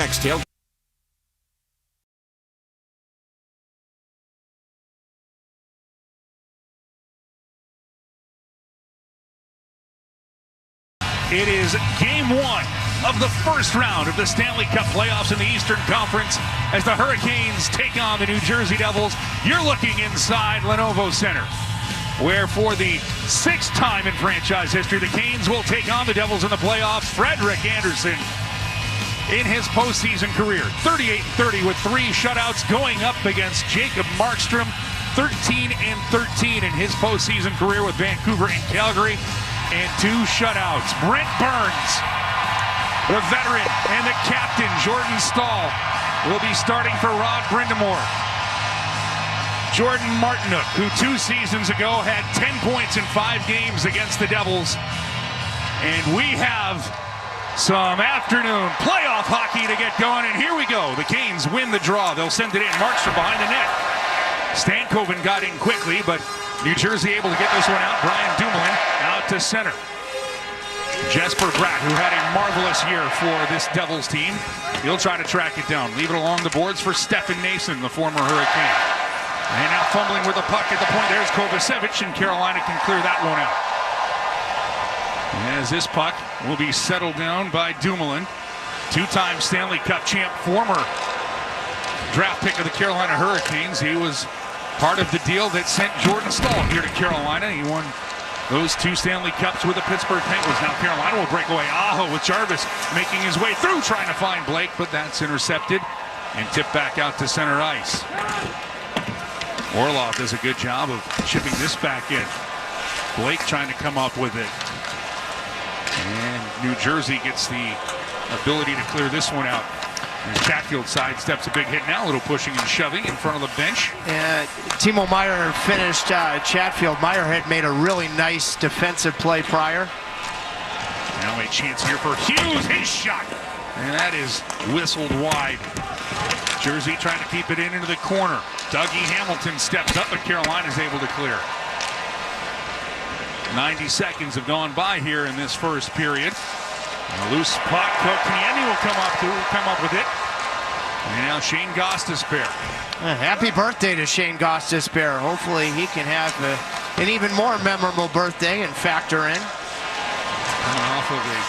next tail. It is game one of the first round of the Stanley Cup playoffs in the Eastern Conference as the Hurricanes take on the New Jersey Devils. You're looking inside Lenovo Center, where for the sixth time in franchise history, the Canes will take on the Devils in the playoffs. Frederik Andersen, in his postseason career, 38-30 with 3 shutouts, going up against Jacob Markstrom, 13-13 in his postseason career with Vancouver and Calgary, and 2 shutouts. Brent Burns, the veteran, and the captain, Jordan Staal, will be starting for Rod Brind'Amour. Jordan Martinook, who 2 seasons ago had 10 points in 5 games against the Devils. And we have some afternoon playoff hockey to get going, and here we go. The Canes win the draw. They'll send it in. Markstrom behind the net. Stankoven got in quickly, but New Jersey able to get this one out. Brian Dumoulin out to center. Jesper Bratt, who had a marvelous year for this Devils team, he'll try to track it down. Leave it along the boards for Stefan Nason, the former Hurricane. And now fumbling with the puck at the point. There's Kovacevic, and Carolina can clear that one out. As this puck will be settled down by Dumoulin, 2-time Stanley Cup champ, former draft pick of the Carolina Hurricanes. He was part of the deal that sent Jordan Staal here to Carolina. He won those 2 Stanley Cups with the Pittsburgh Penguins. Now Carolina will break away. Aho with Jarvis making his way through, trying to find Blake, but that's intercepted and tipped back out to center ice. Orlov does a good job of chipping this back in. Blake trying to come up with it. And New Jersey gets the ability to clear this one out. And Chatfield sidesteps a big hit now, a little pushing and shoving in front of the bench. Timo Meier finished Chatfield. Meier had made a really nice defensive play prior. Now a chance here for Hughes, his shot. And that is whistled wide. Jersey trying to keep it into the corner. Dougie Hamilton steps up, but Carolina's able to clear. 90 seconds have gone by here in this first period. A loose puck, Kotkaniemi will come up with it. And now Shane Gostisbehere. Happy birthday to Shane Gostisbehere. Hopefully he can have an even more memorable birthday and factor in. Coming off of a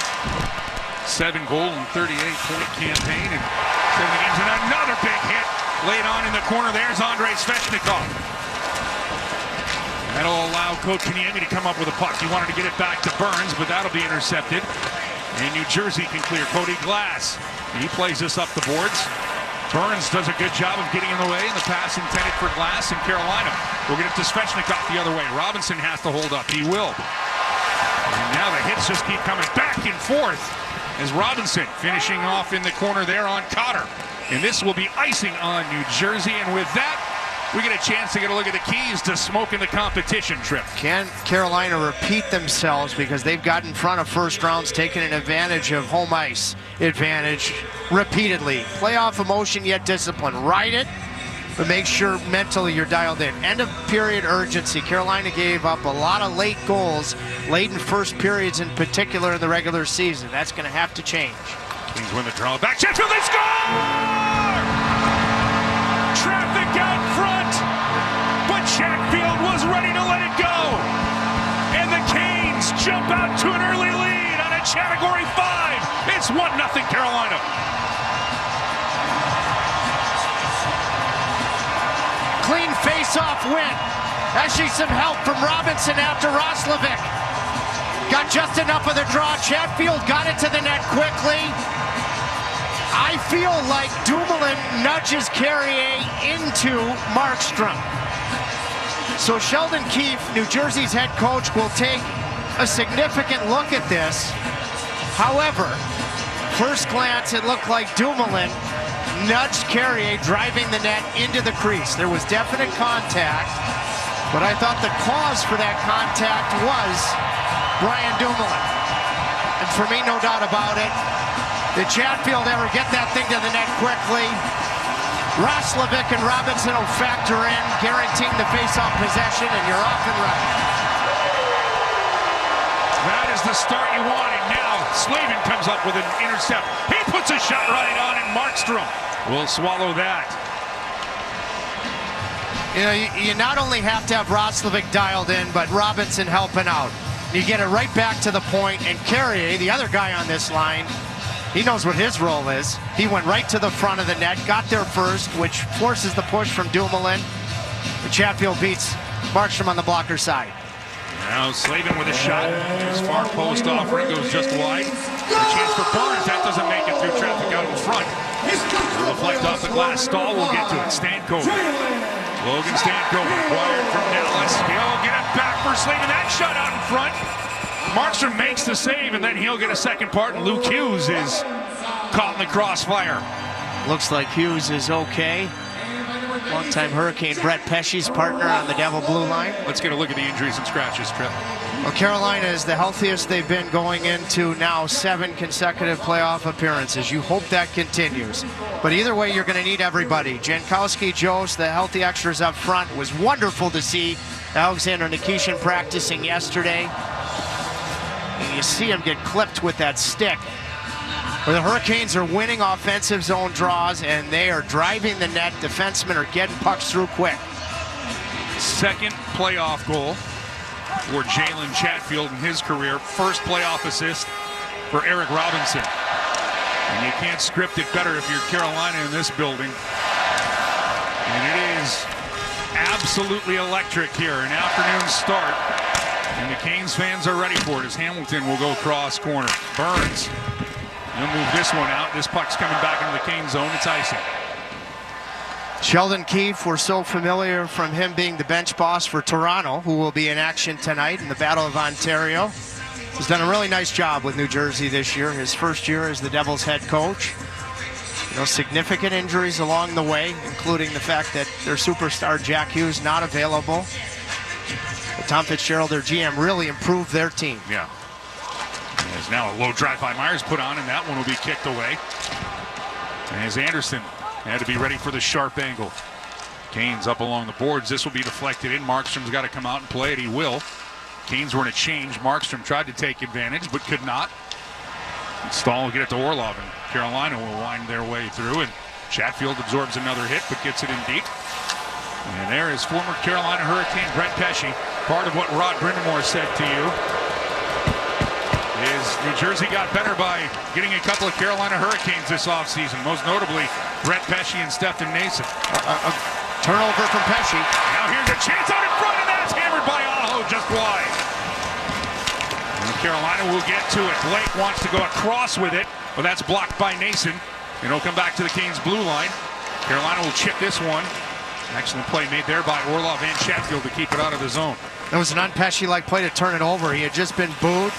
7-goal and 38-point campaign in 7 games. And another big hit laid on in the corner. There's Andrei Svechnikov. That'll allow Kotkaniemi to come up with a puck. He wanted to get it back to Burns, but that'll be intercepted. And New Jersey can clear. Cody Glass, he plays this up the boards. Burns does a good job of getting in the way, and the pass intended for Glass, and Carolina will get it to Svechnikov the other way. Robinson has to hold up. He will. And now the hits just keep coming back and forth as Robinson finishing off in the corner there on Cotter. And this will be icing on New Jersey, and with that, we get a chance to get a look at the keys to smoking the competition trip. Can Carolina repeat themselves, because they've got in front of first rounds, taking an advantage of home ice advantage repeatedly. Playoff emotion yet discipline. Ride it, but make sure mentally you're dialed in. End of period urgency. Carolina gave up a lot of late goals, late in first periods in particular in the regular season. That's going to have to change. Kings win the draw. Back Chatfield, they score! Traffic out front, but Chatfield was ready to let it go. And the Canes jump out to an early lead on a Category 5. It's 1-0 Carolina. Clean face-off win. Actually some help from Robinson after Roslovic. Got just enough of the draw. Chatfield got it to the net quickly. I feel like Dumoulin nudges Carrier into Markstrom. So Sheldon Keefe, New Jersey's head coach, will take a significant look at this. However, first glance, it looked like Dumoulin nudged Carrier, driving the net into the crease. There was definite contact, but I thought the cause for that contact was Brian Dumoulin. And for me, no doubt about it, did Chatfield ever get that thing to the net quickly? Roslovic and Robinson will factor in, guaranteeing the face-off possession, and you're off and running. That is the start you want, and now Slavin comes up with an intercept. He puts a shot right on it. Markstrom will swallow that. You know, you not only have to have Roslovic dialed in, but Robinson helping out. You get it right back to the point, and Carrier, the other guy on this line, he knows what his role is. He went right to the front of the net, got there first, which forces the push from Dumoulin. Chatfield beats Markstrom on the blocker side. Now Slavin with a shot. His far post offering goes just wide. A chance for Burns. That doesn't make it through traffic out in front. Will deflect off the glass. Stahl will get to it. Stankoven. Logan Stankoven acquired from Dallas. He'll get it back for Slavin. That shot out in front. Markstrom makes the save, and then he'll get a second part, and Luke Hughes is caught in the crossfire. Looks like Hughes is okay. Longtime Hurricane Brett Pesce's partner on the Devil Blue line. Let's get a look at the injuries and scratches, Trip. Well, Carolina is the healthiest they've been going into now 7 consecutive playoff appearances. You hope that continues. But either way, you're going to need everybody. Jankowski, Jost, the healthy extras up front. It was wonderful to see Alexander Nikishin practicing yesterday. And you see him get clipped with that stick. Where the Hurricanes are winning offensive zone draws, and they are driving the net. Defensemen are getting pucks through quick. Second playoff goal for Jalen Chatfield in his career. First playoff assist for Eric Robinson. And you can't script it better if you're Carolina in this building. And it is absolutely electric here. An afternoon start. And the Canes fans are ready for it as Hamilton will go cross corner. Burns. He'll move this one out. This puck's coming back into the Cane zone. It's icing. Sheldon Keefe, we're so familiar from him being the bench boss for Toronto, who will be in action tonight in the Battle of Ontario. He's done a really nice job with New Jersey this year. His first year as the Devils head coach. You know, significant injuries along the way, including the fact that their superstar Jack Hughes not available. But Tom Fitzgerald, their GM, really improved their team. Yeah. There's now a low drive by Myers put on, and that one will be kicked away. As Andersen had to be ready for the sharp angle. Canes up along the boards. This will be deflected in. Markstrom's got to come out and play it. He will. Canes were in a change. Markstrom tried to take advantage, but could not. Stahl will get it to Orlov, and Carolina will wind their way through. And Chatfield absorbs another hit, but gets it in deep. And there is former Carolina Hurricane Brett Pesce. Part of what Rod Brindamore said to you is New Jersey got better by getting a couple of Carolina Hurricanes this offseason, most notably Brett Pesce and Stefan Nason. Turnover from Pesce. Now here's a chance out in front, and that's hammered by Aho just wide. And Carolina will get to it. Blake wants to go across with it, but that's blocked by Nason. And it'll come back to the Canes blue line. Carolina will chip this one. Excellent play made there by Orlov and Chatfield to keep it out of the zone. It was an un-Pesce-like play to turn it over. He had just been booed.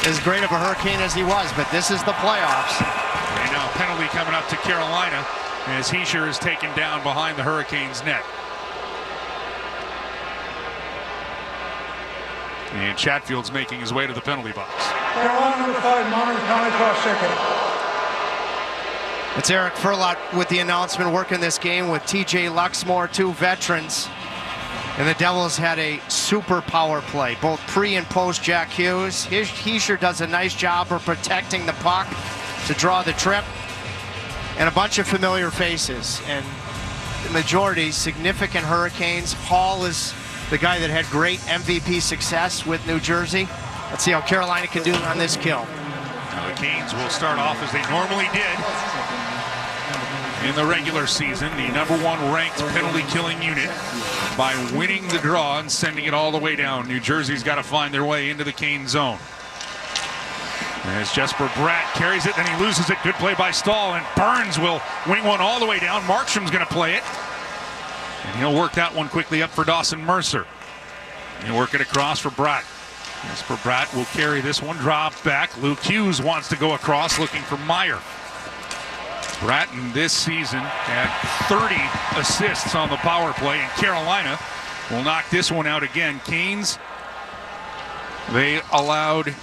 As great of a Hurricane as he was, but this is the playoffs. And now penalty coming up to Carolina as Heischer is taken down behind the Hurricanes' net. And Chatfield's making his way to the penalty box. Carolina number 5, Monterey County cross-checker. It's Eric Furlot with the announcement, working this game with TJ Luxmore, 2 veterans. And the Devils had a super power play, both pre and post Jack Hughes. Heischer does a nice job of protecting the puck to draw the trip. And a bunch of familiar faces. And the majority, significant Hurricanes. Hall is the guy that had great MVP success with New Jersey. Let's see how Carolina can do on this kill. Now the Canes will start off as they normally did in the regular season, the #1 ranked penalty killing unit, by winning the draw and sending it all the way down. New Jersey's got to find their way into the Cane zone. As Jesper Bratt carries it, then he loses it. Good play by Stahl, and Burns will wing one all the way down. Markstrom's going to play it, and he'll work that one quickly up for Dawson Mercer. He'll work it across for Bratt. Jesper Bratt will carry this one, drop back. Luke Hughes wants to go across, looking for Meyer. Bratton this season had 30 assists on the power play, and Carolina will knock this one out again. Canes, they allowed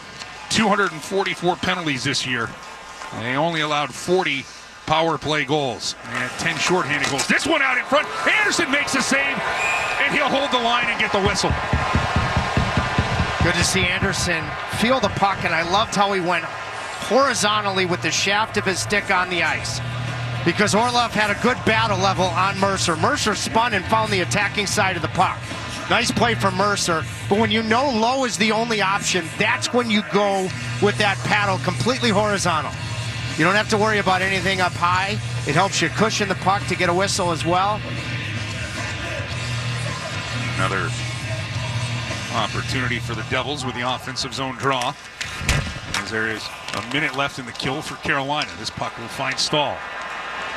244 penalties this year. And they only allowed 40 power play goals. They had 10 shorthanded goals. This one out in front. Andersen makes a save, and he'll hold the line and get the whistle. Good to see Andersen feel the puck, and I loved how he went horizontally with the shaft of his stick on the ice, because Orlov had a good battle level on Mercer. Mercer spun and found the attacking side of the puck. Nice play from Mercer, but when you know low is the only option, that's when you go with that paddle completely horizontal. You don't have to worry about anything up high. It helps you cushion the puck to get a whistle as well. Another opportunity for the Devils with the offensive zone draw, as there is a minute left in the kill for Carolina. This puck will find Stahl.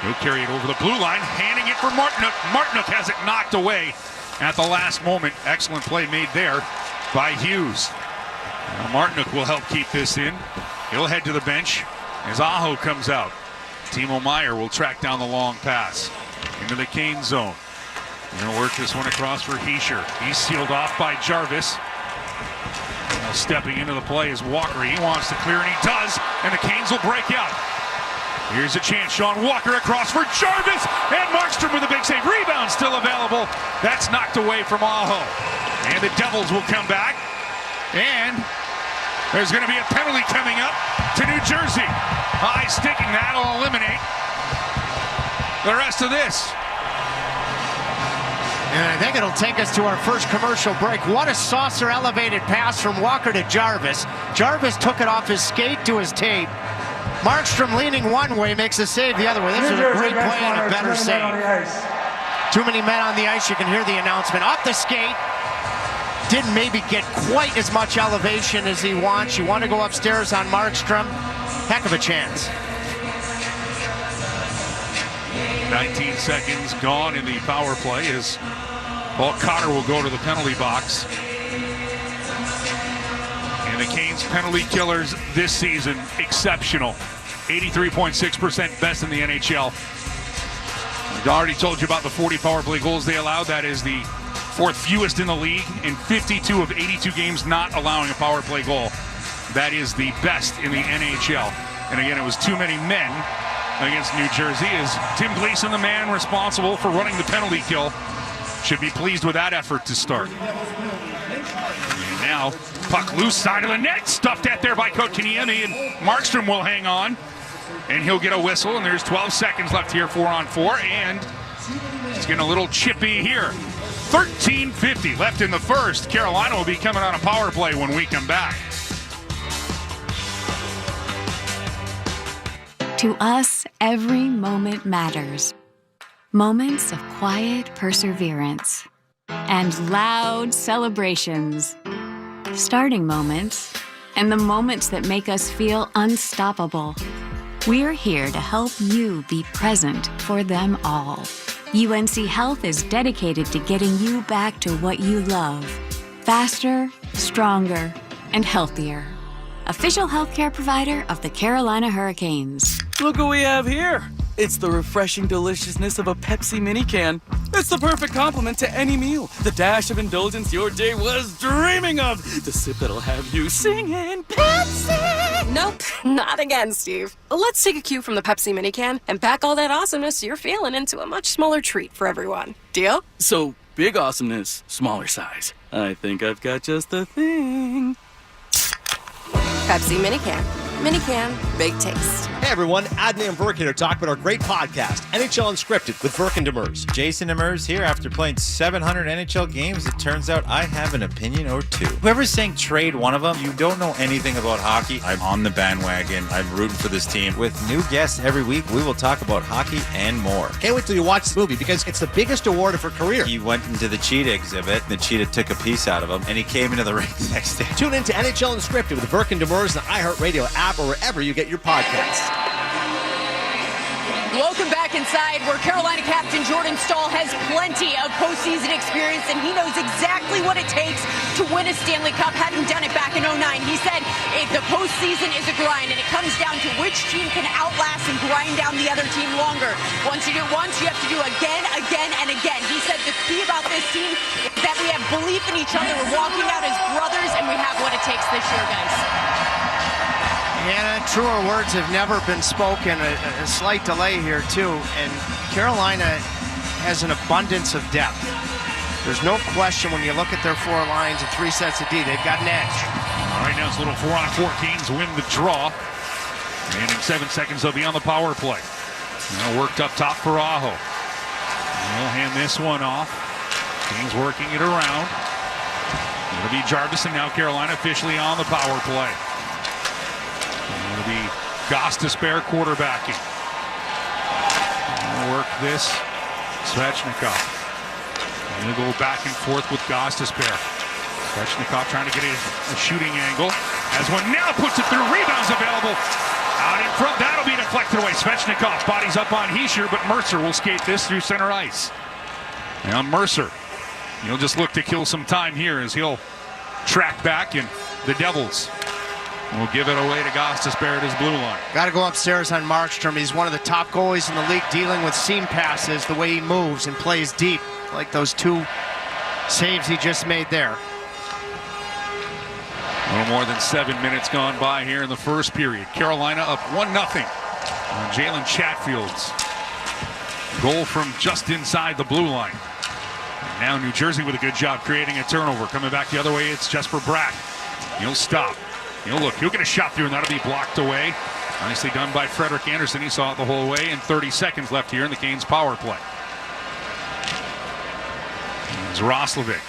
He'll carry it over the blue line, handing it for Martinook. Martinook has it knocked away at the last moment. Excellent play made there by Hughes. Now Martinook will help keep this in. He'll head to the bench as Aho comes out. Timo Meier will track down the long pass into the Kane zone. He's going to work this one across for Hischier. He's sealed off by Jarvis. Now stepping into the play is Walker. He wants to clear, and he does, and the Canes will break out. Here's a chance. Sean Walker across for Jarvis, and Markstrom with a big save. Rebound still available. That's knocked away from Aho. And the Devils will come back, and there's going to be a penalty coming up to New Jersey. High sticking. That'll eliminate the rest of this. And I think it'll take us to our first commercial break. What a saucer elevated pass from Walker to Jarvis. Jarvis took it off his skate to his tape. Markstrom leaning one way, makes a save the other way. This is a great play and a better save. Too many men on the ice. You can hear the announcement. Off the skate. Didn't maybe get quite as much elevation as he wants. You want to go upstairs on Markstrom. Heck of a chance. 19 seconds gone in the power play as Paul Cotter will go to the penalty box. And the Canes penalty killers this season, exceptional. 83.6% best in the NHL. I already told you about the 40 power play goals they allowed. That is the fourth fewest in the league, in 52 of 82 games not allowing a power play goal. That is the best in the NHL. And again, it was too many men against New Jersey, as Tim Gleason, the man responsible for running the penalty kill, should be pleased with that effort to start. And now, puck loose side of the net, stuffed at there by Kotkaniemi, and Markstrom will hang on, and he'll get a whistle, and there's 12 seconds left here, 4-on-4, and it's getting a little chippy here. 13:50 left in the first. Carolina will be coming on a power play when we come back. To us, every moment matters. Moments of quiet perseverance and loud celebrations. Starting moments and the moments that make us feel unstoppable. We're here to help you be present for them all. UNC Health is dedicated to getting you back to what you love. Faster, stronger, and healthier. Official healthcare provider of the Carolina Hurricanes. Look what we have here. It's the refreshing deliciousness of a Pepsi mini can. It's the perfect complement to any meal. The dash of indulgence your day was dreaming of. The sip that'll have you singing Pepsi. Nope, not again, Steve. Let's take a cue from the Pepsi mini can and pack all that awesomeness you're feeling into a much smaller treat for everyone. Deal? So, big awesomeness, smaller size. I think I've got just the thing. Pepsi mini can. Mini can, big taste. Hey everyone, Adney and Verk here to talk about our great podcast, NHL Unscripted with Verk and Demers. Jason Demers here. After playing 700 NHL games, it turns out I have an opinion or two. Whoever's saying trade one of them, you don't know anything about hockey. I'm on the bandwagon. I'm rooting for this team. With new guests every week, we will talk about hockey and more. Can't wait till you watch this movie because it's the biggest award of her career. He went into the cheetah exhibit. The cheetah took a piece out of him, and he came into the ring the next day. Tune in to NHL Unscripted with Verk and Demers on the iHeartRadio app or wherever you get your podcasts. Welcome back inside, where Carolina captain Jordan Stahl has plenty of postseason experience, and he knows exactly what it takes to win a Stanley Cup, having done it back in 2009. He said if the postseason is a grind, and it comes down to which team can outlast and grind down the other team longer. Once you do it once, you have to do again, and again. He said the key about this team is that we have belief in each other. We're walking out as brothers, and we have what it takes this year, guys. And truer words have never been spoken. A slight delay here, too. And Carolina has an abundance of depth. There's no question when you look at their 4 lines and 3 sets of D, they've got an edge. All right, now it's a little 4-on-4. Canes win the draw. And in 7 seconds, they'll be on the power play. Now worked up top for Aho. He'll hand this one off. Canes working it around. It'll be Jarvis, and now Carolina officially on the power play. It'll be Gostisbehere quarterbacking. He'll work this. Svechnikov. He'll go back and forth with Gostisbehere. Svechnikov trying to get a shooting angle. As one now puts it through. Rebounds available. Out in front. That'll be deflected away. Svechnikov bodies up on Hischier, but Mercer will skate this through center ice. Now Mercer. He'll just look to kill some time here as he'll track back, and the Devils will give it away to Gostisbehere at his blue line. Got to go upstairs on Markstrom. He's one of the top goalies in the league dealing with seam passes, the way he moves and plays deep, like those 2 saves he just made there. A little more than 7 minutes gone by here in the first period. Carolina up 1-0 on Jalen Chatfield's goal from just inside the blue line. And now New Jersey with a good job creating a turnover. Coming back the other way, it's Jesper Bratt. He'll stop. He'll look. He'll get a shot through, and that'll be blocked away. Nicely done by Frederik Andersen. He saw it the whole way, and 30 seconds left here in the Canes power play. It's Roslovic.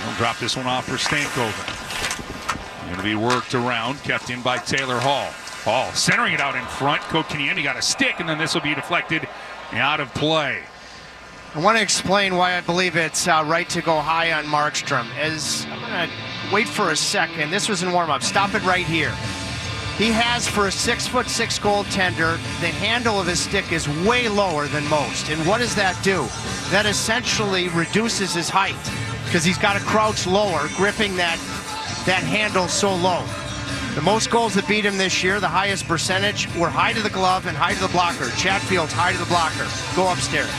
He'll drop this one off for Stankoven. Going to be worked around, kept in by Taylor Hall. Hall centering it out in front. Kotkaniemi got a stick, and then this will be deflected out of play. I want to explain why I believe it's right to go high on Markstrom. As I'm going to wait for a second. This was in warm-up. Stop it right here. He has, for a 6'6" goaltender, the handle of his stick is way lower than most. And what does that do? That essentially reduces his height because he's got to crouch lower, gripping that handle so low. The most goals that beat him this year, the highest percentage, were high to the glove and high to the blocker. Chatfield's high to the blocker. Go upstairs.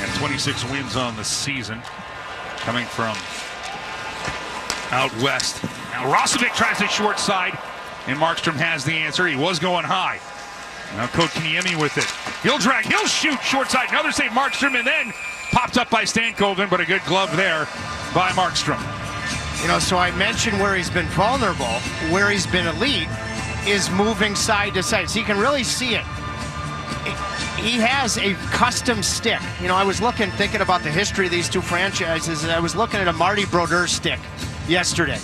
And 26 wins on the season, coming from out west. Now Roslovic tries the short side, and Markstrom has the answer. He was going high. Now Kotkaniemi with it. He'll drag, he'll shoot short side. Another save, Markstrom, and then popped up by Stankoven, but a good glove there by Markstrom. You know, so I mentioned where he's been vulnerable, where he's been elite, is moving side to side. So you can really see it. He has a custom stick. You know, I was thinking about the history of these 2 franchises, and I was looking at a Marty Brodeur stick yesterday.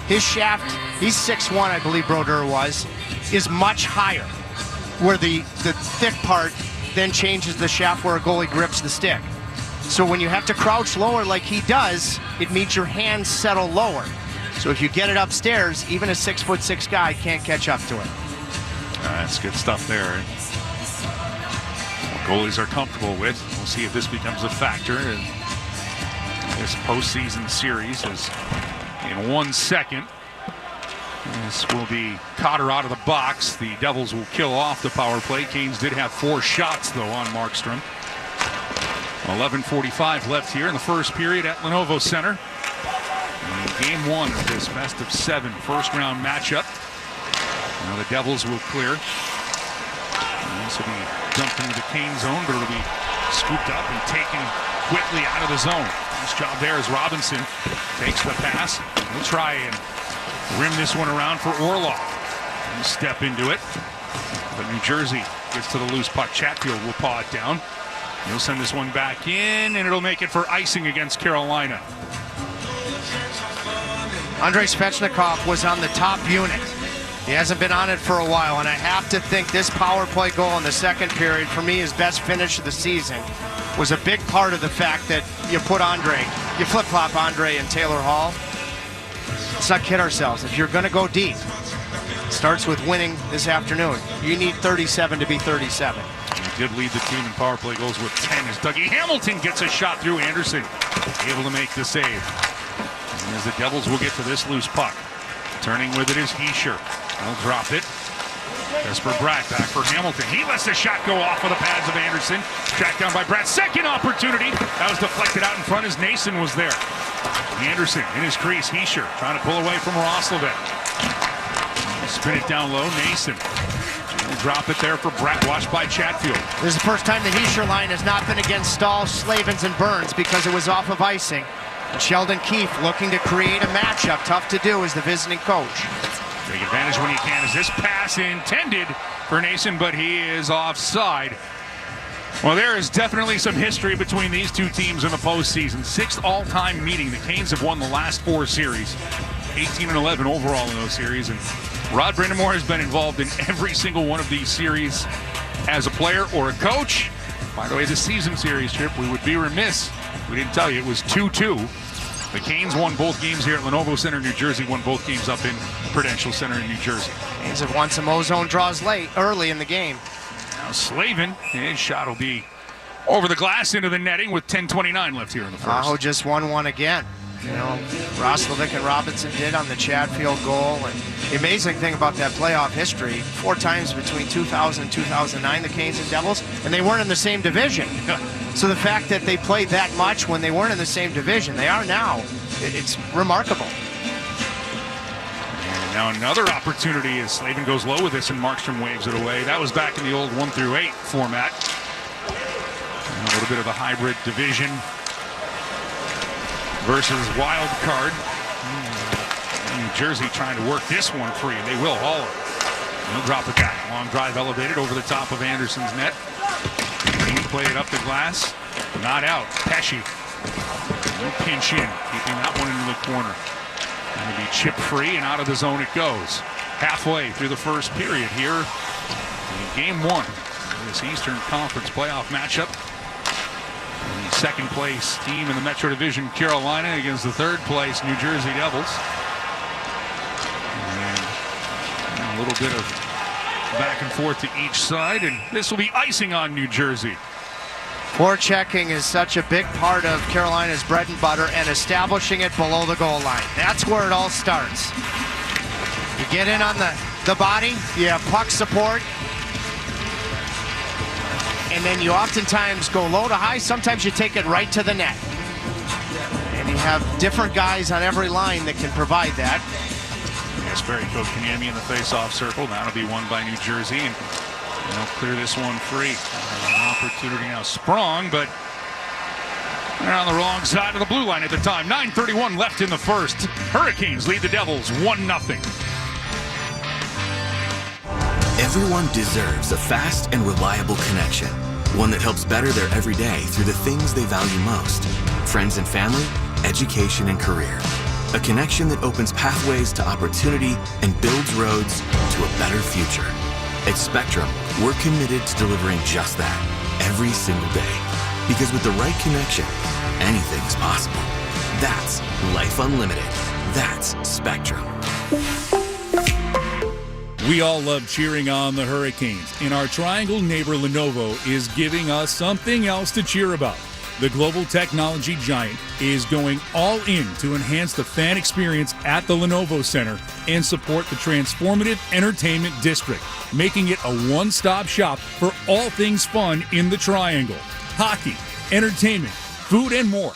His shaft, he's 6'1", I believe Brodeur was, is much higher, where the thick part then changes the shaft where a goalie grips the stick. So when you have to crouch lower like he does, it means your hands settle lower. So if you get it upstairs, even a 6'6" guy can't catch up to it. That's good stuff there. What goalies are comfortable with. We'll see if this becomes a factor in this postseason series. As in 1 second, this will be Cotter out of the box. The Devils will kill off the power play. Canes did have 4 shots, though, on Markstrom. 11:45 left here in the first period at Lenovo Center. In game 1 of this best of 7 first-round matchup. Now the Devils will clear. This will be dumped into the Cane zone, but it'll be scooped up and taken quickly out of the zone. Nice job there as Robinson takes the pass. He'll try and rim this one around for Orlov. He'll step into it. But New Jersey gets to the loose puck. Chatfield will paw it down. He'll send this one back in, and it'll make it for icing against Carolina. Andrei Svechnikov was on the top unit. He hasn't been on it for a while, and I have to think this power play goal in the second period, for me, his best finish of the season, was a big part of the fact that you flip-flop Andrei and Taylor Hall. Let's not kid ourselves. If you're going to go deep, it starts with winning this afternoon. You need 37 to be 37. He did lead the team in power play goals with 10 as Dougie Hamilton gets a shot through. Andersen able to make the save. And as the Devils will get to this loose puck. Turning with it is Hischier. He'll drop it. Jesper Bratt back for Hamilton. He lets the shot go off of the pads of Andersen. Tracked down by Bratt. Second opportunity. That was deflected out in front as Nason was there. Andersen in his crease. Hischier trying to pull away from Roslovic. Spin it down low. Nason will drop it there for Brett, watched by Chatfield. This is the first time the Heischer line has not been against Stahl, Slavens, and Burns because it was off of icing. And Sheldon Keefe looking to create a matchup. Tough to do as the visiting coach. Take advantage when you can. Is this pass intended for Nason, but he is offside. Well, there is definitely some history between these two teams in the postseason. 6th all-time meeting. The Canes have won the last 4 series. 18-11 overall in those series. And Rod Brindamore has been involved in every single one of these series as a player or a coach. By the way, the season series, Chip, we would be remiss if we didn't tell you it was 2-2. The Canes won both games here at Lenovo Center, New Jersey, won both games up in Prudential Center in New Jersey. Canes have won some ozone draws early in the game. Now Slavin, his shot will be over the glass into the netting with 10:29 left here in the first. Aho just won one again. You know, Roslovic and Robinson did on the Chatfield goal. And the amazing thing about that playoff history, 4 times between 2000 and 2009, the Canes and Devils, and they weren't in the same division. So the fact that they played that much when they weren't in the same division, they are now, it's remarkable. And now another opportunity as Slavin goes low with this and Markstrom waves it away. That was back in the old 1-8 format. And a little bit of a hybrid division versus wild card. New Jersey trying to work this one free. They will haul it. He'll drop it back. Long drive elevated over the top of Anderson's net. He played it up the glass. Not out. Pesci. Pinch in. Keeping that one into the corner. Going to be chip free and out of the zone it goes. Halfway through the first period here in game 1 of this Eastern Conference playoff matchup. The second place team in the Metro Division, Carolina, against the third place New Jersey Devils. And a little bit of back and forth to each side, and this will be icing on New Jersey. Forechecking is such a big part of Carolina's bread and butter, and establishing it below the goal line. That's where it all starts. You get in on the body, you have puck support, and then you oftentimes go low to high. Sometimes you take it right to the net. And you have different guys on every line that can provide that. Yes, very good. Kanyemi in the face-off circle. That'll be won by New Jersey, and they'll clear this one free. An opportunity now sprung, but they're on the wrong side of the blue line at the time. 9:31 left in the first. Hurricanes lead the Devils 1-0. Everyone deserves a fast and reliable connection. One that helps better their everyday through the things they value most. Friends and family, education and career. A connection that opens pathways to opportunity and builds roads to a better future. At Spectrum, we're committed to delivering just that every single day. Because with the right connection, anything's possible. That's Life Unlimited. That's Spectrum. We all love cheering on the Hurricanes, and our Triangle neighbor Lenovo is giving us something else to cheer about. The global technology giant is going all in to enhance the fan experience at the Lenovo Center and support the transformative entertainment district, making it a one-stop shop for all things fun in the Triangle. Hockey, entertainment, food, and more.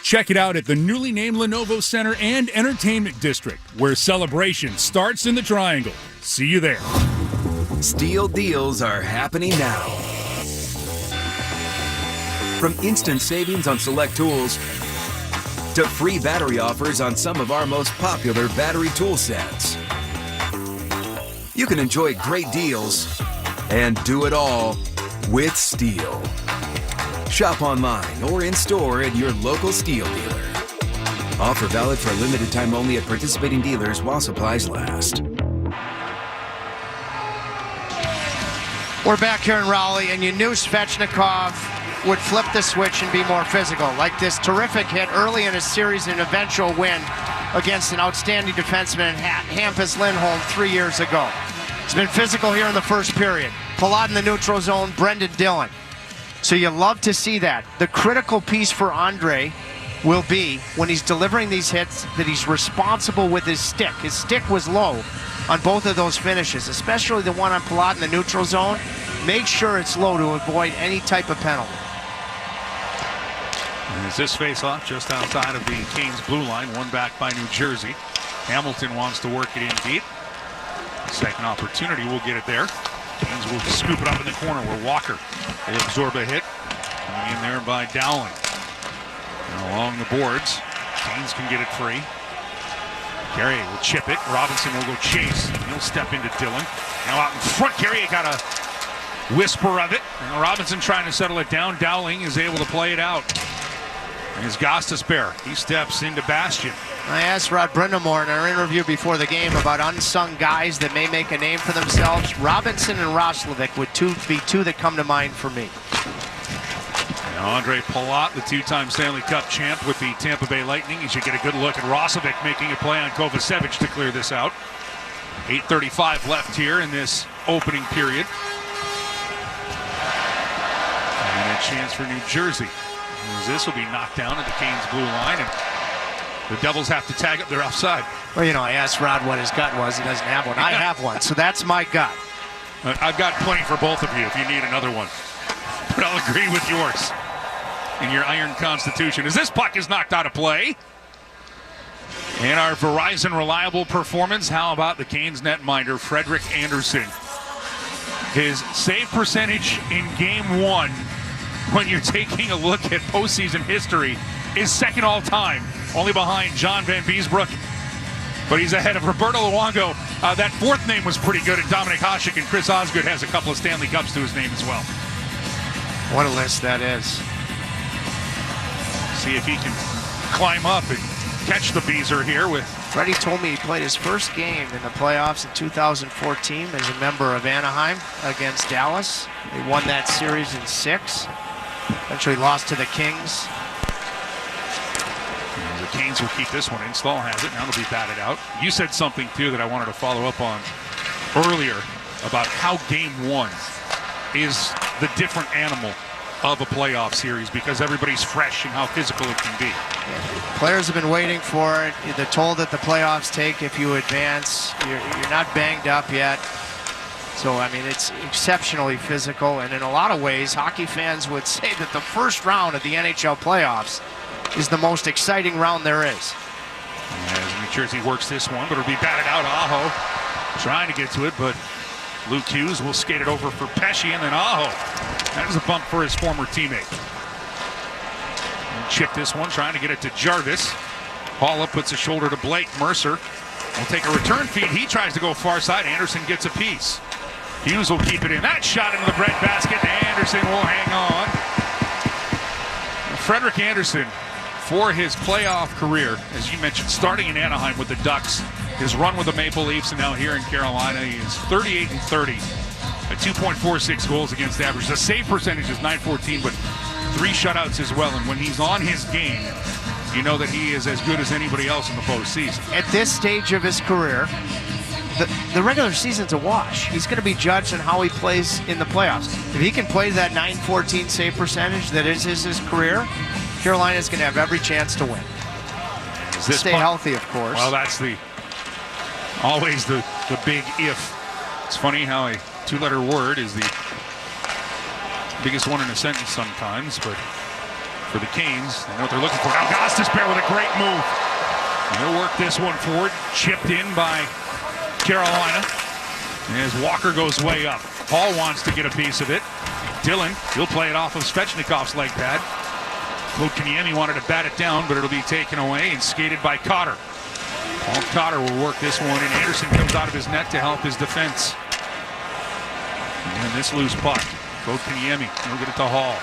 Check it out at the newly named Lenovo Center and Entertainment District, where celebration starts in the Triangle. See you there. Steel deals are happening now. From instant savings on select tools to free battery offers on some of our most popular battery tool sets. You can enjoy great deals and do it all with Steel. Shop online or in store at your local Steel dealer. Offer valid for a limited time only at participating dealers while supplies last. We're back here in Raleigh, and you knew Svechnikov would flip the switch and be more physical, like this terrific hit early in a series and eventual win against an outstanding defenseman, Hampus Lindholm, 3 years ago. It's been physical here in the first period. Palat in the neutral zone, Brendan Dillon. So you love to see that. The critical piece for Andre will be, when he's delivering these hits, that he's responsible with his stick. His stick was low on both of those finishes, especially the one on Palat in the neutral zone. Make sure it's low to avoid any type of penalty. And as this face-off just outside of the Canes blue line, one back by New Jersey. Hamilton wants to work it in deep. Second opportunity, we'll get it there. Canes will scoop it up in the corner where Walker will absorb a hit. Coming in there by Dowling. And along the boards, Canes can get it free. Carrier will chip it. Robinson will go chase. He'll step into Dillon. Now out in front, Carrier got a whisper of it. And Robinson trying to settle it down. Dowling is able to play it out. And it's Gostisbehere. He steps into Bastion. I asked Rod Brindamore in our interview before the game about unsung guys that may make a name for themselves. Robinson and Roslovic would be two that come to mind for me. And Andre Palat, the two-time Stanley Cup champ with the Tampa Bay Lightning. You should get a good look at Roslovic making a play on Kovacevic to clear this out. 8:35 left here in this opening period. And a chance for New Jersey. As this will be knocked down at the Canes blue line, and the Devils have to tag up their offside. Well, you know, I asked Rod what his gut was. He doesn't have one. I have one, so that's my gut. I've got plenty for both of you if you need another one. But I'll agree with yours in your iron constitution. As this puck is knocked out of play. And our Verizon reliable performance, how about the Canes netminder, Frederik Andersen? His save percentage in Game 1, when you're taking a look at postseason history, is second all time, only behind John Van Beesbroek. But he's ahead of Roberto Luongo. That fourth name was pretty good, and Dominic Hasek, and Chris Osgood has a couple of Stanley Cups to his name as well. What a list that is. See if he can climb up and catch the Beezer here with... Freddie told me he played his first game in the playoffs in 2014 as a member of Anaheim against Dallas. They won that series in 6. Eventually lost to the Kings. The Canes will keep this one in. Stahl has it. Now it'll be batted out. You said something, too, that I wanted to follow up on earlier about how Game 1 is the different animal of a playoff series because everybody's fresh and how physical it can be. Yeah, players have been waiting for it. The toll that the playoffs take if you advance. You're not banged up yet. So, I mean, it's exceptionally physical. And in a lot of ways, hockey fans would say that the first round of the NHL playoffs is the most exciting round there is. As New Jersey works this one, but it'll be batted out. Aho trying to get to it, but Luke Hughes will skate it over for Pesce, and then Aho. That was a bump for his former teammate. And chip this one, trying to get it to Jarvis. Paula puts a shoulder to Blake. Mercer will take a return feed. He tries to go far side. Andersen gets a piece. Hughes will keep it in. That shot into the breadbasket. Andersen will hang on. Frederik Andersen, for his playoff career, as you mentioned, starting in Anaheim with the Ducks, his run with the Maple Leafs, and now here in Carolina, he is 38-30 at 2.46 goals against average. The save percentage is .914, but 3 shutouts as well. And when he's on his game, you know that he is as good as anybody else in the postseason. At this stage of his career, the regular season's a wash. He's going to be judged on how he plays in the playoffs. If he can play that .914 save percentage that is his career, Carolina's going to have every chance to win. Stay healthy, of course. Well, that's always the big if. It's funny how a 2-letter word is the biggest one in a sentence sometimes, but for the Canes, they know what they're looking for. Now Gostisbehere with a great move. He'll work this one forward, chipped in by Carolina. As Walker goes way up. Hall wants to get a piece of it. Dillon, he'll play it off of Svechnikov's leg pad. Claude Kaniemi wanted to bat it down, but it'll be taken away and skated by Cotter. Paul Cotter will work this one, and Andersen comes out of his net to help his defense. And this loose puck. Claude Kaniemi, he'll get it to Hall.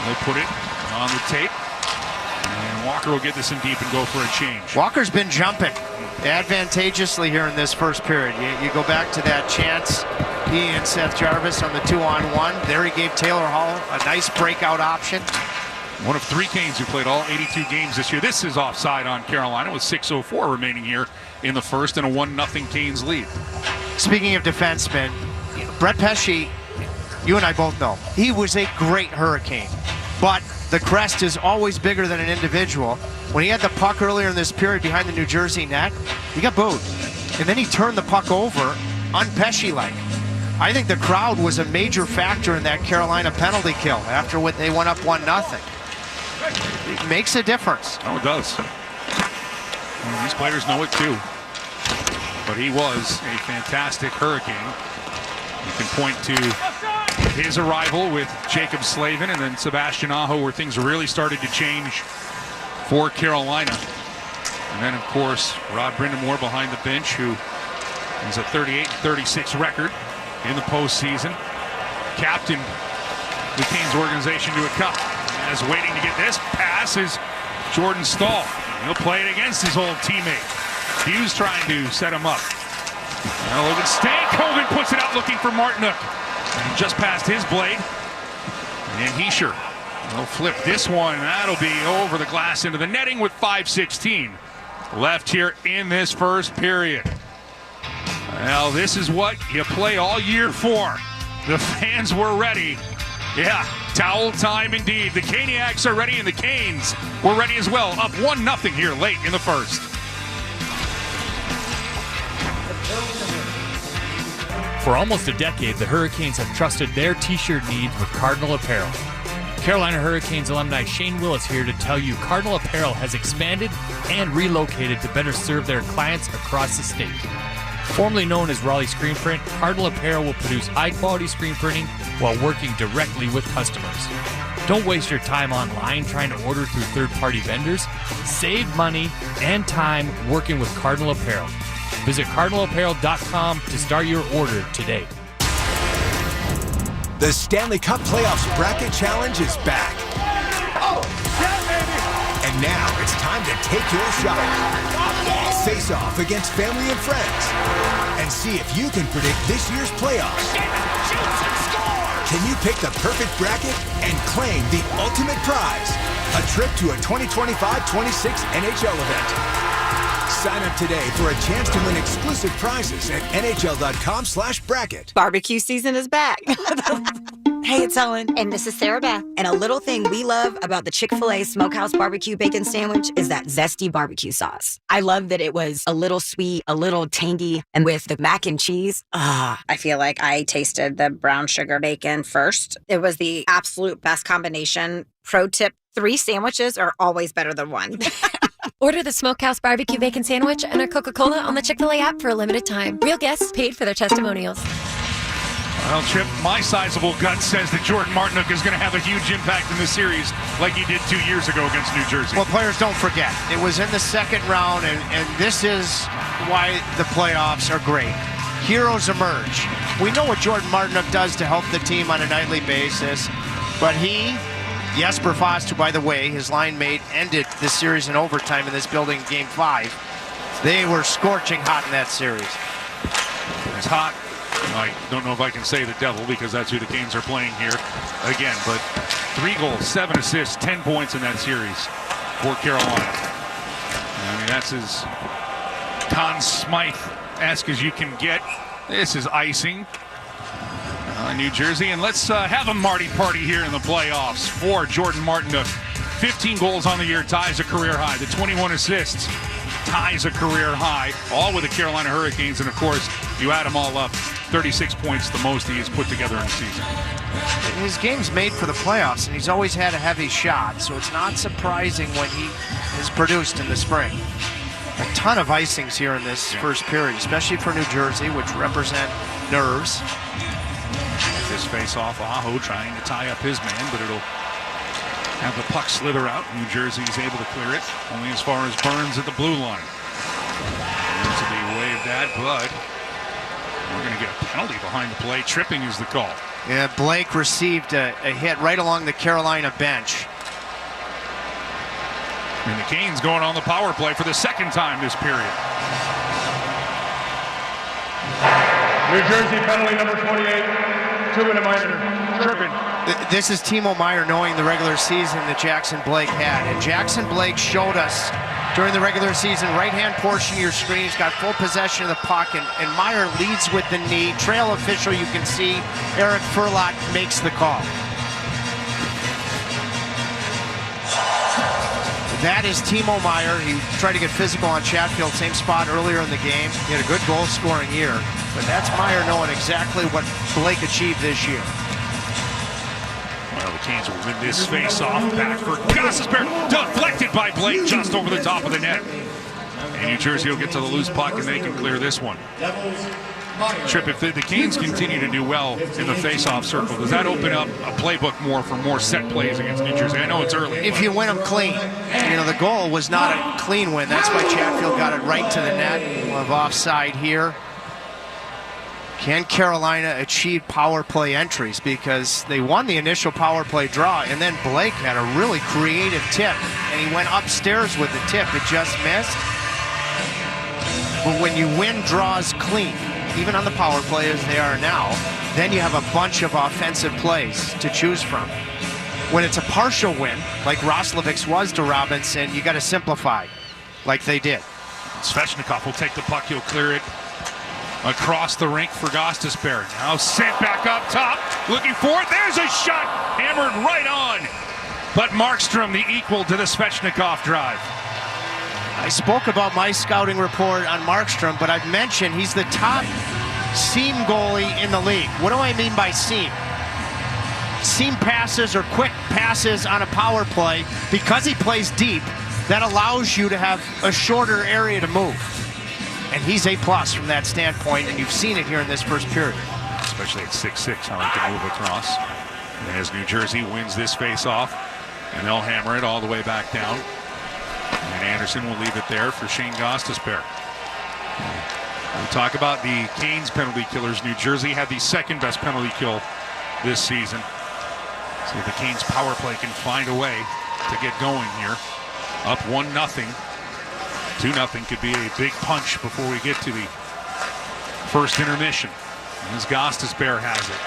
They'll put it on the tape. And Walker will get this in deep and go for a change. Walker's been jumping advantageously here in this first period. You go back to that chance, he and Seth Jarvis on the 2-on-1. There he gave Taylor Hall a nice breakout option. One of 3 Canes who played all 82 games this year. This is offside on Carolina with 6:04 remaining here in the first and a 1-0 Canes lead. Speaking of defensemen, Brett Pesce, you and I both know, he was a great Hurricane. But the crest is always bigger than an individual. When he had the puck earlier in this period behind the New Jersey net, he got booed. And then he turned the puck over un-Pesce-like. I think the crowd was a major factor in that Carolina penalty kill after what they went up 1-0. It makes a difference. Oh, it does. Well, these players know it too. But he was a fantastic Hurricane. You can point to his arrival with Jacob Slavin and then Sebastian Aho, where things really started to change for Carolina. And then, of course, Rod Brindamore behind the bench, who has a 38-36 record in the postseason. Captain the Canes organization to a cup. As waiting to get this pass is Jordan Staal. He'll play it against his old teammate. Hughes trying to set him up. Now Logan Stankoven puts it out looking for Martinook. And just past his blade. And Heischer will flip this one. That'll be over the glass into the netting with 5:16 left here in this first period. Well, this is what you play all year for. The fans were ready. Yeah, towel time indeed. The Caniacs are ready, and the Canes were ready as well. Up 1-0 here late in the first. For almost a decade, the Hurricanes have trusted their t-shirt needs with Cardinal Apparel. Carolina Hurricanes alumni Shane Willis here to tell you Cardinal Apparel has expanded and relocated to better serve their clients across the state. Formerly known as Raleigh Screen Print, Cardinal Apparel will produce high-quality screen printing while working directly with customers. Don't waste your time online trying to order through third-party vendors. Save money and time working with Cardinal Apparel. Visit cardinalapparel.com to start your order today. The Stanley Cup Playoffs Bracket Challenge is back. Oh, yeah, baby! And now it's time to take your shot. Face off against family and friends. And see if you can predict this year's playoffs. Can you pick the perfect bracket and claim the ultimate prize? A trip to a 2025-26 NHL event. Sign up today for a chance to win exclusive prizes at nhl.com/bracket. Barbecue season is back. Hey, it's Ellen. And this is Sarah Beth. And a little thing we love about the Chick-fil-A Smokehouse Barbecue Bacon Sandwich is that zesty barbecue sauce. I love that it was a little sweet, a little tangy, and with the mac and cheese, I feel like I tasted the brown sugar bacon first. It was the absolute best combination. Pro tip, 3 sandwiches are always better than 1. Order the Smokehouse Barbecue Bacon Sandwich and a Coca-Cola on the Chick-fil-A app for a limited time. Real guests paid for their testimonials. Well, Chip, my sizable gut says that Jordan Martinook is going to have a huge impact in this series like he did 2 years ago against New Jersey. Well, players don't forget. It was in the second round, and this is why the playoffs are great. Heroes emerge. We know what Jordan Martinook does to help the team on a nightly basis, but Jesper Fast, who, by the way, his line mate, ended this series in overtime in this building in Game 5. They were scorching hot in that series. It's hot. I don't know if I can say the devil because that's who the Canes are playing here again, but 3 goals, 7 assists, 10 points in that series for Carolina. I mean, that's as Conn Smythe-esque as you can get. This is icing. New Jersey, and let's have a Marty party here in the playoffs for Jordan Martinook. 15 goals on the year, ties a career high. The 21 assists ties a career high, all with the Carolina Hurricanes, and of course, you add them all up, 36 points, the most he has put together in the season. His game's made for the playoffs, and he's always had a heavy shot, so it's not surprising when he is produced in the spring. A ton of icings here in this first period, especially for New Jersey, which represent nerves. This face-off, Aho trying to tie up his man, but it'll have the puck slither out. New Jersey's able to clear it, only as far as Burns at the blue line. Burns will be waved at, but we're going to get a penalty behind the play. Tripping is the call. Yeah, Blake received a hit right along the Carolina bench. And the Canes going on the power play for the second time this period. New Jersey penalty number 28. 2-minute minor. Tripping. This is Timo Meier knowing the regular season that Jackson Blake had. And Jackson Blake showed us during the regular season, right-hand portion of your screen, he's got full possession of the puck, and Meier leads with the knee. Trail official, you can see Eric Furlot makes the call. That is Timo Meier. He tried to get physical on Chatfield, same spot earlier in the game. He had a good goal-scoring year. But that's Meier knowing exactly what Blake achieved this year. Well, the Canes will win this face-off. Back for Gostisbehere. Deflected by Blake just over the top of the net. And New Jersey will get to the loose puck, and they can clear this one. Tripp, if the Canes continue to do well in the face-off circle, does that open up a playbook more for more set plays against New Jersey? I know it's early. If you win them clean. The goal was not a clean win. That's why Chatfield got it right to the net. We'll have offside here. Can Carolina achieve power play entries? Because they won the initial power play draw, and then Blake had a really creative tip, and he went upstairs with the tip. It just missed. But when you win draws clean, even on the power play as they are now, then you have a bunch of offensive plays to choose from. When it's a partial win, like Roslovic's was to Robinson, you got to simplify, like they did. Svechnikov will take the puck. He'll clear it across the rink for Gostisbehere. Now sent back up top, looking for it. There's a shot, hammered right on. But Markstrom, the equal to the Svechnikov drive. I spoke about my scouting report on Markstrom, but I've mentioned he's the top seam goalie in the league. What do I mean by seam? Seam passes or quick passes on a power play, because he plays deep, that allows you to have a shorter area to move. And he's A+ from that standpoint, and you've seen it here in this first period. Especially at 6'6", how he can move across. And as New Jersey wins this face-off, and they'll hammer it all the way back down. And Andersen will leave it there for Shane Gostisbehere. We talk about the Canes penalty killers. New Jersey had the second best penalty kill this season. So the Canes power play can find a way to get going here. Up 1-0. 2-0 could be a big punch before we get to the first intermission. As Gostisbehere has it.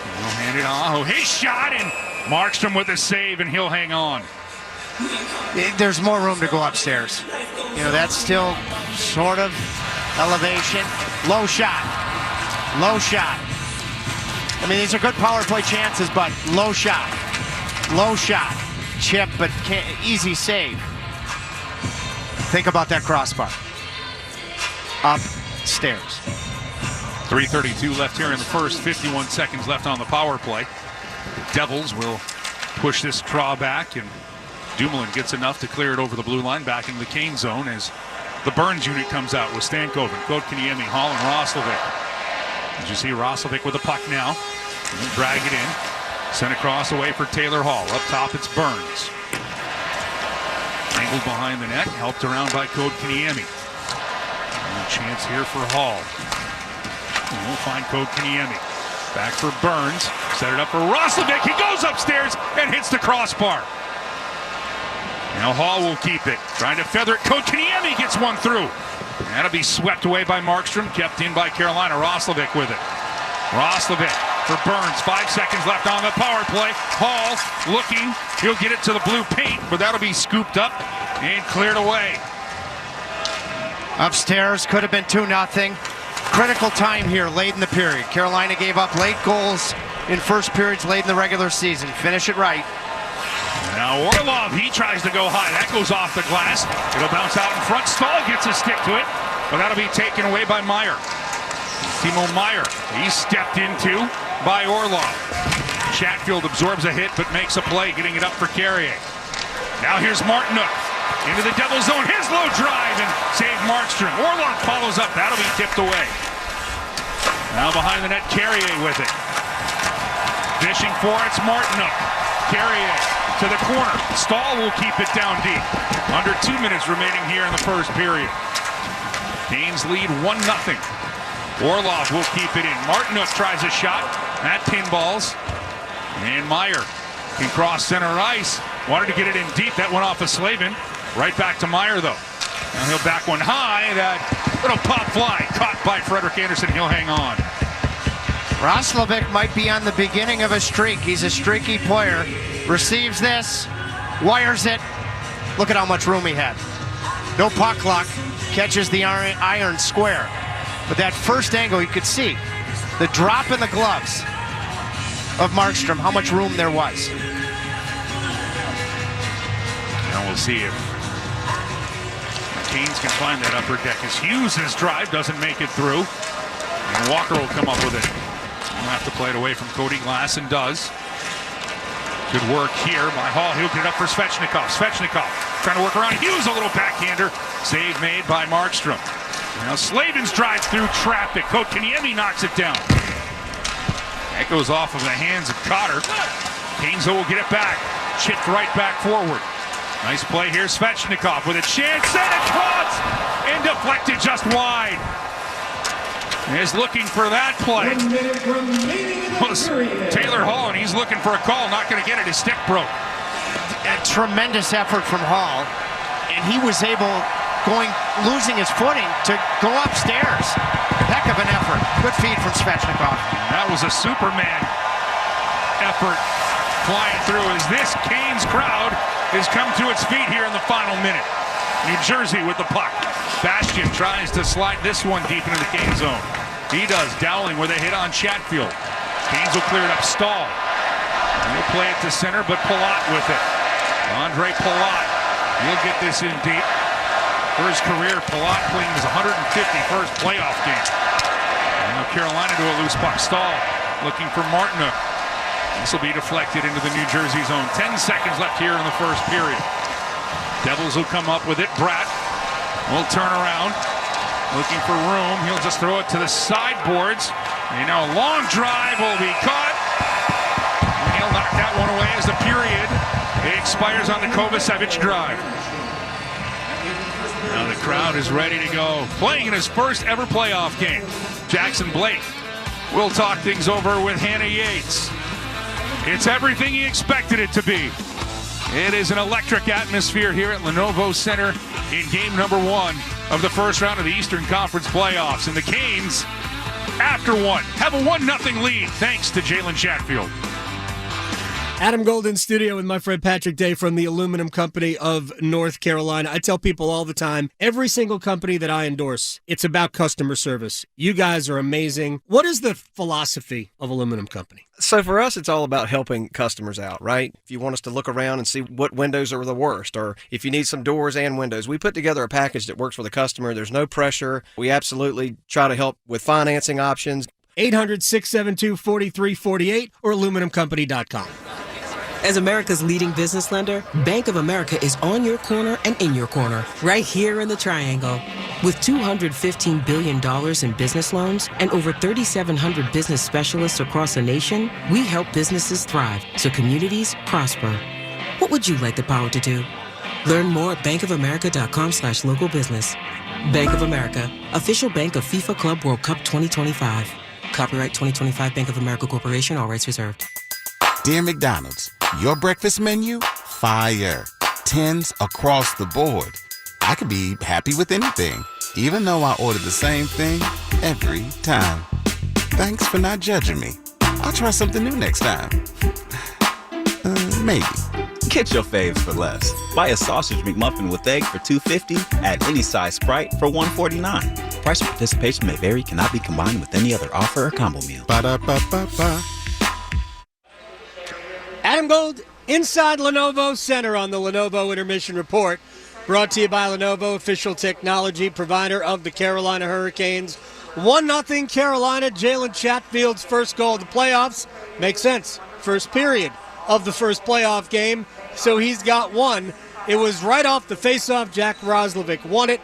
And he'll hand it on. Oh, his shot, and Markstrom with a save, and he'll hang on. There's more room to go upstairs. That's still sort of elevation. Low shot. Low shot. I mean, these are good power play chances, but low shot. Low shot. Chip, but easy save. Think about that crossbar. Upstairs. 3:32 left here in the first. 51 seconds left on the power play. The Devils will push this draw back, and Dumoulin gets enough to clear it over the blue line, back in the Kane zone as the Burns unit comes out with Stankoven, Kotkaniemi, Hall, and Roslovic. Did you see Roslovic with the puck now? And drag it in. Sent across away for Taylor Hall. Up top, it's Burns. Angled behind the net, helped around by Kotkaniemi. A chance here for Hall. And we'll find Kotkaniemi. Back for Burns. Set it up for Roslovic. He goes upstairs and hits the crossbar. Now Hall will keep it. Trying to feather it. Kotkaniemi gets one through. That'll be swept away by Markstrom. Kept in by Carolina. Roslovic with it. Roslovic for Burns. 5 seconds left on the power play. Hall looking. He'll get it to the blue paint, but that'll be scooped up and cleared away. Upstairs, could have been 2-0. Critical time here late in the period. Carolina gave up late goals in first periods late in the regular season. Finish it right. Now Orlov, he tries to go high. That goes off the glass. It'll bounce out in front. Stahl gets a stick to it, but that'll be taken away by Meyer. Timo Meyer, he's stepped into by Orlov. Chatfield absorbs a hit, but makes a play, getting it up for Carrier. Now here's Martinook into the Devil zone. His low drive and save Markstrom. Orlov follows up. That'll be tipped away. Now behind the net, Carrier with it. Fishing for it's Martinook. Carrier to the corner. Stahl will keep it down deep. Under 2 minutes remaining here in the first period. Canes lead 1-0. Orlov will keep it in. Martinook tries a shot. That pinballs. And Meyer can cross center ice. Wanted to get it in deep. That went off of Slavin. Right back to Meyer, though. Now he'll back one high. That little pop fly caught by Frederik Andersen. He'll hang on. Roslovic might be on the beginning of a streak. He's a streaky player. Receives this. Wires it. Look at how much room he had. No puck luck. Catches the iron square. But that first angle, you could see the drop in the gloves of Markstrom, how much room there was. Now we'll see if the Canes can find that upper deck. As Hughes' drive doesn't make it through. And Walker will come up with it. He'll have to play it away from Cody Glass, and does. Good work here by Hall. He'll get it up for Svechnikov. Svechnikov trying to work around Hughes, a little backhander. Save made by Markstrom. Now Slavens drives through traffic. Kotkaniemi knocks it down. That goes off of the hands of Cotter. Canes will get it back. Chipped right back forward. Nice play here. Svechnikov with a chance. Sent across and deflected just wide. Is looking for that play. Was Taylor Hall, and he's looking for a call. Not going to get it. His stick broke. A tremendous effort from Hall, and he was able, losing his footing, to go upstairs. Heck of an effort. Good feed from Svechnikov. That was a Superman effort flying through as this Canes crowd has come to its feet here in the final minute. New Jersey with the puck. Bastian tries to slide this one deep into the Canes zone. He does. Dowling with a hit on Chatfield. Canes will clear it up. Stahl. He'll play it to center, but Palat with it. Andre Palat. He'll get this in deep. For his career, Palat playing his 151st playoff game. Now Carolina to a loose puck. Stahl looking for Martinook. This will be deflected into the New Jersey zone. 10 seconds left here in the first period. Devils will come up with it. Bratt will turn around. Looking for room. He'll just throw it to the sideboards. And now a long drive will be caught. And he'll knock that one away as the period expires on the Kovacevic drive. Now the crowd is ready to go. Playing in his first ever playoff game. Jackson Blake will talk things over with Hannah Yates. It's everything he expected it to be. It is an electric atmosphere here at Lenovo Center in game number 1 of the first round of the Eastern Conference playoffs. And the Canes, after one, have a 1-0 lead thanks to Jalen Chatfield. Adam Gold in studio with my friend Patrick Day from the Aluminum Company of North Carolina. I tell people all the time, every single company that I endorse, it's about customer service. You guys are amazing. What is the philosophy of Aluminum Company? So for us, it's all about helping customers out, right? If you want us to look around and see what windows are the worst, or if you need some doors and windows, we put together a package that works for the customer. There's no pressure. We absolutely try to help with financing options. 800-672-4348 or aluminumcompany.com. As America's leading business lender, Bank of America is on your corner and in your corner, right here in the Triangle. With $215 billion in business loans and over 3,700 business specialists across the nation, we help businesses thrive so communities prosper. What would you like the power to do? Learn more at bankofamerica.com/local business. Bank of America, official bank of FIFA Club World Cup 2025. Copyright 2025 Bank of America Corporation, all rights reserved. Dear McDonald's, your breakfast menu, fire. 10s across the board. I could be happy with anything, even though I order the same thing every time. Thanks for not judging me. I'll try something new next time. Maybe. Get your faves for less. Buy a sausage McMuffin with egg for $2.50 at any size Sprite for $1.49. Price and participation may vary. Cannot be combined with any other offer or combo meal. Ba-da-ba-ba-ba. Adam Gold inside Lenovo Center on the Lenovo Intermission Report. Brought to you by Lenovo, official technology provider of the Carolina Hurricanes. 1-0 Carolina. Jalen Chatfield's first goal of the playoffs. Makes sense. First period of the first playoff game. So he's got one. It was right off the faceoff. Jack Roslovic won it.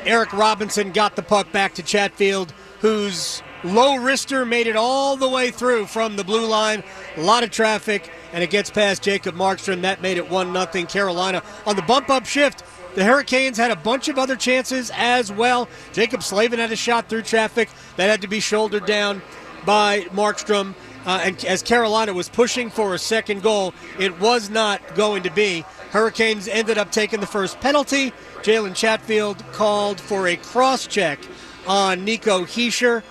Eric Robinson got the puck back to Chatfield, whose low wrister made it all the way through from the blue line. A lot of traffic, and it gets past Jacob Markstrom. That made it 1-0 Carolina. On the bump-up shift, the Hurricanes had a bunch of other chances as well. Jacob Slavin had a shot through traffic that had to be shouldered down by Markstrom. And as Carolina was pushing for a second goal, it was not going to be. Hurricanes ended up taking the first penalty. Jalen Chatfield called for a cross-check on Nico Hischier.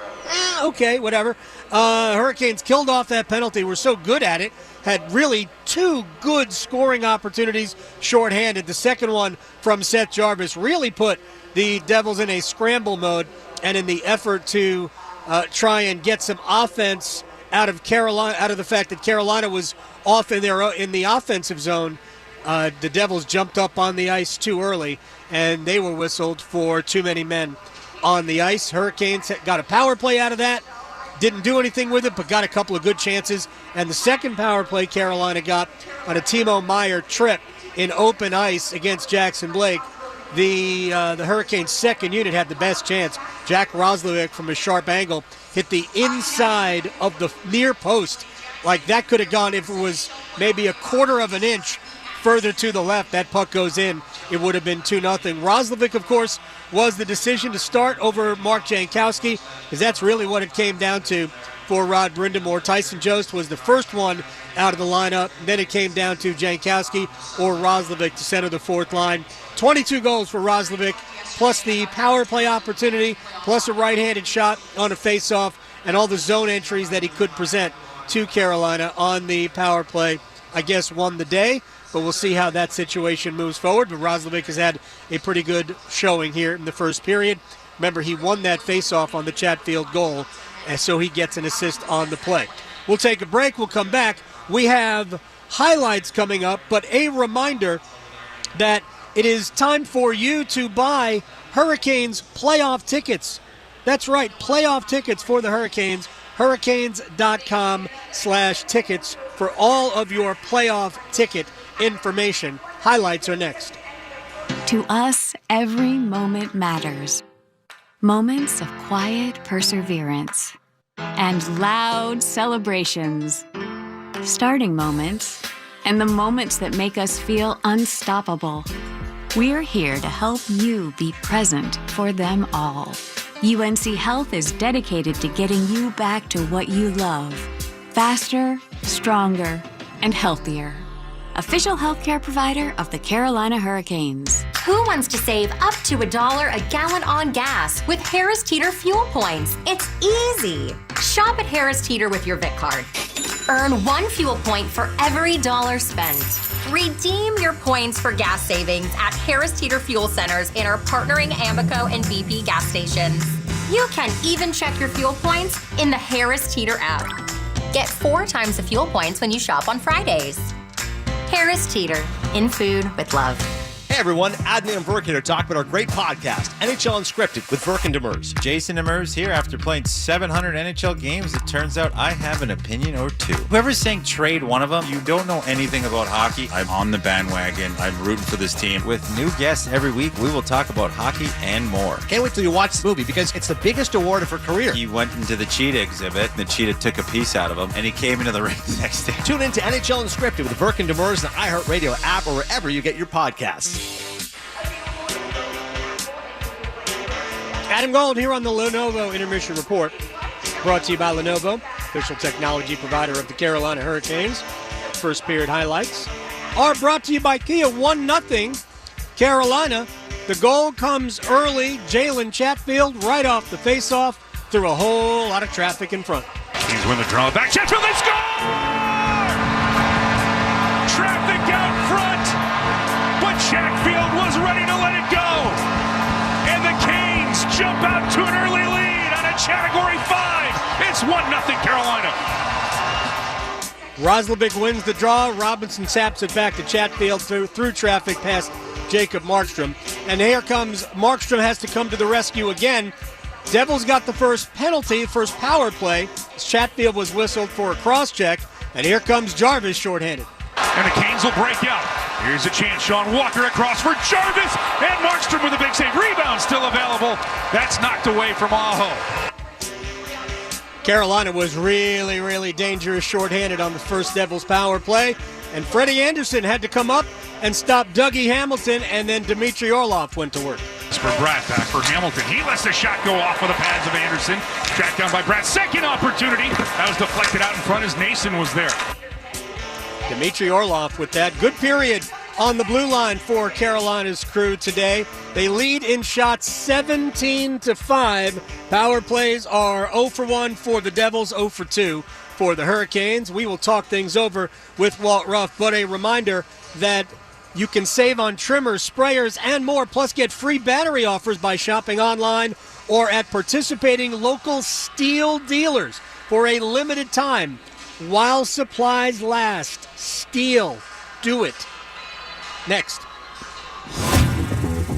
Okay, whatever. Hurricanes killed off that penalty. Were so good at it. Had really two good scoring opportunities shorthanded. The second one from Seth Jarvis really put the Devils in a scramble mode, and in the effort to try and get some offense out of Carolina, out of the fact that Carolina was off in the offensive zone, the Devils jumped up on the ice too early, and they were whistled for too many men on the ice. Hurricanes got a power play out of that. Didn't do anything with it, but got a couple of good chances. And the second power play Carolina got on a Timo Meier trip in open ice against Jackson Blake the Hurricanes' second unit had the best chance. Jack Roslovic from a sharp angle hit the inside of the near post. Like that could have gone if it was maybe a quarter of an inch further to the left. That puck goes in. It would have been 2-0. Roslovic, of course, was the decision to start over Mark Jankowski, because that's really what it came down to for Rod Brindamore. Tyson Jost was the first one out of the lineup. Then it came down to Jankowski or Roslovic to center the fourth line. 22 goals for Roslovic, plus the power play opportunity, plus a right-handed shot on a face-off, and all the zone entries that he could present to Carolina on the power play, I guess, won the day. But we'll see how that situation moves forward. But Roslovic has had a pretty good showing here in the first period. Remember, he won that face-off on the Chatfield goal, and so he gets an assist on the play. We'll take a break. We'll come back. We have highlights coming up, but a reminder that it is time for you to buy Hurricanes playoff tickets. That's right, playoff tickets for the Hurricanes. Hurricanes.com/tickets for all of your playoff ticket information. Highlights are next. To us, every moment matters. Moments of quiet perseverance and loud celebrations. Starting moments and the moments that make us feel unstoppable. We're here to help you be present for them all. UNC Health is dedicated to getting you back to what you love. Faster, stronger, and healthier. Official healthcare provider of the Carolina Hurricanes. Who wants to save up to $1 a gallon on gas with Harris Teeter fuel points? It's easy. Shop at Harris Teeter with your VIC card. Earn 1 fuel point for every $1 spent. Redeem your points for gas savings at Harris Teeter fuel centers in our partnering Amoco and BP gas stations. You can even check your fuel points in the Harris Teeter app. Get 4 times the fuel points when you shop on Fridays. Harris Teeter, in food with love. Hey everyone, Adney and Verk here to talk about our great podcast, NHL Unscripted with Verk and Demers. Jason Demers here. After playing 700 NHL games, it turns out I have an opinion or two. Whoever's saying trade one of them, you don't know anything about hockey. I'm on the bandwagon. I'm rooting for this team. With new guests every week, we will talk about hockey and more. Can't wait till you watch this movie because it's the biggest award of her career. He went into the cheetah exhibit, and the cheetah took a piece out of him, and he came into the ring the next day. Tune in to NHL Unscripted with Verk and Demers, the iHeartRadio app, or wherever you get your podcasts. Adam Gold here on the Lenovo Intermission Report. Brought to you by Lenovo, official technology provider of the Carolina Hurricanes. First period highlights are brought to you by Kia. 1-0 Carolina. The goal comes early. Jalen Chatfield right off the faceoff through a whole lot of traffic in front. He's win the draw back. Chatfield, they score! Traffic out front, but Chatfield was ready to let it go. And the Canes jump out to an early lead on a Category 5. It's 1-0 Carolina. Roslovic wins the draw. Robinson saps it back to Chatfield through traffic past Jacob Markstrom. And here comes Markstrom, has to come to the rescue again. Devils got the first penalty, first power play. Chatfield was whistled for a cross-check. And here comes Jarvis shorthanded. And the Canes will break out. Here's a chance. Sean Walker across for Jarvis. And Markstrom with a big save. Rebound still available. That's knocked away from Aho. Carolina was really, really dangerous shorthanded on the first Devils power play. And Frederik Andersen had to come up and stop Dougie Hamilton. And then Dmitry Orlov went to work. For Bratt, back for Hamilton. He lets the shot go off of the pads of Andersen. Tracked down by Bratt. Second opportunity. That was deflected out in front as Nason was there. Dmitry Orlov with that. Good period on the blue line for Carolina's crew today. They lead in shots 17-5. Power plays are 0 for 1 for the Devils, 0 for 2 for the Hurricanes. We will talk things over with Walt Ruff, but a reminder that you can save on trimmers, sprayers, and more, plus get free battery offers by shopping online or at participating local Steel dealers for a limited time. While supplies last, Steel. Do it. Next.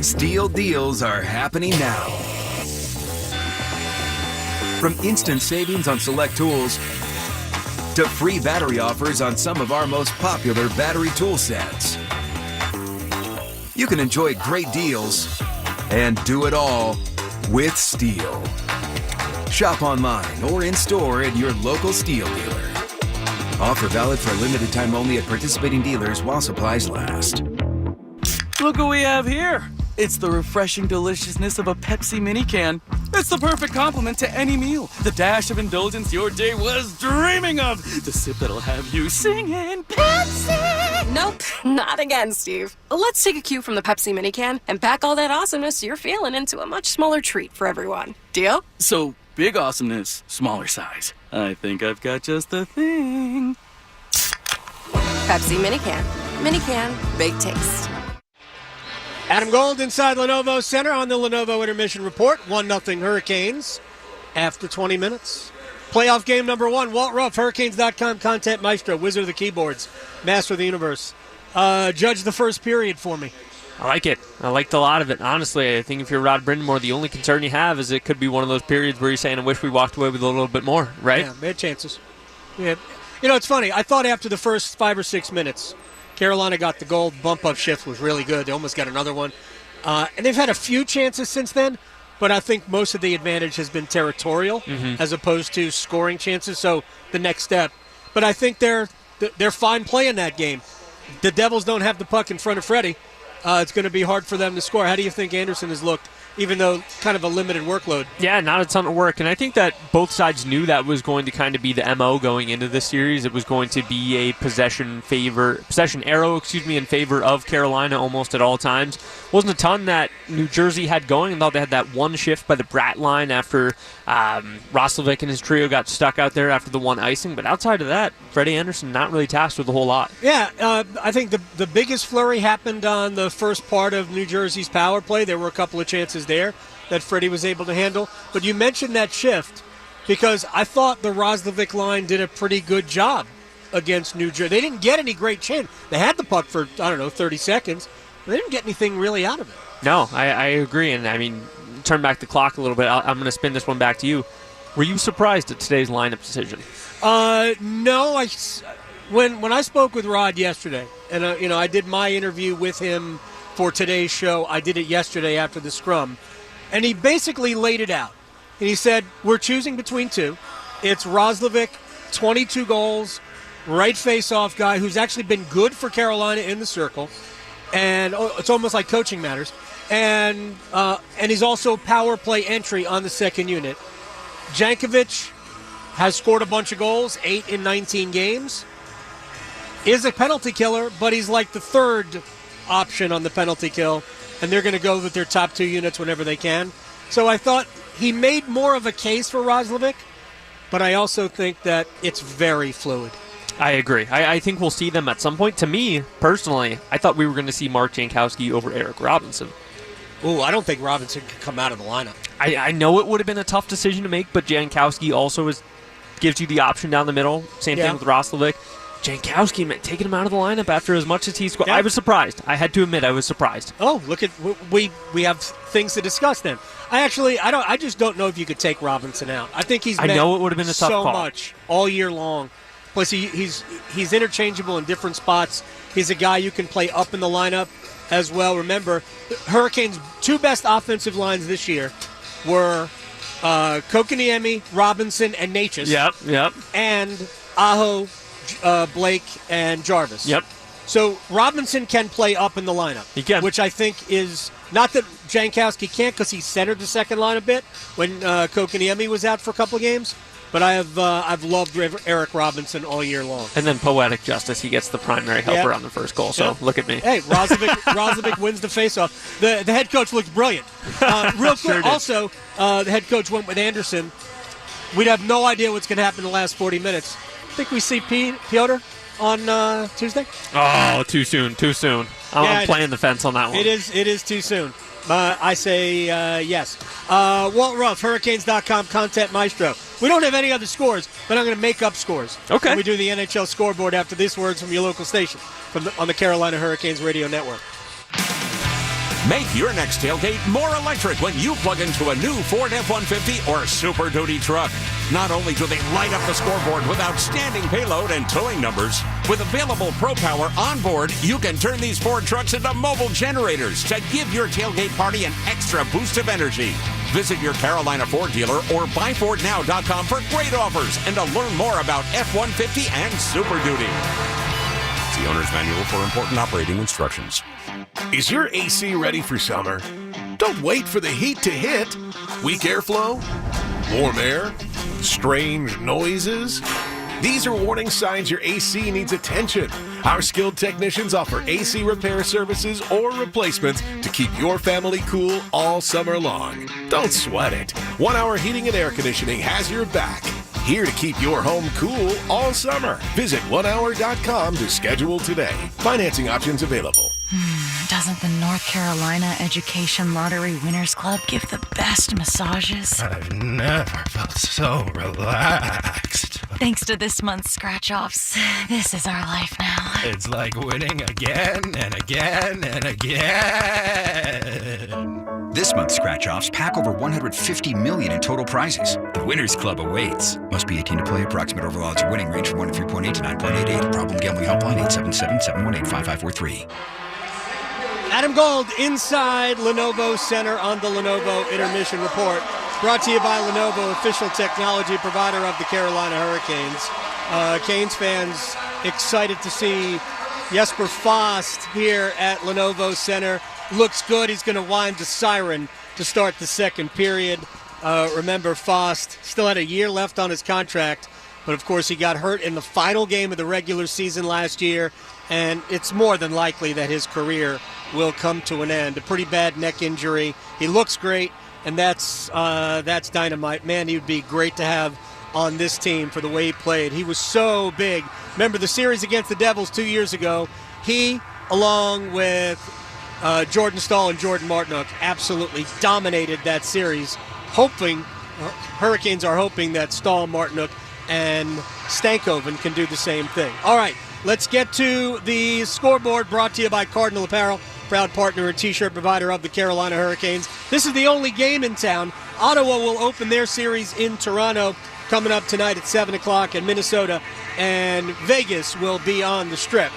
Steel deals are happening now. From instant savings on select tools to free battery offers on some of our most popular battery tool sets. You can enjoy great deals and do it all with Steel. Shop online or in-store at your local Steel dealer. Offer valid for a limited time only at participating dealers while supplies last. Look what we have here. It's the refreshing deliciousness of a Pepsi mini can. It's the perfect complement to any meal. The dash of indulgence your day was dreaming of. The sip that'll have you singing Pepsi. Nope, not again, Steve. Let's take a cue from the Pepsi mini can and pack all that awesomeness you're feeling into a much smaller treat for everyone. Deal? So, big awesomeness, smaller size. I think I've got just the thing. Pepsi mini can. Mini can, big taste. Adam Gold inside Lenovo Center on the Lenovo Intermission Report. 1-0 Hurricanes after 20 minutes. Playoff game number 1. Walt Ruff, Hurricanes.com content maestro, wizard of the keyboards, master of the universe. Judge the first period for me. I like it. I liked a lot of it. Honestly, I think if you're Rod Brindamore, the only concern you have is it could be one of those periods where you're saying, I wish we walked away with a little bit more, right? Yeah, they had chances. Yeah. You know, it's funny. I thought after the first 5 or 6 minutes, Carolina got the goal. Bump-up shift was really good. They almost got another one. And they've had a few chances since then, but I think most of the advantage has been territorial as opposed to scoring chances, so the next step. But I think they're fine playing that game. The Devils don't have the puck in front of Freddie. It's going to be hard for them to score. How do you think Andersen has looked, even though kind of a limited workload? Yeah, not a ton of work. And I think that both sides knew that was going to kind of be the MO going into this series. It was going to be a possession arrow in favor of Carolina almost at all times. Wasn't a ton that New Jersey had going. I thought they had that one shift by the Brat line after Roslovic and his trio got stuck out there after the one icing. But outside of that, Freddie Andersen not really tasked with a whole lot. Yeah, I think the biggest flurry happened on the first part of New Jersey's power play. There were a couple of chances there that Freddie was able to handle. But you mentioned that shift because I thought the Roslovic line did a pretty good job against New Jersey. They didn't get any great chance. They had the puck for, 30 seconds. But they didn't get anything really out of it. No, I agree. And, I mean, turn back the clock a little bit. I'm going to spin this one back to you. Were you surprised at today's lineup decision? No. When I spoke with Rod yesterday, and I did my interview with him for today's show. I did it yesterday after the scrum, and he basically laid it out. And he said, we're choosing between two. It's Roslovic, 22 goals, right face-off guy who's actually been good for Carolina in the circle, and it's almost like coaching matters. And he's also power play entry on the second unit. Jankovic has scored a bunch of goals, 8 in 19 games. Is a penalty killer, but he's like the third option on the penalty kill, and they're going to go with their top 2 units whenever they can. So I thought he made more of a case for Roslovic, but I also think that it's very fluid. I agree. I think we'll see them at some point. To me, personally, I thought we were going to see Mark Jankowski over Eric Robinson. Ooh, I don't think Robinson could come out of the lineup. I know it would have been a tough decision to make, but Jankowski also gives you the option down the middle. Same thing with Roslovic. Jankowski, man, taking him out of the lineup after as much as he scored. Yeah. I was surprised. I had to admit I was surprised. Oh, look at we have things to discuss then. I just don't know if you could take Robinson out. I think he's I know it would have been a tough call. Much all year long. Plus he's interchangeable in different spots. He's a guy you can play up in the lineup as well. Remember, Hurricanes' 2 best offensive lines this year were Kokoniemi, Robinson, and Natchez. Yep. And Aho, Blake, and Jarvis. Yep. So Robinson can play up in the lineup. He can. Which I think is, not that Jankowski can't because he centered the second line a bit when Kokoniemi was out for a couple of games. But I've loved Eric Robinson all year long. And then poetic justice, he gets the primary helper on the first goal. So look at me. Hey, Roslovic wins the faceoff. The head coach looks brilliant. Real quick, Sure did. also, the head coach went with Andersen. We'd have no idea what's going to happen in the last 40 minutes. Think we see Piotr on Tuesday? Oh, too soon. I'm playing the fence on that one. It is too soon. I say yes. Walt Ruff, Hurricanes.com content maestro. We don't have any other scores, but I'm going to make up scores. Okay. When we do the NHL scoreboard after these words from your local station on the Carolina Hurricanes radio network. Make your next tailgate more electric when you plug into a new Ford F-150 or Super Duty truck. Not only do they light up the scoreboard with outstanding payload and towing numbers, with available Pro Power on board, you can turn these Ford trucks into mobile generators to give your tailgate party an extra boost of energy. Visit your Carolina Ford dealer or buyfordnow.com for great offers and to learn more about F-150 and Super Duty. See owner's manual for important operating instructions. Is your AC ready for summer? Don't wait for the heat to hit. Weak airflow? Warm air? Strange noises? These are warning signs your AC needs attention. Our skilled technicians offer AC repair services or replacements to keep your family cool all summer long. Don't sweat it. 1 Hour Heating and Air Conditioning has your back. Here to keep your home cool all summer. Visit onehour.com to schedule today. Financing options available. Doesn't the North Carolina Education Lottery Winners Club give the best massages? I've never felt so relaxed. Thanks to this month's scratch-offs, this is our life now. It's like winning again and again and again. This month's scratch-offs pack over $150 million in total prizes. The Winners Club awaits. Must be 18 to play. Approximate overall odds of winning range from 103.8 to 9.88. Problem gambling helpline 877-718-5543. Adam Gold inside Lenovo Center on the Lenovo Intermission Report. Brought to you by Lenovo, official technology provider of the Carolina Hurricanes. Canes fans excited to see Jesper Fast here at Lenovo Center. Looks good. He's going to wind the siren to start the second period. Remember, Fast still had a year left on his contract, but of course he got hurt in the final game of the regular season last year, and it's more than likely that his career will come to an end. A pretty bad neck injury. He looks great, and that's dynamite. Man, he would be great to have on this team for the way he played. He was so big. Remember the series against the Devils 2 years ago? He, along with Jordan Staal and Jordan Martinook, absolutely dominated that series. Hurricanes are hoping that Staal, Martinook, and Stankoven can do the same thing. All right, let's get to the scoreboard, brought to you by Cardinal Apparel, proud partner and T-shirt provider of the Carolina Hurricanes. This is the only game in town. Ottawa will open their series in Toronto coming up tonight at 7 o'clock in Minnesota, and Vegas will be on the Strip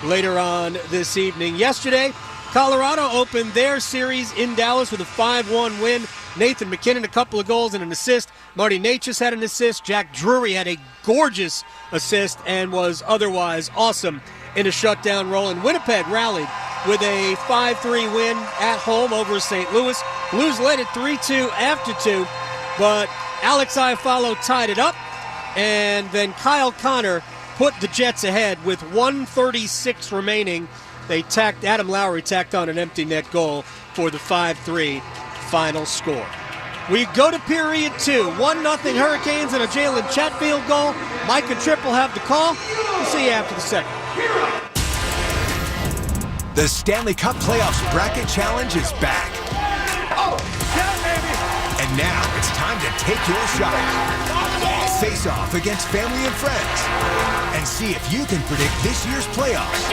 later on this evening. Yesterday, Colorado opened their series in Dallas with a 5-1 win. Nathan McKinnon, a couple of goals and an assist. Marty Natchez had an assist. Jack Drury had a gorgeous assist and was otherwise awesome in a shutdown role. And Winnipeg rallied with a 5-3 win at home over St. Louis. Blues led it 3-2 after 2, but Alex Iafallo tied it up, and then Kyle Connor put the Jets ahead with 1:36 remaining. Adam Lowry tacked on an empty net goal for the 5-3 final score. We go to period 2. 1-0 Hurricanes and a Jalen Chatfield goal. Mike and Tripp will have the call. We'll see you after the second. The Stanley Cup Playoffs Bracket Challenge is back. Oh, yeah, baby! And now it's time to take your shot. Face off against family and friends and see if you can predict this year's playoffs.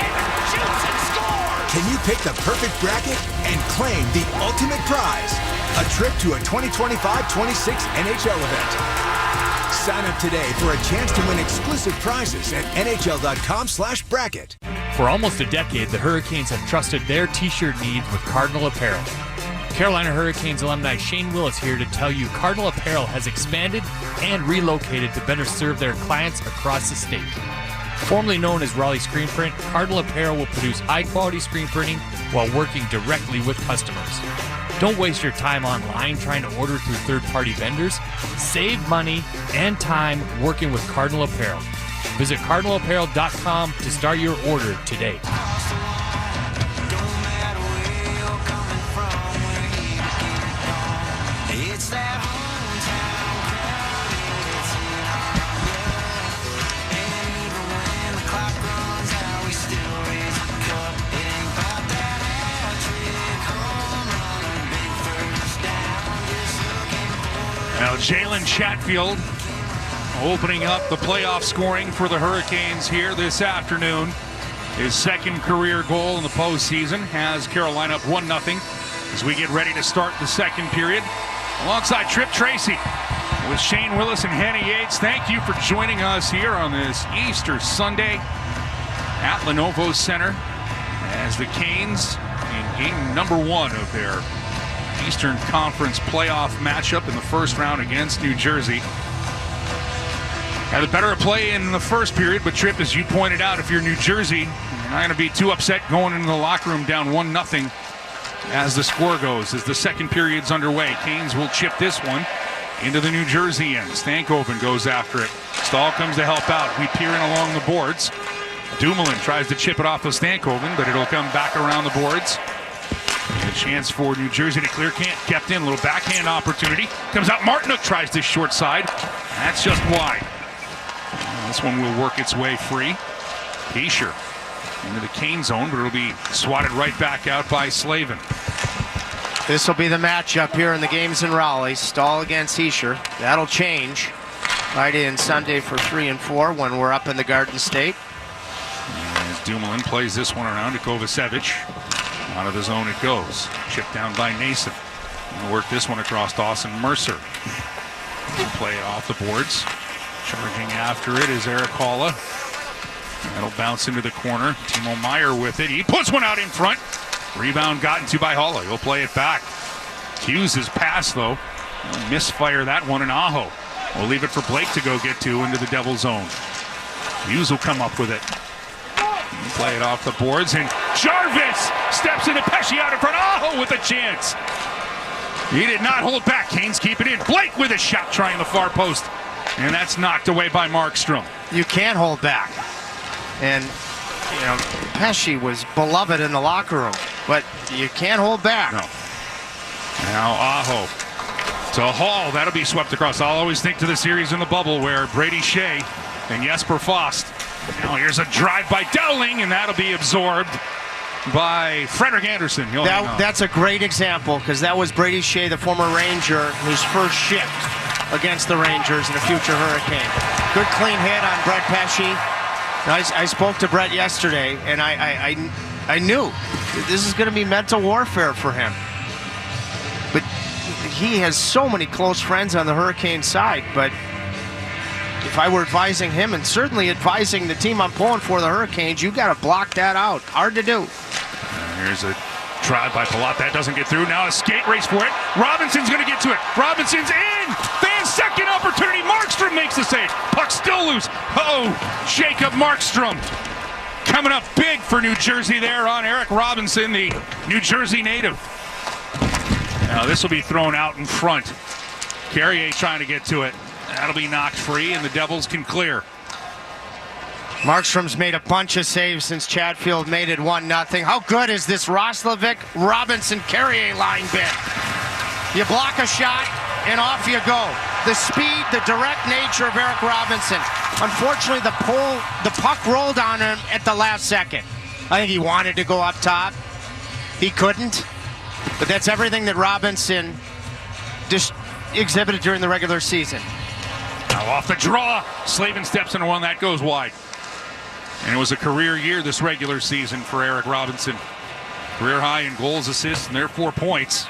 Can you pick the perfect bracket and claim the ultimate prize? A trip to a 2025-26 NHL event. Sign up today for a chance to win exclusive prizes at nhl.com/bracket. For almost a decade, the Hurricanes have trusted their T-shirt needs with Cardinal Apparel. Carolina Hurricanes alumni Shane Willis here to tell you Cardinal Apparel has expanded and relocated to better serve their clients across the state. Formerly known as Raleigh Screen Print, Cardinal Apparel will produce high-quality screen printing while working directly with customers. Don't waste your time online trying to order through third-party vendors. Save money and time working with Cardinal Apparel. Visit cardinalapparel.com to start your order today. Now Jalen Chatfield opening up the playoff scoring for the Hurricanes here this afternoon. His second career goal in the postseason has Carolina up 1-0 as we get ready to start the second period. Alongside Trip Tracy with Shane Willis and Hannah Yates. Thank you for joining us here on this Easter Sunday at Lenovo Center as the Canes in game number 1 of their Eastern Conference playoff matchup in the first round against New Jersey. Had the better play in the first period, but Trip, as you pointed out, if you're New Jersey, you're not going to be too upset going into the locker room down 1-0 as the score goes. As the second period's underway, Canes will chip this one into the New Jersey end. Stankoven goes after it. Stahl comes to help out. We peer in along the boards. Dumoulin tries to chip it off of Stankoven, but it'll come back around the boards. And a chance for New Jersey to clear. Can't kept in. A little backhand opportunity. Comes out. Martinook tries this short side. That's just wide. This one will work its way free. Heischer into the Kane zone, but it'll be swatted right back out by Slavin. This will be the matchup here in the games in Raleigh. Stahl against Heischer. That'll change right in Sunday for 3 and 4 when we're up in the Garden State. As Dumoulin plays this one around to Kovacevic. Out of the zone it goes. Chipped down by Nason. And work this one across Dawson Mercer. We'll play it off the boards. Charging after it is Eric Halla. That'll bounce into the corner. Timo Meyer with it. He puts one out in front. Rebound gotten to by Halla. He'll play it back. Hughes' pass, though. He'll misfire that one in Aho. We'll leave it for Blake to go get to into the Devil zone. Hughes will come up with it. He'll play it off the boards, and Jarvis steps into Pesce out in front. Aho with a chance. He did not hold back. Canes keep it in. Blake with a shot trying the far post. And that's knocked away by Markstrom. You can't hold back. And, you know, Pesce was beloved in the locker room, but you can't hold back. No. Now Aho to Hall. That'll be swept across. I'll always think to the series in the bubble where Brady Shea and Jesper Fast. Now here's a drive by Dowling, and that'll be absorbed by Frederik Andersen. That's a great example, because that was Brady Shea, the former Ranger, whose first shift against the Rangers and a future Hurricane. Good clean hit on Brett Pesce. I spoke to Brett yesterday, and I knew this is going to be mental warfare for him. But he has so many close friends on the Hurricane side. But if I were advising him, and certainly advising the team I'm pulling for, the Hurricanes, you got to block that out. Hard to do. Here's a drive by Palat. That doesn't get through. Now a skate race for it. Robinson's going to get to it. Robinson's in. Fan second opportunity. Markstrom makes the save. Puck still loose. Oh, Jacob Markstrom coming up big for New Jersey there on Eric Robinson, the New Jersey native. Now this will be thrown out in front. Carrier trying to get to it. That'll be knocked free, and the Devils can clear. Markstrom's made a bunch of saves since Chatfield made it 1-0. How good is this Roslovic Robinson Carrier line bit? You block a shot and off you go. The speed, the direct nature of Eric Robinson. Unfortunately, the puck rolled on him at the last second. I think he wanted to go up top. He couldn't. But that's everything that Robinson just exhibited during the regular season. Now off the draw. Slavin steps into one. That goes wide. And it was a career year this regular season for Eric Robinson. Career high in goals, assists, and their 4 points.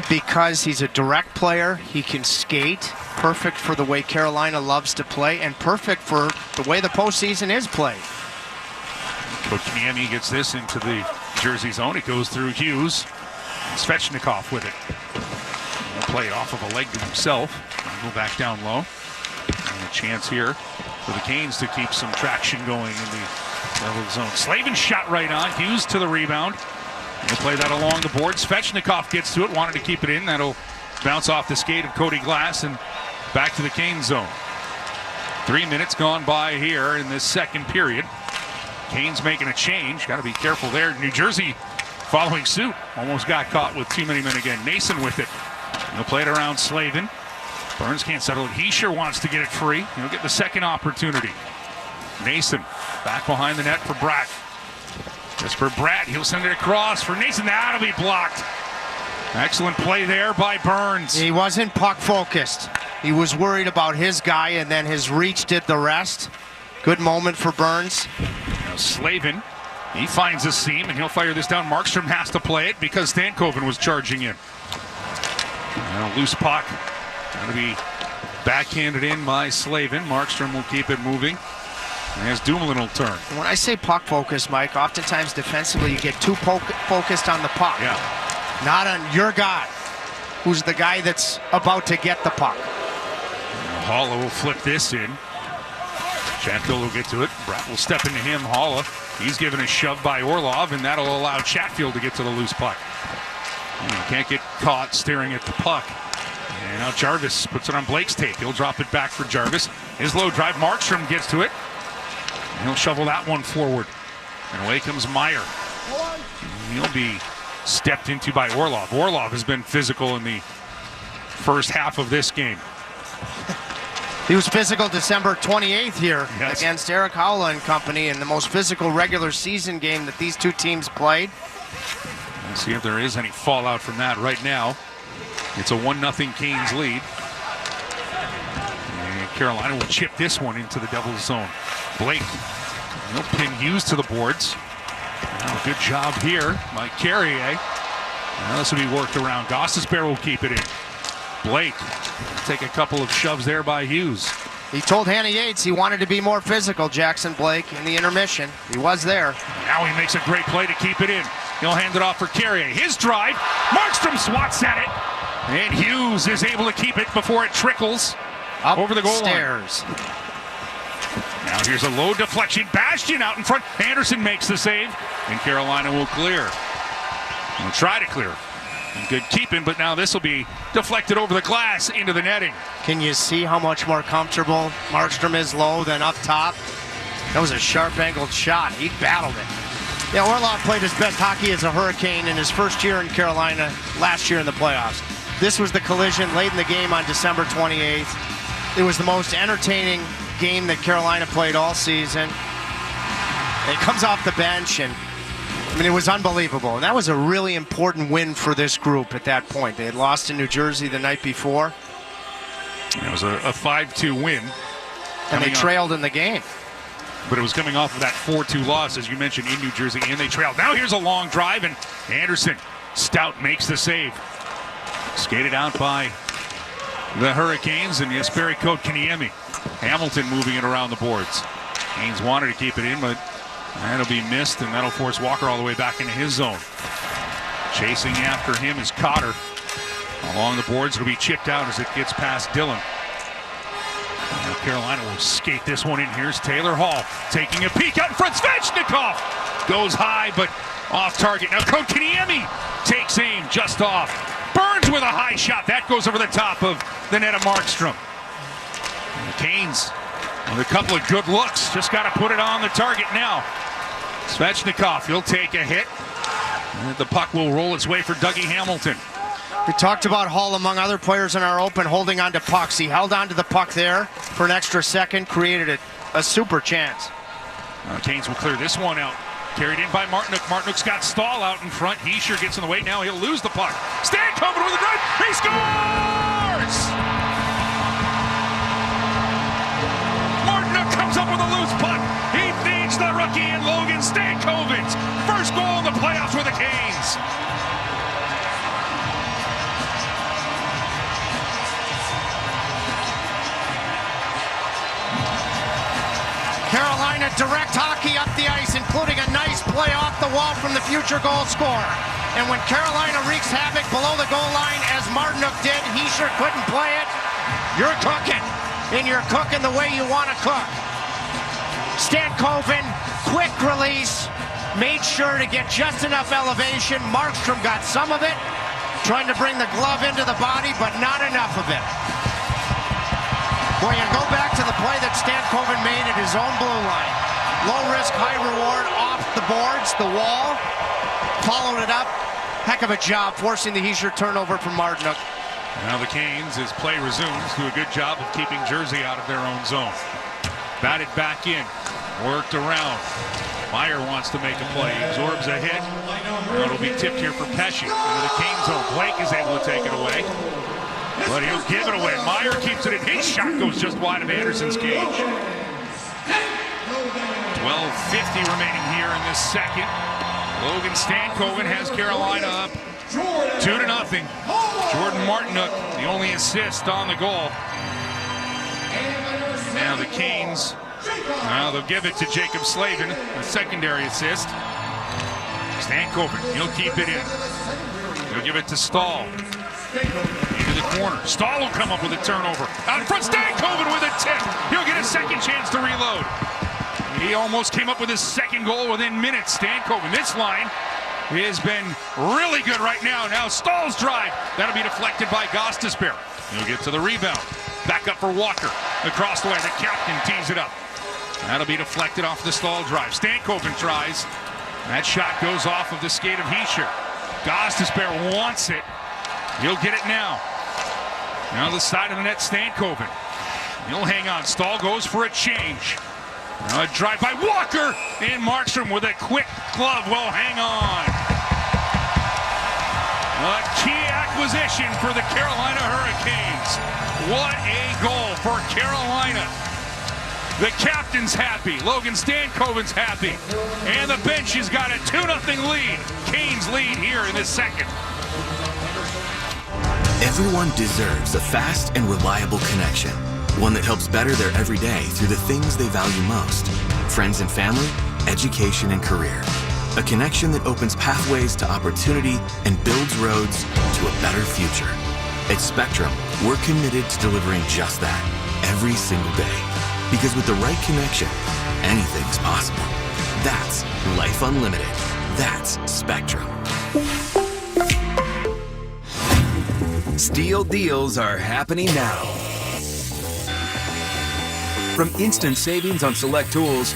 Because he's a direct player, he can skate. Perfect for the way Carolina loves to play, and perfect for the way the postseason is played. Coach Niemi gets this into the Jersey zone. It goes through Hughes. Svechnikov with it. He'll play it off of a leg to himself. Go back down low. And a chance here for the Canes to keep some traction going in the Devil zone. Slavin shot right on. Hughes to the rebound. He'll play that along the board. Svechnikov gets to it. Wanted to keep it in. That'll bounce off the skate of Cody Glass and back to the Canes zone. 3 minutes gone by here in this second period. Canes making a change. Got to be careful there. New Jersey following suit. Almost got caught with 2 men again. Nason with it. He'll play it around Slavin. Burns can't settle it. Heischer wants to get it free. He'll get the second opportunity. Nason back behind the net for Bratt. Just for Bratt. He'll send it across for Nason. That'll be blocked. Excellent play there by Burns. He wasn't puck focused. He was worried about his guy, and then his reach did the rest. Good moment for Burns. Now Slavin He finds a seam, and he'll fire this down. Markstrom has to play it because Stankoven was charging in. Now, loose puck. Going to be backhanded in by Slavin. Markstrom will keep it moving. And as Dumoulin will turn. When I say puck focus, Mike, oftentimes defensively you get too focused on the puck. Yeah. Not on your guy, who's the guy that's about to get the puck. Holla will flip this in. Chatfield will get to it. Bratt will step into him. Holla. He's given a shove by Orlov, and that'll allow Chatfield to get to the loose puck. And he can't get caught staring at the puck. And now Jarvis puts it on Blake's tape. He'll drop it back for Jarvis. His low drive. Markstrom gets to it. And he'll shovel that one forward. And away comes Meyer. And he'll be stepped into by Orlov. Orlov has been physical in the first half of this game. He was physical December 28th here against Eric Howla and company in the most physical regular season game that these two teams played. Let's see if there is any fallout from that right now. It's a 1-0 Canes lead. And Carolina will chip this one into the Devils' zone. Blake, he'll pin Hughes to the boards. Now, good job here by Carrier. Now this will be worked around. Gostisbehere will keep it in. Blake, take a couple of shoves there by Hughes. He told Hannah Yates he wanted to be more physical, Jackson Blake, in the intermission. He was there. Now he makes a great play to keep it in. He'll hand it off for Carrier. His drive. Markstrom swats at it. And Hughes is able to keep it before it trickles over the goal line. Now here's a low deflection. Bastian out in front. Andersen makes the save. And Carolina will clear. We'll try to clear. And good keeping, but now this will be deflected over the glass into the netting. Can you see how much more comfortable Markstrom is low than up top? That was a sharp angled shot. He battled it. Yeah, Orlov played his best hockey as a Hurricane in his first year in Carolina last year in the playoffs. This was the collision late in the game on December 28th. It was the most entertaining game that Carolina played all season. It comes off the bench, and I mean, it was unbelievable. And that was a really important win for this group at that point. They had lost in New Jersey the night before. It was a 5-2 win. And they trailed in the game. But it was coming off of that 4-2 loss, as you mentioned, in New Jersey, and they trailed. Now here's a long drive, and Andersen. Stout makes the save. Skated out by the Hurricanes, and Jesperi Kotkaniemi. Hamilton moving it around the boards. Canes wanted to keep it in, but that'll be missed, and that'll force Walker all the way back into his zone. Chasing after him is Cotter. Along the boards, it'll be chipped out as it gets past Dillon. Now Carolina will skate this one in. Here's Taylor Hall taking a peek out in front. Svechnikov goes high, but off target. Now Kotkaniemi takes aim just off. Burns with a high shot. That goes over the top of the net of Markstrom. And the Canes with a couple of good looks. Just got to put it on the target now. Svechnikov, he'll take a hit. And the puck will roll its way for Dougie Hamilton. We talked about Hall, among other players in our open, holding on to pucks. He held on to the puck there for an extra second, created a super chance. Canes will clear this one out. Carried in by Martinook. Martinook's got Stahl out in front. He sure gets in the way. Now he'll lose the puck. Stankoven with a drive. He scores! Martinook comes up with a loose puck. He feeds the rookie and Logan Stankoven's first goal in the playoffs for the Canes. Carolina direct hockey up the ice, including a nice play off the wall from the future goal scorer. And when Carolina wreaks havoc below the goal line, as Martinook did, he sure couldn't play it. You're cooking, and you're cooking the way you want to cook. Stankoven, quick release, made sure to get just enough elevation. Markstrom got some of it, trying to bring the glove into the body, but not enough of it. Boy, you go back to the play that Stankoven made at his own blue line. Low risk, high reward, off the boards, the wall. Followed it up. Heck of a job forcing the Heischer turnover from Martinook. Now the Canes, as play resumes, do a good job of keeping Jersey out of their own zone. Batted back in, worked around. Meyer wants to make a play, absorbs a hit. Now it'll be tipped here for Pesce into the Canes zone. Blake is able to take it away. But he'll give it away. Meyer keeps it in. His shot goes just wide of Andersen's cage. 12 12:50 remaining here in this second. Logan Stankoven has Carolina up 2-0. Jordan Martinook, the only assist on the goal. Now the Canes, they'll give it to Jacob Slavin, a secondary assist. Stankoven, he'll keep it in. He'll give it to Stahl. Into the corner. Stahl will come up with a turnover. Out in front, Stankoven with a tip. He'll get a second chance to reload. He almost came up with his second goal within minutes. Stankoven, this line has been really good right now. Now Stahl's drive. That'll be deflected by Gostisbehere. He'll get to the rebound. Back up for Walker. Across the way, the captain tees it up. That'll be deflected off the Stahl drive. Stankoven tries. That shot goes off of the skate of Hischier. Gostisbehere wants it. He'll get it now. Now the side of the net, Stankoven. He'll hang on. Stahl goes for a change. Now a drive by Walker. And Markstrom with a quick glove. Well, hang on. A key acquisition for the Carolina Hurricanes. What a goal for Carolina. The captain's happy. Logan Stankoven's happy. And the bench has got a 2-0 lead. Canes lead here in this second. Everyone deserves a fast and reliable connection. One that helps better their everyday through the things they value most. Friends and family, education and career. A connection that opens pathways to opportunity and builds roads to a better future. At Spectrum, we're committed to delivering just that every single day. Because with the right connection, anything's possible. That's Life Unlimited. That's Spectrum. Steel deals are happening now. From instant savings on select tools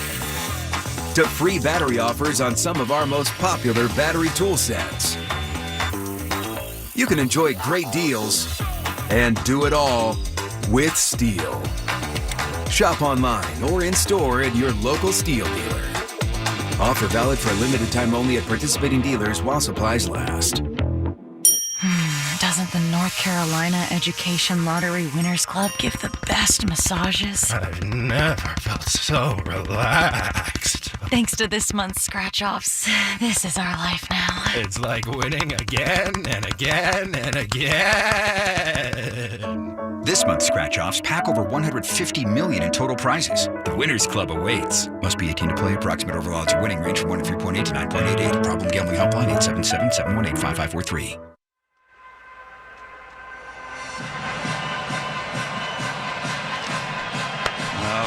to free battery offers on some of our most popular battery tool sets. You can enjoy great deals and do it all with Steel. Shop online or in store at your local Steel dealer. Offer valid for a limited time only at participating dealers while supplies last. Doesn't the North Carolina Education Lottery Winners Club give the best massages? I've never felt so relaxed. Thanks to this month's scratch-offs, this is our life now. It's like winning again and again and again. This month's scratch-offs pack over $150 million in total prizes. The Winners Club awaits. Must be 18 to play. Approximate overall odds of winning range from 103.8 to 9.88. Problem gambling helpline 877-718-5543.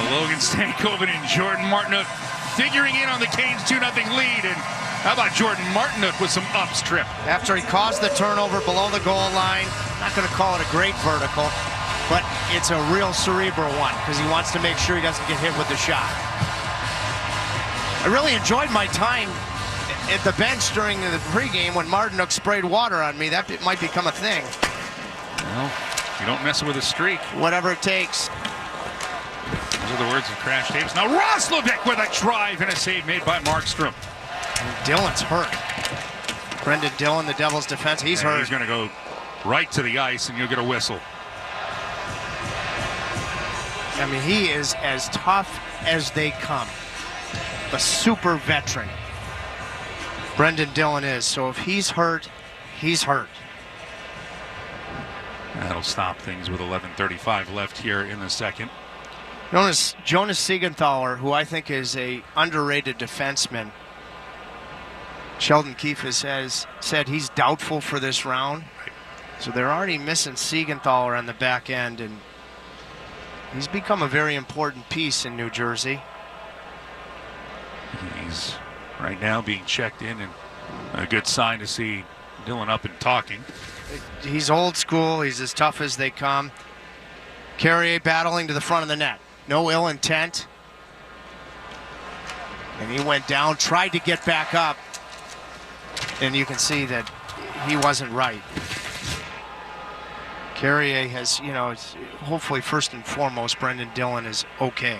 Logan Stankoven and Jordan Martinook figuring in on the Canes' 2-0 lead. And how about Jordan Martinook with some ups trip? After he caused the turnover below the goal line, not going to call it a great vertical, but it's a real cerebral one because he wants to make sure he doesn't get hit with the shot. I really enjoyed my time at the bench during the pregame when Martinook sprayed water on me. That might become a thing. Well, you don't mess with a streak. Whatever it takes. Those are the words of Crash Tapes. Now Roslovic with a drive and a save made by Markstrom. And Dillon's hurt. Brendan Dillon, the Devils' defense, he's hurt. He's going to go right to the ice and you'll get a whistle. I mean, he is as tough as they come. A super veteran. Brendan Dillon is. So if he's hurt, he's hurt. That'll stop things with 11:35 left here in the second. Jonas Siegenthaler, who I think is a underrated defenseman. Sheldon Keefe has said he's doubtful for this round. So they're already missing Siegenthaler on the back end, and he's become a very important piece in New Jersey. He's right now being checked in, and a good sign to see Dillon up and talking. He's old school. He's as tough as they come. Carrier battling to the front of the net. No ill intent. And he went down, tried to get back up. And you can see that he wasn't right. Carrier has, you know, hopefully first and foremost, Brendan Dillon is okay.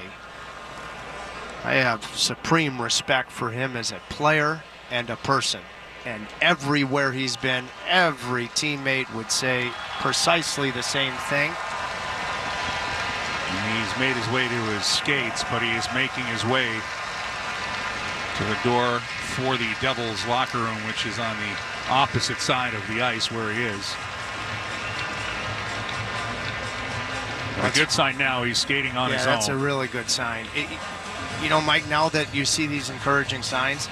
I have supreme respect for him as a player and a person. And everywhere he's been, every teammate would say precisely the same thing. And he's made his way to his skates, but he is making his way to the door for the Devils locker room, which is on the opposite side of the ice where he is. A good sign now. He's skating on his own. Yeah, that's a really good sign. You know, Mike, now that you see these encouraging signs,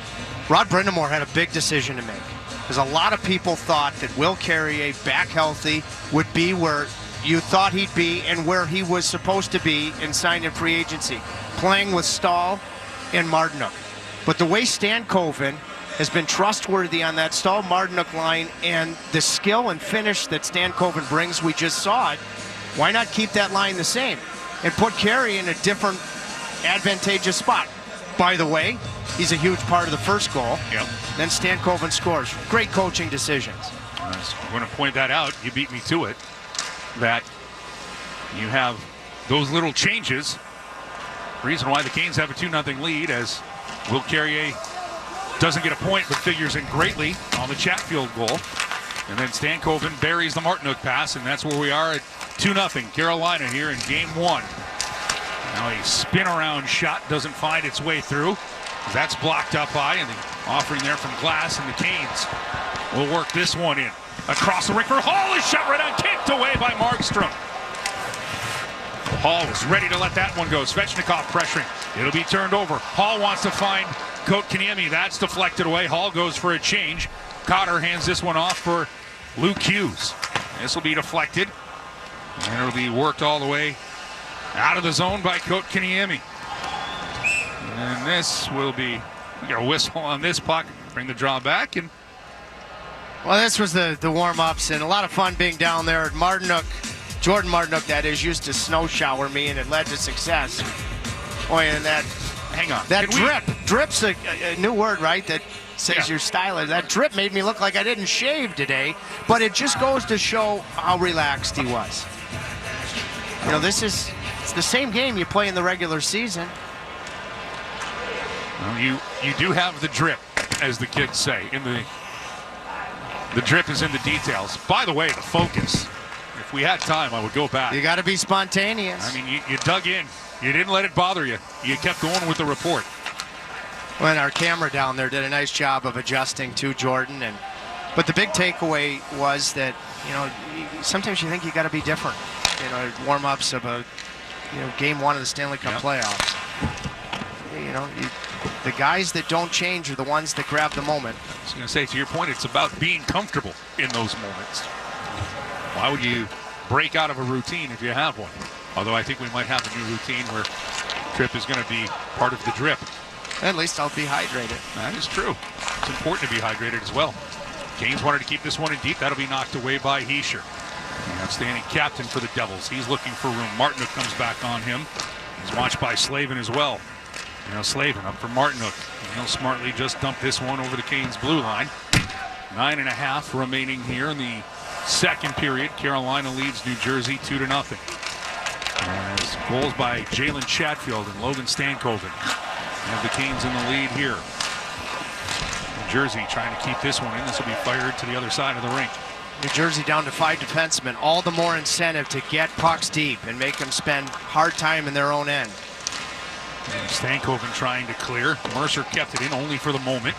Rod Brindamore had a big decision to make. Because a lot of people thought that Will Carrier, back healthy, would be where you thought he'd be and where he was supposed to be in signed in free agency, playing with Stahl and Martinook. But the way Stankoven has been trustworthy on that Stahl-Martinook line and the skill and finish that Stankoven brings, we just saw it. Why not keep that line the same and put Carey in a different advantageous spot? By the way, he's a huge part of the first goal. Yep. Then Stankoven scores. Great coaching decisions. I was going to point that out. You beat me to it. That you have those little changes. Reason why the Canes have a 2-0 lead, as Will Carrier doesn't get a point but figures in greatly on the Chatfield goal. And then Stankoven buries the Martinook pass, and that's where we are at 2-0 Carolina here in game 1. Now a spin around shot doesn't find its way through. That's blocked up high, and the offering there from Glass, and the Canes will work this one in. Across the rink for Hall, is shot right on, kicked away by Markstrom. Hall was ready to let that one go. Svechnikov pressuring. It'll be turned over. Hall wants to find Kotkaniemi. That's deflected away. Hall goes for a change. Cotter hands this one off for Luke Hughes. This will be deflected, and it'll be worked all the way out of the zone by Kotkaniemi. And this will be, we got a whistle on this puck. Bring the draw back. And well, this was the warm-ups, and a lot of fun being down there. Jordan Martinook, that is, used to snow shower me, and it led to success. Boy, and that, hang on. That drip's a new word, right? That says your style is. That drip made me look like I didn't shave today, but it just goes to show how relaxed he was. You know, it's the same game you play in the regular season. Well, you do have the drip, as the kids say. The drip is in the details. By the way, the focus. If we had time, I would go back. You got to be spontaneous. I mean, you dug in. You didn't let it bother you. You kept going with the report. Well, and our camera down there did a nice job of adjusting to Jordan. But the big takeaway was that, you know, sometimes you think you got to be different. You know, warm-ups of game 1 of the Stanley Cup playoffs. You know, the guys that don't change are the ones that grab the moment. I was going to say, to your point, it's about being comfortable in those moments. Why would you break out of a routine if you have one? Although I think we might have a new routine where Trip is going to be part of the drip. At least I'll be hydrated. That is true. It's important to be hydrated as well. Canes wanted to keep this one in deep. That'll be knocked away by Heischer. The outstanding captain for the Devils. He's looking for room. Martinook comes back on him. He's watched by Slavin as well. You know, Slavin up for Martinook. He'll smartly just dump this one over the Canes' blue line. 9.5 remaining here in the second period. Carolina leads New Jersey 2-0. As goals by Jalen Chatfield and Logan Stankoven have the Canes in the lead here. New Jersey trying to keep this one in. This will be fired to the other side of the rink. New Jersey down to 5 defensemen. All the more incentive to get pucks deep and make them spend hard time in their own end. And Stankoven trying to clear. Mercer kept it in only for the moment.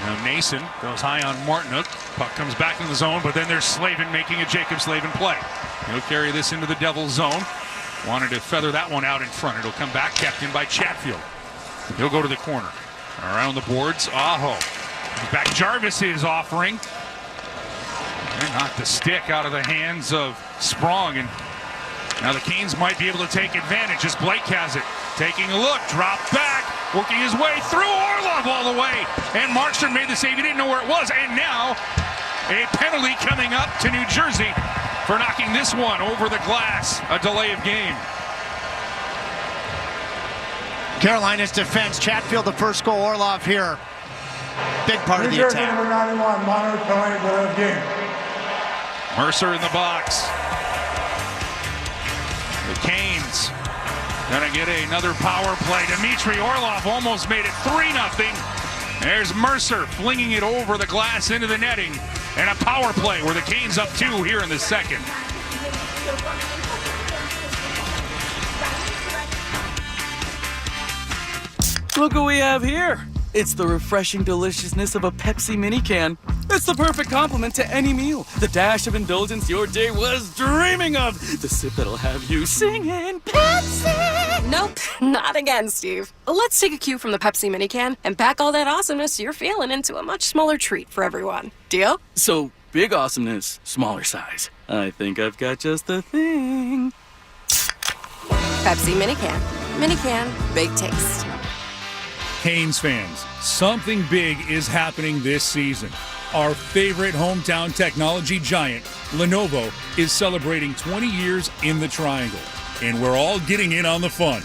Now Nason goes high on Martinook. Puck comes back in the zone, but then there's Slavin making a Jacob Slavin play. He'll carry this into the Devils' zone. Wanted to feather that one out in front. It'll come back, kept in by Chatfield. He'll go to the corner. Around the boards, Aho. Back, Jarvis is offering. And knocked the stick out of the hands of Sprong. And now the Canes might be able to take advantage as Blake has it. Taking a look, drop back, working his way through Orlov all the way. And Markstrom made the save. He didn't know where it was. And now a penalty coming up to New Jersey for knocking this one over the glass. A delay of game. Carolina's defense. Chatfield the first goal. Orlov here. Big part of the attack. Number 91, Monroe penalty, delay of game. Mercer in the box. The Canes gonna get another power play. Dmitry Orlov almost made it 3-0. There's Mercer flinging it over the glass into the netting. And a power play where the Canes up 2 here in the second. Look what we have here. It's the refreshing deliciousness of a Pepsi mini can. It's the perfect complement to any meal. The dash of indulgence your day was dreaming of. The sip that'll have you singing Pepsi. Nope, not again, Steve. Let's take a cue from the Pepsi mini can and pack all that awesomeness you're feeling into a much smaller treat for everyone. Deal? So, big awesomeness, smaller size. I think I've got just the thing. Pepsi mini can. Mini can, big taste. Canes fans, something big is happening this season. Our favorite hometown technology giant, Lenovo, is celebrating 20 years in the Triangle, and we're all getting in on the fun.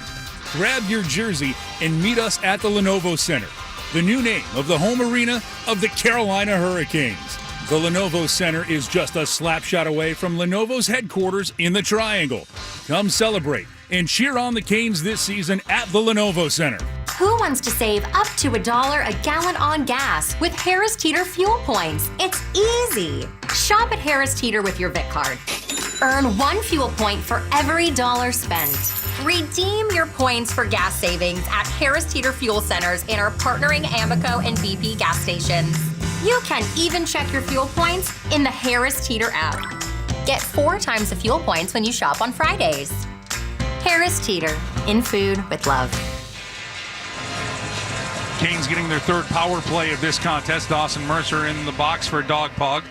Grab your jersey and meet us at the Lenovo Center, the new name of the home arena of the Carolina Hurricanes. The Lenovo Center is just a slap shot away from Lenovo's headquarters in the Triangle. Come celebrate and cheer on the Canes this season at the Lenovo Center. Who wants to save up to $1 a gallon on gas with Harris Teeter fuel points? It's easy. Shop at Harris Teeter with your Vic card. Earn 1 fuel point for every $1 spent. Redeem your points for gas savings at Harris Teeter fuel centers in our partnering Amoco and BP gas stations. You can even check your fuel points in the Harris Teeter app. Get 4 times the fuel points when you shop on Fridays. Harris Teeter, in food with love. Canes getting their third power play of this contest. Dawson Mercer in the box for Dog Pog.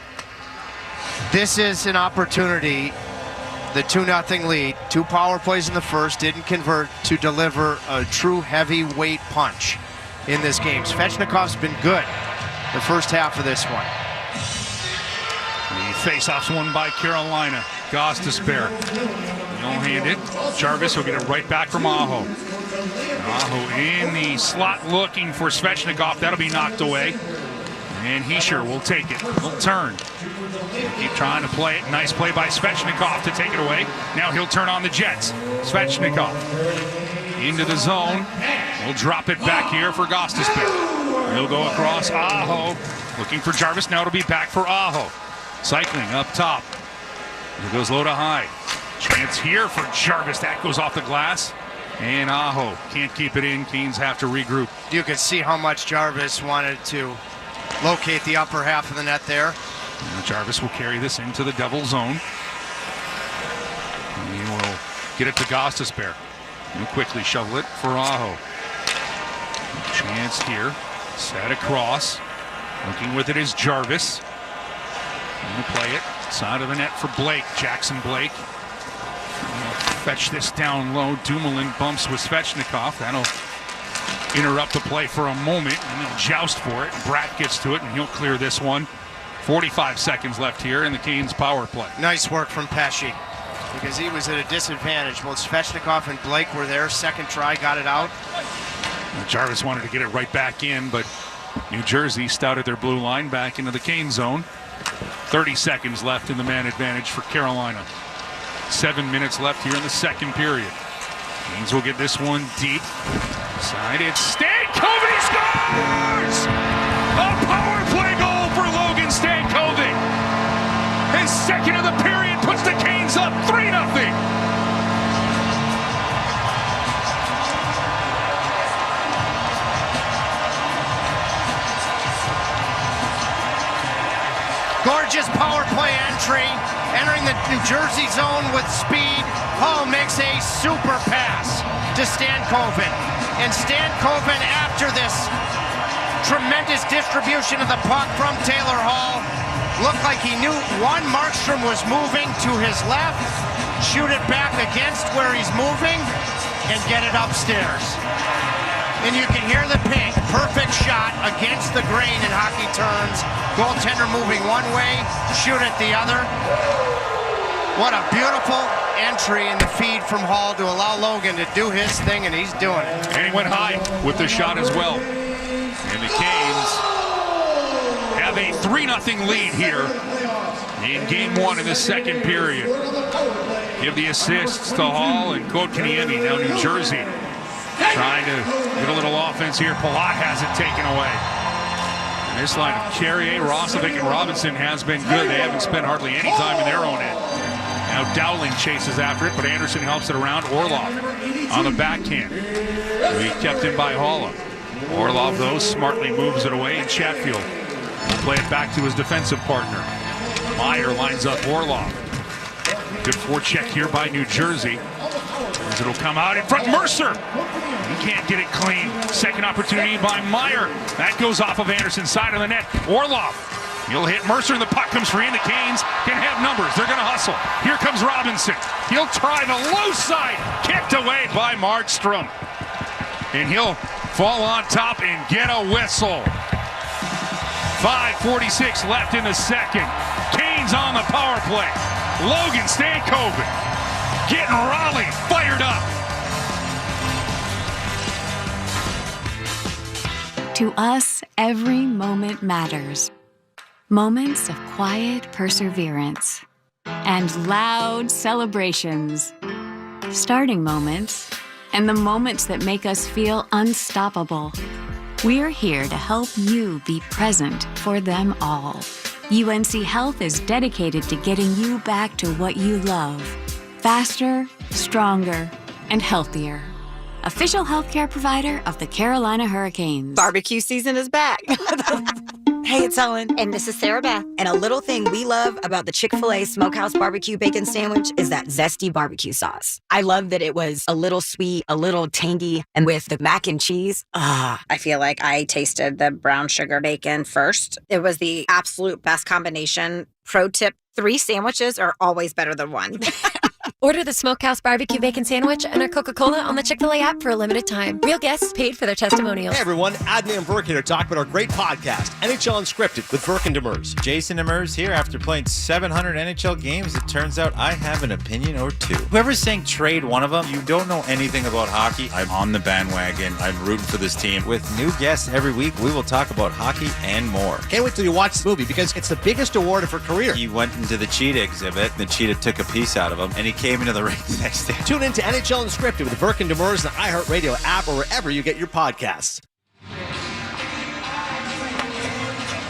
This is an opportunity, the 2-0 lead. 2 power plays in the first, didn't convert, to deliver a true heavyweight punch in this game. Svechnikov's been good the first half of this one. The face-off's won by Carolina. Goss to spare. No-handed. Jarvis will get it right back from Aho. Aho in the slot looking for Svechnikov. That'll be knocked away. And Heischer will take it. He'll turn. Keep trying to play it. Nice play by Svechnikov to take it away. Now he'll turn on the Jets. Svechnikov into the zone. We'll drop it back here for Gostisbehere. He'll go across Aho. Looking for Jarvis. Now it'll be back for Aho. Cycling up top. It goes low to high. Chance here for Jarvis. That goes off the glass. And Aho can't keep it in. Canes have to regroup. You can see how much Jarvis wanted to locate the upper half of the net there. And Jarvis will carry this into the double zone. He will get it to Gostisbehere. He'll quickly shovel it for Aho. Chance here. Set across. Looking with it is Jarvis. Going to play it. Side of the net for Blake. Jackson Blake. Fetch this down low. Dumoulin bumps with Svechnikov. That'll interrupt the play for a moment, and they'll joust for it. Bratt gets to it, and he'll clear this one. 45 seconds left here in the Canes power play. Nice work from Pesce, because he was at a disadvantage. Both Svechnikov and Blake were there. Second try, got it out. Jarvis wanted to get it right back in, but New Jersey stouted their blue line back into the Cane zone. 30 seconds left in the man advantage for Carolina. 7 minutes left here in the second period. Canes will get this one deep. Side, it's Stankoven, he scores! A power play goal for Logan Stankoven. His second of the period puts the Canes up 3-0. Gorgeous power play entry, entering the New Jersey zone with speed. Hall makes a super pass to Stankoven. And Stankoven, after this tremendous distribution of the puck from Taylor Hall, looked like he knew Markstrom was moving to his left, shoot it back against where he's moving, and get it upstairs. And you can hear the ping. Perfect shot against the grain in hockey terms. Goaltender moving one way, shoot it the other. What a beautiful entry in the feed from Hall to allow Logan to do his thing, and he's doing it. And he went high with the shot as well. And the Canes have a 3-0 lead here in game one of the second period. Give the assists to Hall and Kotkaniemi. Now New Jersey trying to get a little offense here. Palat has it taken away. And this line of Carrier, Rosovic, and Robinson has been good. They haven't spent hardly any time in their own end. Now Dowling chases after it, but Andersen helps it around. Orlov on the backhand. He kept in by Haula. Orlov, though, smartly moves it away, and Chatfield will play it back to his defensive partner. Meyer lines up Orlov. Good forecheck here by New Jersey. As it'll come out in front, Mercer. He can't get it clean. Second opportunity by Meyer. That goes off of Andersen's side of the net. Orlov, he'll hit Mercer, and the puck comes free, and the Canes can have numbers. They're going to hustle. Here comes Robinson. He'll try the low side. Kicked away by Markstrom. And he'll fall on top and get a whistle. 5:46 left in the second. Canes on the power play. Logan Stankoven getting Raleigh fired up. To us, every moment matters. Moments of quiet perseverance and loud celebrations. Starting moments and the moments that make us feel unstoppable. We're here to help you be present for them all. UNC Health is dedicated to getting you back to what you love. Faster, stronger, and healthier. Official healthcare provider of the Carolina Hurricanes. Barbecue season is back. Hey, it's Ellen. And this is Sarah Beth. And a little thing we love about the Chick-fil-A Smokehouse Barbecue Bacon Sandwich is that zesty barbecue sauce. I love that it was a little sweet, a little tangy, and with the mac and cheese, I feel like I tasted the brown sugar bacon first. It was the absolute best combination. Pro tip, 3 sandwiches are always better than 1. Order the Smokehouse Barbecue Bacon Sandwich and a Coca-Cola on the Chick-fil-A app for a limited time. Real guests paid for their testimonials. Hey everyone, Adney and Verk here to talk about our great podcast, NHL Unscripted with Verk and Demers. Jason Demers here. After playing 700 NHL games, it turns out I have an opinion or two. Whoever's saying trade one of them, you don't know anything about hockey. I'm on the bandwagon. I'm rooting for this team. With new guests every week, we will talk about hockey and more. Can't wait till you watch the movie because it's the biggest award of her career. He went into the cheetah exhibit, and the cheetah took a piece out of him, and he came into the ring next day. Tune in to NHL Unscripted with Verk and Demers, the iHeartRadio app, or wherever you get your podcasts.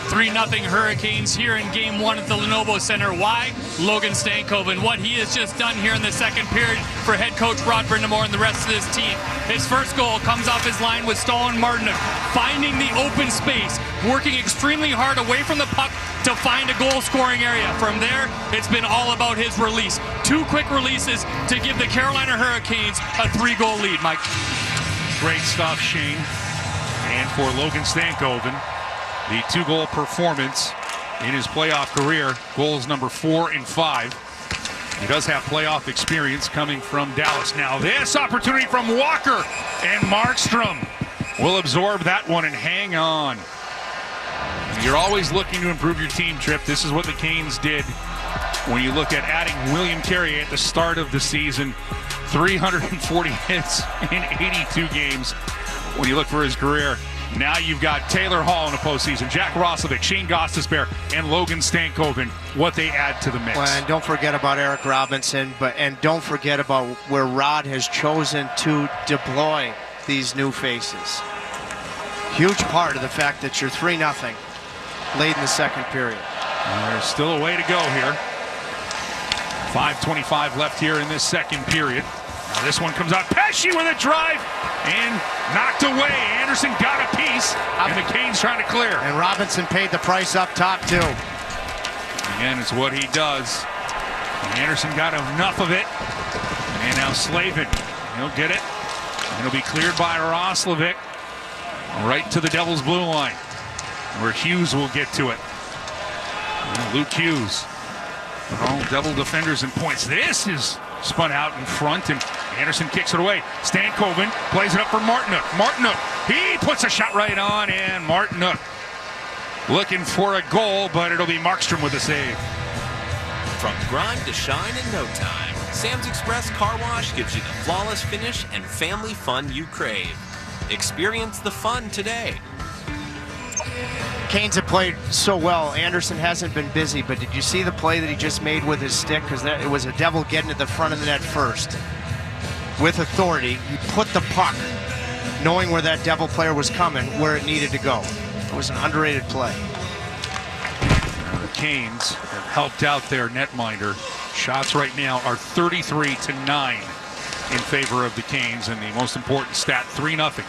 3-0 Hurricanes here in Game 1 at the Lenovo Center. Why? Logan Stankoven. What he has just done here in the second period for head coach Rod Brindamore and the rest of his team. His first goal comes off his line with Stahl and Martinook, finding the open space, working extremely hard away from the puck to find a goal-scoring area. From there, it's been all about his release. 2 quick releases to give the Carolina Hurricanes a 3-goal lead, Mike. Great stuff, Shane. And for Logan Stankoven, the 2-goal performance in his playoff career, goals number 4 and 5. He does have playoff experience coming from Dallas. Now this opportunity from Walker, and Markstrom will absorb that one and hang on. You're always looking to improve your team, Trip. This is what the Canes did when you look at adding William Carrier at the start of the season. 340 hits in 82 games when you look for his career. Now you've got Taylor Hall in the postseason, Jack Roslovic, Shane Gostisbehere, and Logan Stankoven, what they add to the mix. Well, and don't forget about Eric Robinson, and don't forget about where Rod has chosen to deploy these new faces. Huge part of the fact that you're 3-0 late in the second period. And there's still a way to go here. 5:25 left here in this second period. Now this one comes out. Pesce with a drive and knocked away. Andersen got a piece, and the Canes trying to clear. And Robinson paid the price up top, too. Again, it's what he does. And Andersen got enough of it. And now Slavin, he'll get it. And it'll be cleared by Roslovic. Right to the Devils' blue line, where Hughes will get to it. And Luke Hughes. All Devil defenders and points. This is spun out in front, and Andersen kicks it away. Stankoven plays it up for Martinook. Martinook, he puts a shot right on, and Martinook looking for a goal, but it'll be Markstrom with a save. From grind to shine in no time, Sam's Express Car Wash gives you the flawless finish and family fun you crave. Experience the fun today. Canes have played so well. Andersen hasn't been busy, but did you see the play that he just made with his stick? Because it was a Devil getting to the front of the net first. With authority, he put the puck, knowing where that Devil player was coming, where it needed to go. It was an underrated play. The Canes have helped out their netminder. Shots right now are 33-9 in favor of the Canes, and the most important stat, 3-0.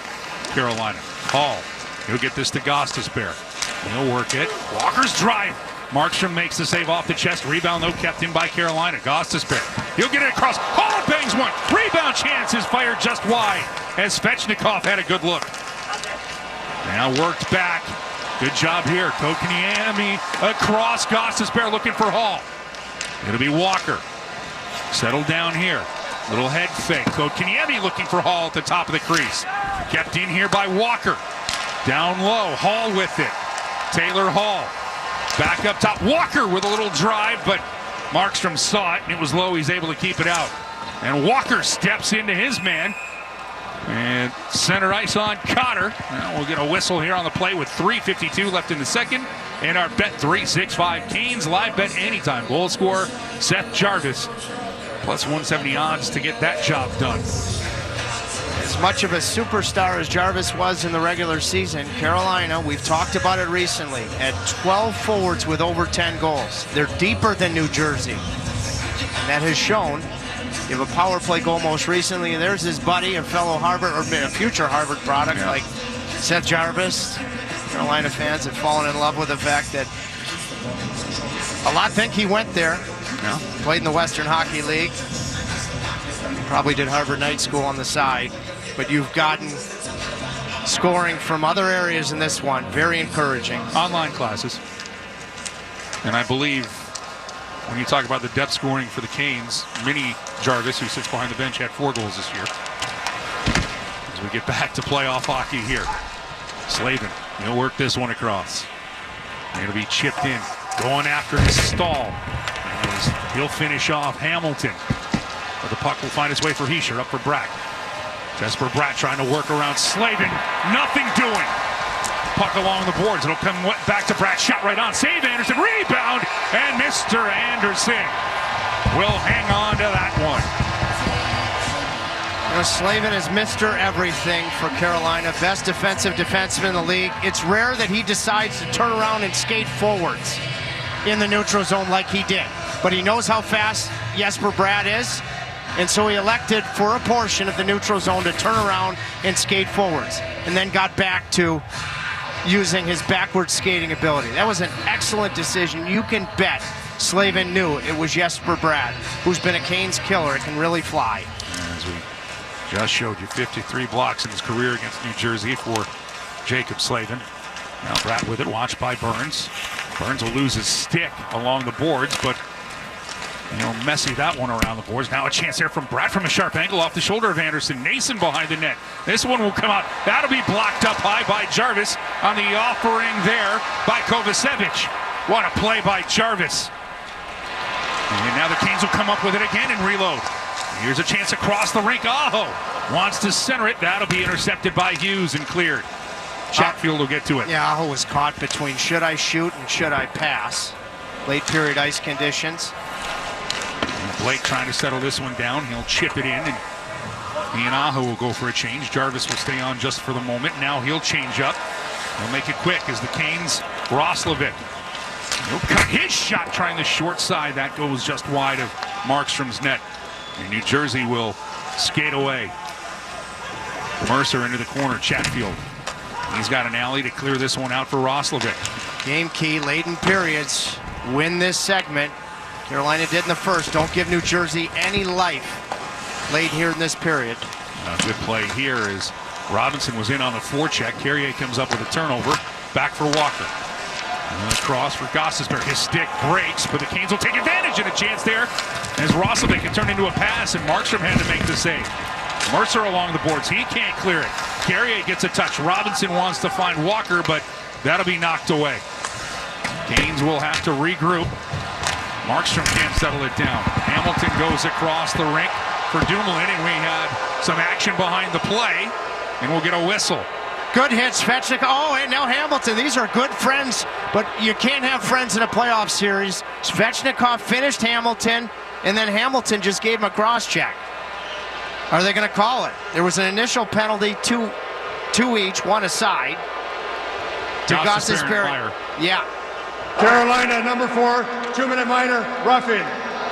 Carolina. Hall, he'll get this to Gostisbehere. He'll work it. Walker's drive. Markstrom makes the save off the chest. Rebound, though, kept in by Carolina. Gostisbehere. He'll get it across. Hall bangs one. Rebound chance is fired just wide as Svechnikov had a good look. Now worked back. Good job here. Kotkaniemi across. Gostisbehere looking for Hall. It'll be Walker. Settled down here. Little head fake. Kotkaniemi looking for Hall at the top of the crease. Kept in here by Walker. Down low. Hall with it. Taylor Hall. Back up top. Walker with a little drive, but Markstrom saw it, and it was low. He's able to keep it out. And Walker steps into his man. And center ice on Cotter. Now we'll get a whistle here on the play with 3:52 left in the second. And our Bet 365 Canes live bet anytime. Goal scorer Seth Jarvis. Plus 170 odds to get that job done. As much of a superstar as Jarvis was in the regular season, Carolina, we've talked about it recently, at 12 forwards with over 10 goals. They're deeper than New Jersey. And that has shown. You have a power play goal most recently, and there's his buddy, a fellow Harvard, or a future Harvard product like Seth Jarvis. Carolina fans have fallen in love with the fact that a lot think he went there. Yeah. Played in the Western Hockey League. Probably did Harvard Night School on the side. But you've gotten scoring from other areas in this one. Very encouraging. Online classes. And I believe when you talk about the depth scoring for the Canes, Mini Jarvis, who sits behind the bench, had 4 goals this year. As we get back to playoff hockey here. Slavin, he'll work this one across. It'll be chipped in. Going after his stall. He'll finish off Hamilton. But the puck will find its way for Hischier. Up for Bratt. Jesper Bratt trying to work around Slavin. Nothing doing. Puck along the boards. It'll come back to Bratt. Shot right on. Save Andersen. Rebound. And Mr. Andersen will hang on to that one. You know, Slavin is Mr. Everything for Carolina. Best defensive defenseman in the league. It's rare that he decides to turn around and skate forwards in the neutral zone like he did. But he knows how fast Jesper Bratt is. And so he elected for a portion of the neutral zone to turn around and skate forwards. And then got back to using his backward skating ability. That was an excellent decision. You can bet Slavin knew it was Jesper Bratt, who's been a Canes killer. It can really fly. As we just showed you, 53 blocks in his career against New Jersey for Jacob Slavin. Now Bratt with it, watched by Burns. Burns will lose his stick along the boards, but messy that one around the boards. Now a chance there from Bratt from a sharp angle off the shoulder of Andersen. Nason behind the net. This one will come out. That'll be blocked up high by Jarvis on the offering there by Kovacevic. What a play by Jarvis. And now the Canes will come up with it again and reload. Here's a chance across the rink. Aho wants to center it. That'll be intercepted by Hughes and cleared. Chatfield will get to it. Yeah, Aho was caught between should I shoot and should I pass. Late period ice conditions. Blake trying to settle this one down. He'll chip it in, and he and Aho will go for a change. Jarvis will stay on just for the moment. Now he'll change up. He'll make it quick as the Canes, Roslovic. He'll cut his shot trying the short side. That goes just wide of Markstrom's net. And New Jersey will skate away. Mercer into the corner. Chatfield. He's got an alley to clear this one out for Roslovic. Game key, late in periods. Win this segment. Carolina did in the first. Don't give New Jersey any life late here in this period. A good play here is Robinson was in on the forecheck. Carrier comes up with a turnover. Back for Walker. And across for Gostisbehere. His stick breaks, but the Canes will take advantage and a chance there as Roslovic can turn into a pass, and Markstrom had to make the save. Mercer along the boards. He can't clear it. Carrier gets a touch. Robinson wants to find Walker, but that'll be knocked away. Canes will have to regroup. Markstrom can't settle it down. Hamilton goes across the rink for Dumoulin, and we had some action behind the play, and we'll get a whistle. Good hit, Svechnikov. Oh, and now Hamilton. These are good friends, but you can't have friends in a playoff series. Svechnikov finished Hamilton, and then Hamilton just gave him a cross-check. Are they going to call it? There was an initial penalty, two each, one aside. To Gostisbehere. Yeah. Carolina, number 4, 2-minute minor, roughing.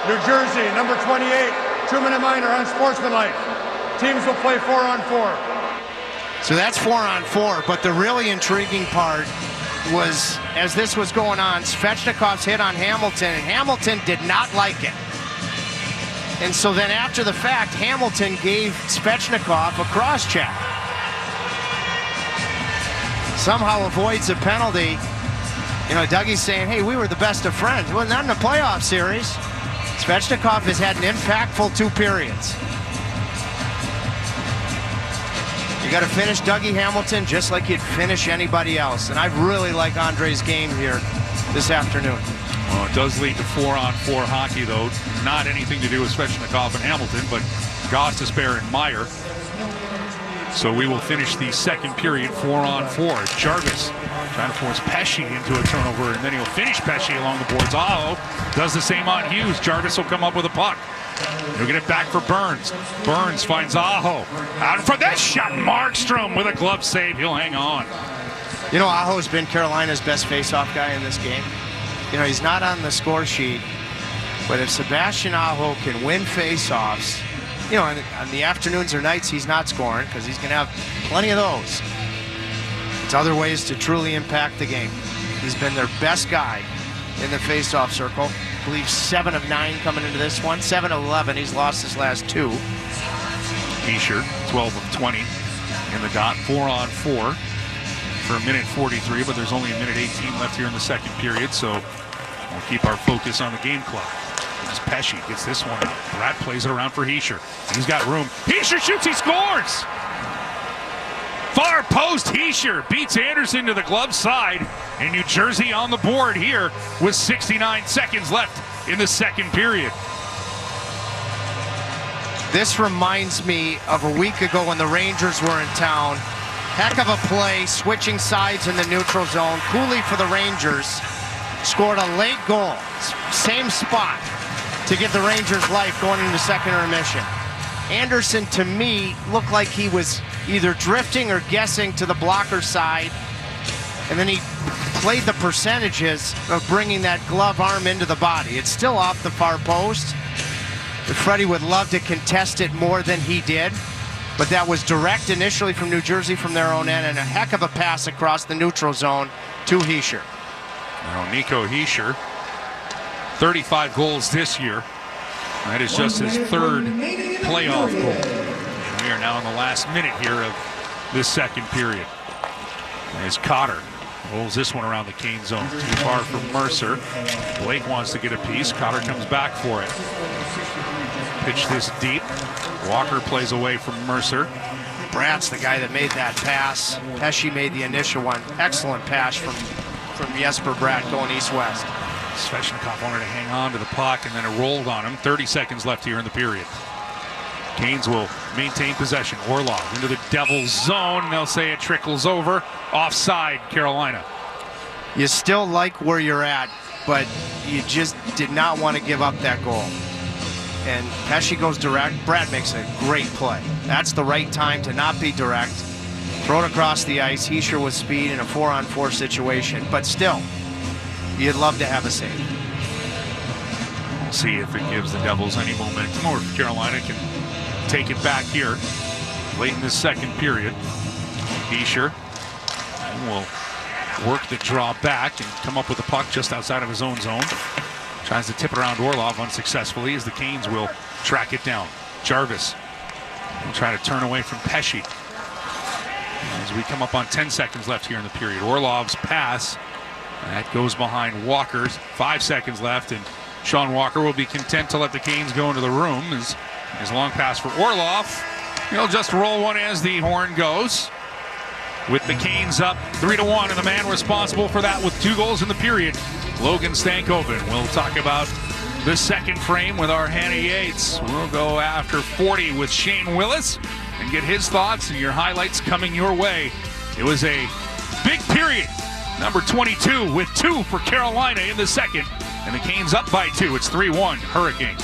New Jersey, number 28, 2-minute minor, unsportsmanlike. Teams will play 4-on-4. So that's 4-on-4, but the really intriguing part was, as this was going on, Svechnikov's hit on Hamilton, and Hamilton did not like it. And so then after the fact, Hamilton gave Svechnikov a cross-check. Somehow avoids a penalty. You know, Dougie's saying, hey, we were the best of friends. Well, not in the playoff series. Svechnikov has had an impactful 2 periods. You got to finish Dougie Hamilton just like you'd finish anybody else. And I really like Andre's game here this afternoon. Well, it does lead to 4-on-4 hockey, though. Not anything to do with Svechnikov and Hamilton, but Gostisbehere and Meyer. So we will finish the second period 4-on-4. Jarvis trying to force Pesce into a turnover, and then he'll finish Pesce along the boards. Aho does the same on Hughes. Jarvis will come up with a puck. He'll get it back for Burns. Burns finds Aho. Out in front. That shot, Markstrom with a glove save. He'll hang on. You know, Aho's been Carolina's best faceoff guy in this game. You know, he's not on the score sheet, but if Sebastian Aho can win faceoffs, you know, on the afternoons or nights he's not scoring, because he's going to have plenty of those. It's other ways to truly impact the game. He's been their best guy in the faceoff circle. I believe 7 of 9 coming into this one. 7 of 11. He's lost his last 2. Hischier, 12 of 20 in the dot. 4-on-4 for 1:43, but there's only 1:18 left here in the second period, so we'll keep our focus on the game clock. As Pesce gets this one out. Brad plays it around for Hischier. He's got room. Hischier shoots, he scores! Far post, Hischier beats Andersen to the glove side, and New Jersey on the board here with 69 seconds left in the second period. This reminds me of a week ago when the Rangers were in town. Heck of a play, switching sides in the neutral zone. Cooley for the Rangers scored a late goal, same spot, to give the Rangers life going into second intermission. Andersen, to me, looked like he was either drifting or guessing to the blocker side, and then he played the percentages of bringing that glove arm into the body. It's still off the far post. Freddie would love to contest it more than he did, but that was direct initially from New Jersey from their own end, and a heck of a pass across the neutral zone to Hischier. Now Nico Hischier, 35 goals this year. That is just his 3rd playoff goal. We are now in the last minute here of this second period. As Cotter rolls this one around the Kane zone. Too far for Mercer. Blake wants to get a piece. Cotter comes back for it. Pitch this deep. Walker plays away from Mercer. Brad's the guy that made that pass. Pesce made the initial one. Excellent pass from Jesper Bratt going east-west. Svechnikov wanted to hang on to the puck, and then it rolled on him. 30 seconds left here in the period. Canes will maintain possession. Orlov into the Devils zone. They'll say it trickles over. Offside, Carolina. You still like where you're at, but you just did not want to give up that goal. And Pesce goes direct. Brad makes a great play. That's the right time to not be direct. Throw it across the ice. Hischier with speed in a 4-on-4 situation. But still, you'd love to have a save. We'll see if it gives the Devils any momentum, or if Carolina can take it back here late in the second period. Hischier will work the draw back and come up with the puck just outside of his own zone. Tries to tip it around Orlov unsuccessfully, as the Canes will track it down. Jarvis will try to turn away from Pesce. As we come up on 10 seconds left here in the period. Orlov's pass, that goes behind Walker's. 5 seconds left, and Sean Walker will be content to let the Canes go into the room. As his long pass for Orlov, he'll just roll one as the horn goes. With the Canes up 3-1, and the man responsible for that with 2 goals in the period, Logan Stankoven. We'll talk about the second frame with our Hannah Yates. We'll go after 40 with Shane Willis and get his thoughts and your highlights coming your way. It was a big period. Number 22 with 2 for Carolina in the second, and the Canes up by 2. It's 3-1 Hurricanes.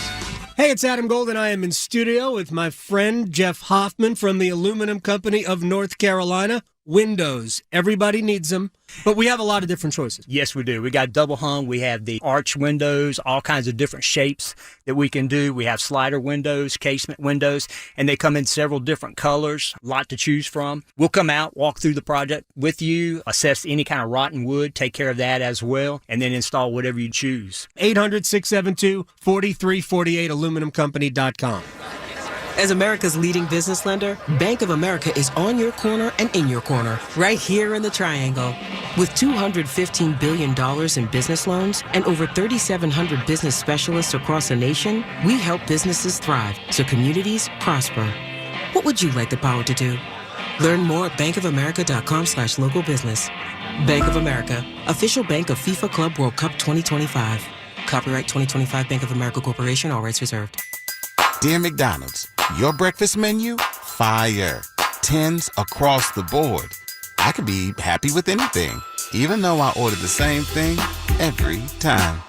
Hey, it's Adam Golden. I am in studio with my friend Jeff Hoffman from the Aluminum Company of North Carolina. windows. Everybody needs them, but we have a lot of different choices. Yes, we do. We got double hung. We have the arch windows, all kinds of different shapes that we can do. We have slider windows, casement windows, and they come in several different colors, a lot to choose from. We'll come out, walk through the project with you, assess any kind of rotten wood, take care of that as well, and then install whatever you choose. 800-672-4348, aluminumcompany.com. As America's leading business lender, Bank of America is on your corner and in your corner, right here in the Triangle. With $215 billion in business loans and over 3,700 business specialists across the nation, we help businesses thrive so communities prosper. What would you like the power to do? Learn more at bankofamerica.com/local business. Bank of America, official bank of FIFA Club World Cup 2025. Copyright 2025 Bank of America Corporation, all rights reserved. Dear McDonald's, your breakfast menu, fire. 10s across the board. I could be happy with anything, even though I order the same thing every time.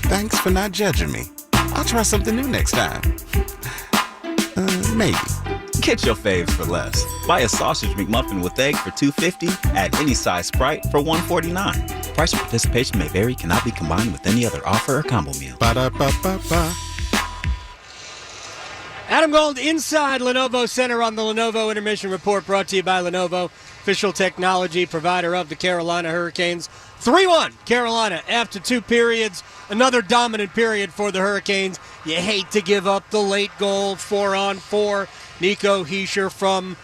Thanks for not judging me. I'll try something new next time. Maybe. Get your faves for less. Buy a sausage McMuffin with egg for $2.50 at any size Sprite for $1.49. Price of participation may vary, cannot be combined with any other offer or combo meal. Ba-da-ba-ba-ba. Adam Gold inside Lenovo Center on the Lenovo Intermission Report, brought to you by Lenovo, official technology provider of the Carolina Hurricanes. 3-1 Carolina after 2 periods. Another dominant period for the Hurricanes. You hate to give up the late goal, 4-on-4. Nico Hischier from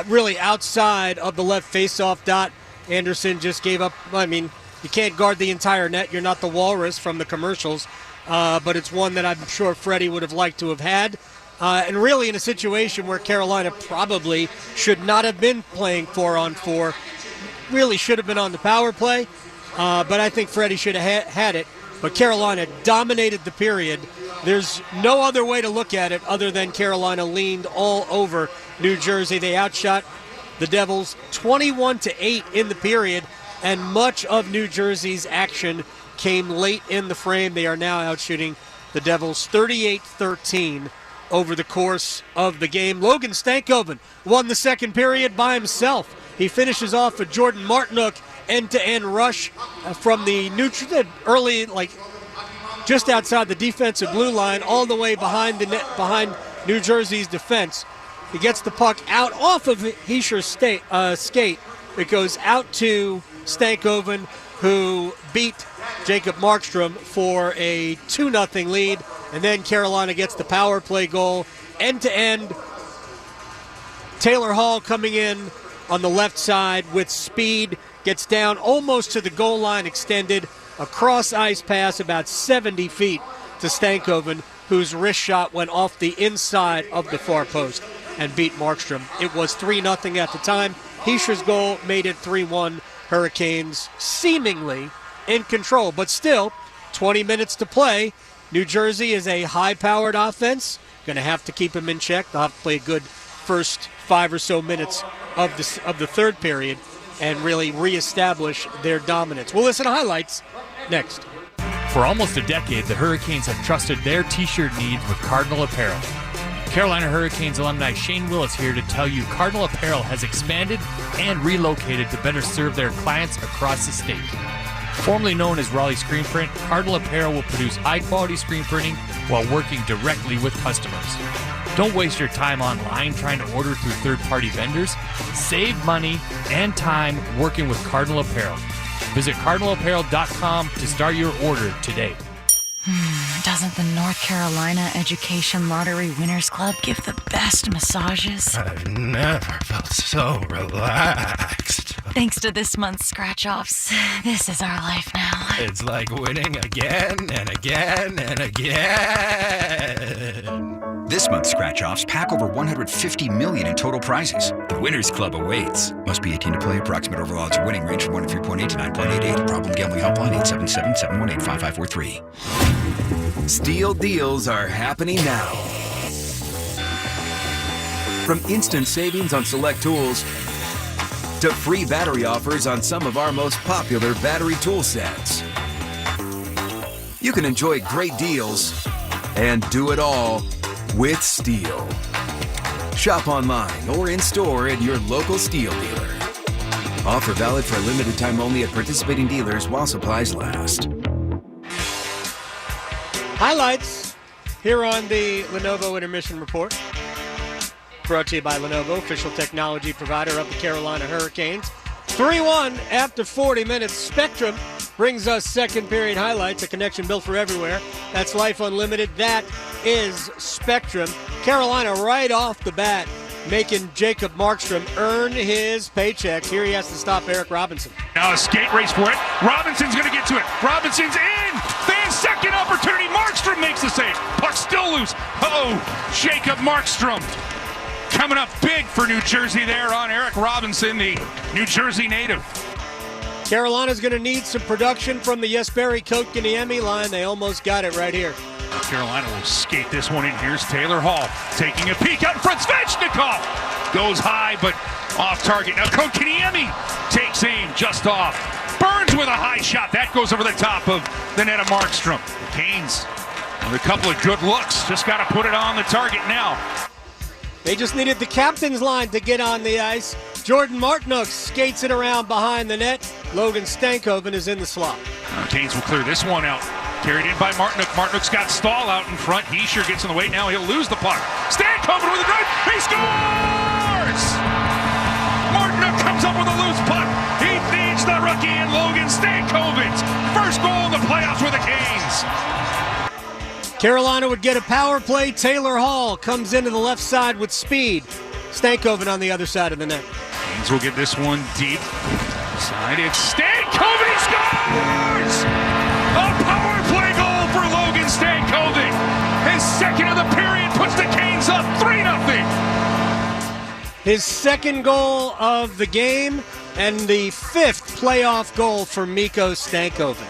really outside of the left faceoff dot. Andersen just gave up. I mean, you can't guard the entire net. You're not the walrus from the commercials. But it's one that I'm sure Freddie would have liked to have had. And really in a situation where Carolina probably should not have been playing 4-on-4, really should have been on the power play, but I think Freddie should have had it. But Carolina dominated the period. There's no other way to look at it other than Carolina leaned all over New Jersey. They outshot the Devils 21-8 in the period, and much of New Jersey's action came late in the frame. They are now outshooting the Devils 38-13 over the course of the game. Logan Stankoven won the second period by himself. He finishes off a Jordan Martinook end-to-end rush from the neutral, early, like just outside the defensive blue line, all the way behind the net, behind New Jersey's defense. He gets the puck out off of Hischier's skate. It goes out to Stankoven, who beat Jacob Markstrom for a 2-0 lead. And then Carolina gets the power play goal, end-to-end. Taylor Hall coming in on the left side with speed, gets down almost to the goal line, extended, a cross-ice pass about 70 feet to Stankoven, whose wrist shot went off the inside of the far post and beat Markstrom. It was 3-0 at the time. Hischier's goal made it 3-1. Hurricanes seemingly in control, but still 20 minutes to play. New Jersey is a high-powered offense. Going to have to keep them in check. They'll have to play a good first 5 or so minutes of the third period and really reestablish their dominance. We'll listen to highlights next. For almost a decade, the Hurricanes have trusted their T-shirt needs with Cardinal Apparel. Carolina Hurricanes alumni Shane Willis here to tell you Cardinal Apparel has expanded and relocated to better serve their clients across the state. Formerly known as Raleigh Screen Print, Cardinal Apparel will produce high-quality screen printing while working directly with customers. Don't waste your time online trying to order through third-party vendors. Save money and time working with Cardinal Apparel. Visit cardinalapparel.com to start your order today. Doesn't the North Carolina Education Lottery Winners Club give the best massages? I've never felt so relaxed. Thanks to this month's scratch-offs, this is our life now. It's like winning again and again and again. This month's scratch-offs pack over $150 million in total prizes. The Winners Club awaits. Must be 18 to play. Approximate overall odds of winning range from 103.8 to 9.88. Problem gambling helpline 877-718-5543. Steal deals are happening now. From instant savings on select tools to free battery offers on some of our most popular battery tool sets. You can enjoy great deals and do it all with Steel. Shop online or in-store at your local Steel dealer. Offer valid for a limited time only at participating dealers while supplies last. Highlights here on the Lenovo Intermission Report. Brought to you by Lenovo, official technology provider of the Carolina Hurricanes. 3-1 after 40 minutes. Spectrum brings us second period highlights, a connection built for everywhere. That's Life Unlimited. That is Spectrum. Carolina right off the bat making Jacob Markstrom earn his paycheck. Here he has to stop Eric Robinson. Now a skate race for it. Robinson's going to get to it. Robinson's in. Then second opportunity. Markstrom makes the save. Puck still loose. Jacob Markstrom coming up big for New Jersey there on Eric Robinson, the New Jersey native. Carolina's going to need some production from the Jesperi Kotkaniemi line. They almost got it right here. Carolina will skate this one in. Here's Taylor Hall taking a peek out in front. Svechnikov goes high, but off target. Now Kotkaniemi takes aim just off. Burns with a high shot. That goes over the top of the net of Markstrom. The Canes with a couple of good looks. Just got to put it on the target now. They just needed the captain's line to get on the ice. Jordan Martinook skates it around behind the net. Logan Stankoven is in the slot. Canes will clear this one out. Carried in by Martinook. Martinook's got Stahl out in front. He sure gets in the way. Now he'll lose the puck. Stankoven with a drive. He scores! Martinook comes up with a loose puck. He feeds the rookie and Logan Stankoven's first goal in the playoffs with the Canes. Carolina would get a power play. Taylor Hall comes into the left side with speed. Stankoven on the other side of the net. Canes will get this one deep. Side, it's Stankoven. He scores! A power play goal for Logan Stankoven. His second of the period puts the Canes up 3-0. His second goal of the game and the fifth playoff goal for Mikko Stankoven.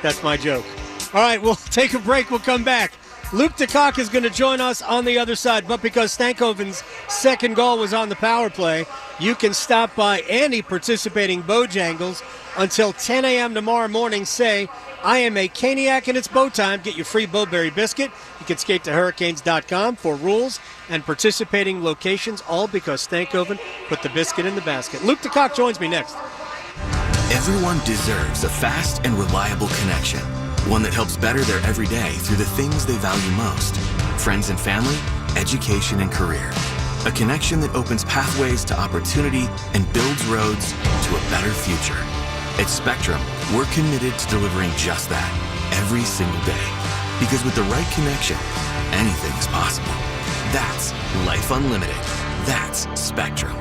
That's my joke. All right, we'll take a break. We'll come back. Luke DeCock is going to join us on the other side, but because Stankoven's second goal was on the power play, you can stop by any participating Bojangles until 10 a.m. tomorrow morning. Say, I am a Caniac and it's bow time. Get your free Bowberry biscuit. You can skate to hurricanes.com for rules and participating locations, all because Stankoven put the biscuit in the basket. Luke DeCock joins me next. Everyone deserves a fast and reliable connection. One that helps better their everyday through the things they value most. Friends and family, education and career. A connection that opens pathways to opportunity and builds roads to a better future. At Spectrum, we're committed to delivering just that every single day. Because with the right connection, anything is possible. That's Life Unlimited. That's Spectrum.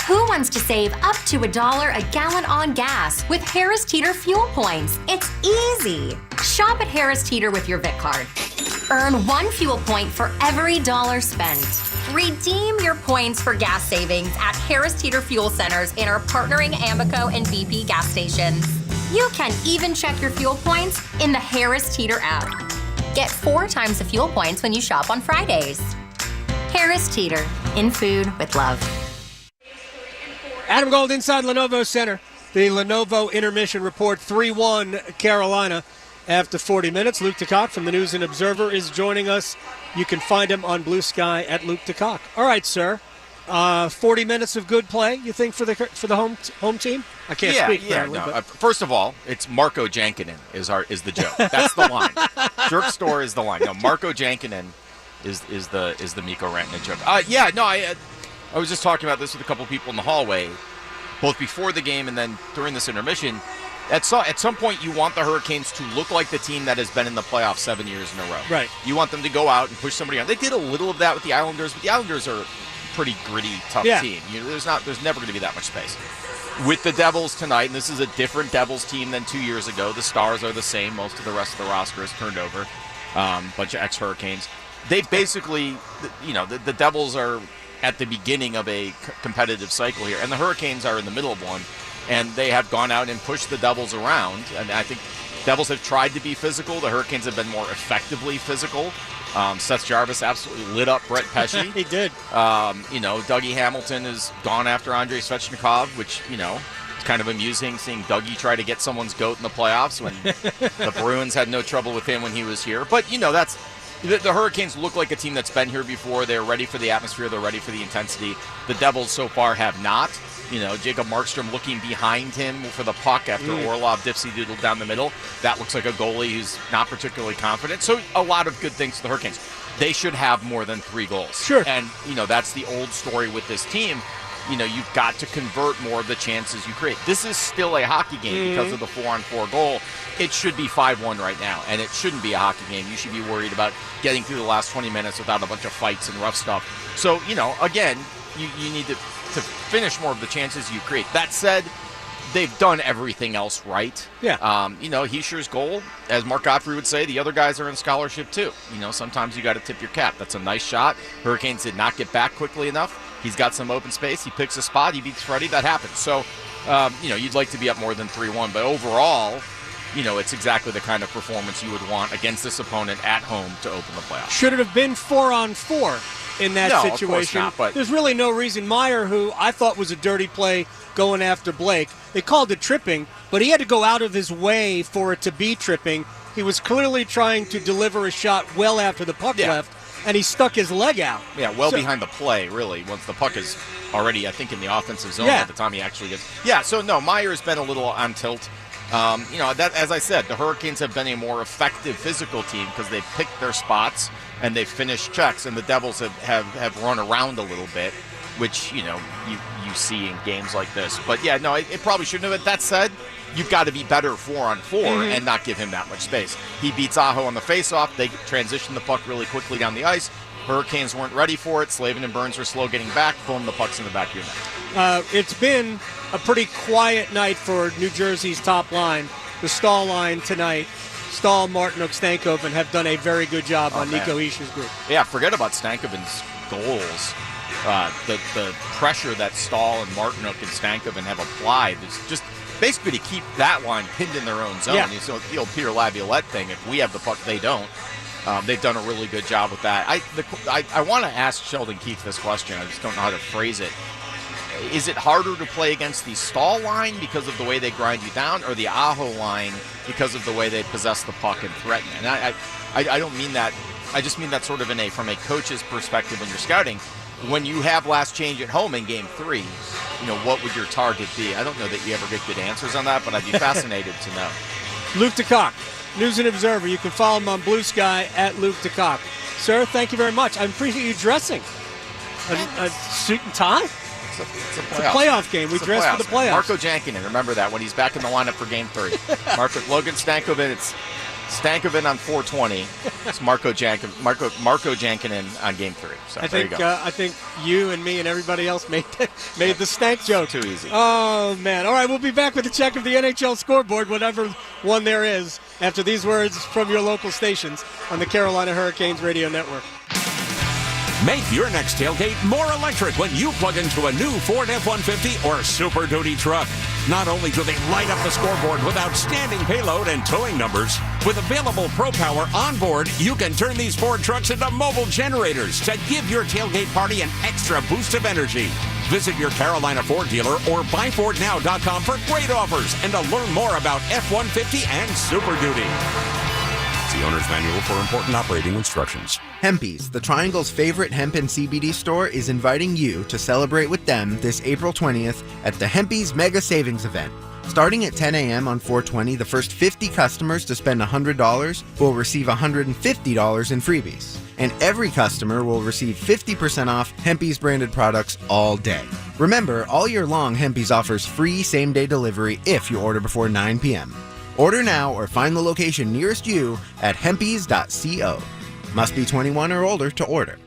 Who wants to save up to $1 a gallon on gas with Harris Teeter fuel points? It's easy. Shop at Harris Teeter with your VIC card. Earn 1 fuel point for every dollar spent. Redeem your points for gas savings at Harris Teeter fuel centers in our partnering Amoco and BP gas stations. You can even check your fuel points in the Harris Teeter app. Get 4 times the fuel points when you shop on Fridays. Harris Teeter, in food with love. Adam Gold inside Lenovo Center. The Lenovo Intermission Report, 3-1 Carolina after 40 minutes. Luke DeCock from the News and Observer is joining us. You can find him on Blue Sky at Luke DeCock. All right, sir. 40 minutes of good play, you think, for the home team? I can't speak. Apparently, no. First of all, it's Marko Jankkinen is the joke. That's the line. Jerk Store is the line. No, Marko Jankkinen is the Mikko Rantanen joke. I was just talking about this with a couple people in the hallway, both before the game and then during this intermission. At some point, you want the Hurricanes to look like the team that has been in the playoffs 7 years in a row. Right. You want them to go out and push somebody on. They did a little of that with the Islanders, but the Islanders are a pretty gritty, tough team. There's never going to be that much space. With the Devils tonight, and this is a different Devils team than 2 years ago. The stars are the same. Most of the rest of the roster is turned over. Bunch of ex-Hurricanes. They basically, the Devils are at the beginning of a competitive cycle here, and the Hurricanes are in the middle of one, and they have gone out and pushed the Devils around. And I think Devils have tried to be physical. The Hurricanes have been more effectively physical. Seth Jarvis absolutely lit up Brett Pesce. He did. Dougie Hamilton has gone after Andrei Svechnikov, which, it's kind of amusing seeing Dougie try to get someone's goat in the playoffs when the Bruins had no trouble with him when he was here. But, The Hurricanes look like a team that's been here before. They're ready for the atmosphere. They're ready for the intensity. The Devils so far have not. Jacob Markstrom looking behind him for the puck after Orlov dipsy-doodled down the middle. That looks like a goalie who's not particularly confident. So a lot of good things to the Hurricanes. They should have more than 3 goals. Sure. And, that's the old story with this team. You've got to convert more of the chances you create. This is still a hockey game because of the 4-on-4 goal. It should be 5-1 right now, and it shouldn't be a hockey game. You should be worried about getting through the last 20 minutes without a bunch of fights and rough stuff. So, again, you need to finish more of the chances you create. That said, they've done everything else right. Yeah. Heischer's goal, as Mark Godfrey would say, the other guys are in scholarship too. Sometimes you got to tip your cap. That's a nice shot. Hurricanes did not get back quickly enough. He's got some open space. He picks a spot. He beats Freddie. That happens. So, you'd like to be up more than 3-1. But overall, it's exactly the kind of performance you would want against this opponent at home to open the playoffs. Should it have been 4-on-4 in that situation? Of course not, but there's really no reason. Meyer, who I thought was a dirty play going after Blake, they called it tripping, but he had to go out of his way for it to be tripping. He was clearly trying to deliver a shot well after the puck left, and he stuck his leg out. Yeah, behind the play, really, once the puck is already, I think, in the offensive zone at the time he actually gets. Yeah, so no, Meyer's been a little on tilt. That, as I said, the Hurricanes have been a more effective physical team because they've picked their spots and they've finished checks, and the Devils have run around a little bit, which, you see in games like this. But, yeah, no, it probably shouldn't have. That said, you've got to be better 4-on-4 and not give him that much space. He beats Aho on the faceoff. They transition the puck really quickly down the ice. Hurricanes weren't ready for it. Slavin and Burns were slow getting back. Boom, the puck's in the back of your net. It's been a pretty quiet night for New Jersey's top line. The Stahl line tonight, Stahl, Martinook, Stankoven have done a very good job on Nico Hischer's group. Yeah, forget about Stankoven's goals. The pressure that Stahl and Martinook and Stankoven have applied is just basically to keep that line pinned in their own zone. Yeah. So the old Peter Laviolette thing, if we have the puck, they don't. They've done a really good job with that. I want to ask Sheldon Keefe this question. I just don't know how to phrase it. Is it harder to play against the Stahl line because of the way they grind you down, or the Aho line because of the way they possess the puck and threaten? And I don't mean that. I just mean that sort of from a coach's perspective when you're scouting. When you have last change at home in Game 3, what would your target be? I don't know that you ever get good answers on that, but I'd be fascinated to know. Luke DeCock, News and Observer. You can follow him on Blue Sky at Luke DeCock. Sir, thank you very much. I appreciate you dressing. A suit and tie? It's a playoff game. We dress for the playoffs. Marco Jankinen, remember that when he's back in the lineup for Game 3. Logan Stankoven, it's Stankoven on 420. It's Marco Jankinen on Game 3. So there you go. I think you and me and everybody else made the stank joke. Too easy. Oh, man. All right, we'll be back with a check of the NHL scoreboard, whatever one there is, after these words from your local stations on the Carolina Hurricanes Radio Network. Make your next tailgate more electric when you plug into a new Ford F-150 or Super Duty truck. Not only do they light up the scoreboard with outstanding payload and towing numbers, with available Pro Power on board, you can turn these Ford trucks into mobile generators to give your tailgate party an extra boost of energy. Visit your Carolina Ford dealer or buyfordnow.com for great offers and to learn more about F-150 and Super Duty. The owner's manual for important operating instructions. Hempy's, the Triangle's favorite hemp and CBD store, is inviting you to celebrate with them this April 20th at the Hempy's Mega Savings Event. Starting at 10 a.m. on 4/20, the first 50 customers to spend $100 will receive $150 in freebies. And every customer will receive 50% off Hempy's branded products all day. Remember, all year long, Hempy's offers free same-day delivery if you order before 9 p.m. Order now or find the location nearest you at hempys.co. Must be 21 or older to order.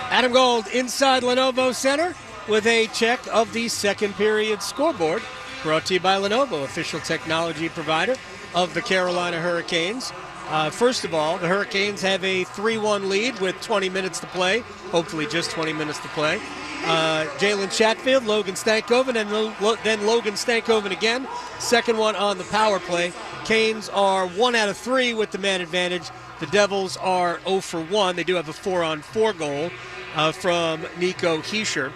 Adam Gold inside Lenovo Center with a check of the second period scoreboard, brought to you by Lenovo, official technology provider of the Carolina Hurricanes. First of all, the Hurricanes have a 3-1 lead with 20 minutes to play, hopefully just 20 minutes to play. Jalen Chatfield, Logan Stankoven, and then Logan Stankoven again. Second one on the power play. Canes are 1 out of 3 with the man advantage. The Devils are 0 for 1. They do have a 4-on-4 goal from Nico Hischer.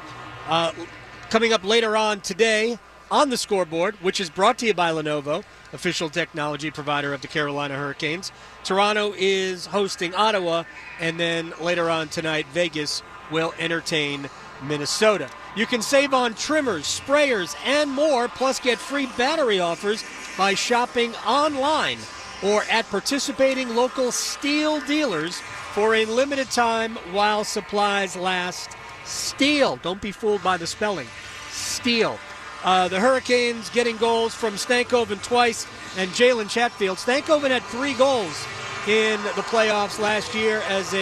Coming up later on today on the scoreboard, which is brought to you by Lenovo, official technology provider of the Carolina Hurricanes. Toronto is hosting Ottawa, and then later on tonight, Vegas will entertain Minnesota. You can save on trimmers, sprayers, and more, plus get free battery offers by shopping online or at participating local Steel dealers for a limited time while supplies last. Steel. Don't be fooled by the spelling. Steel. The Hurricanes getting goals from Stankoven twice and Jalen Chatfield. Stankoven had 3 goals in the playoffs last year as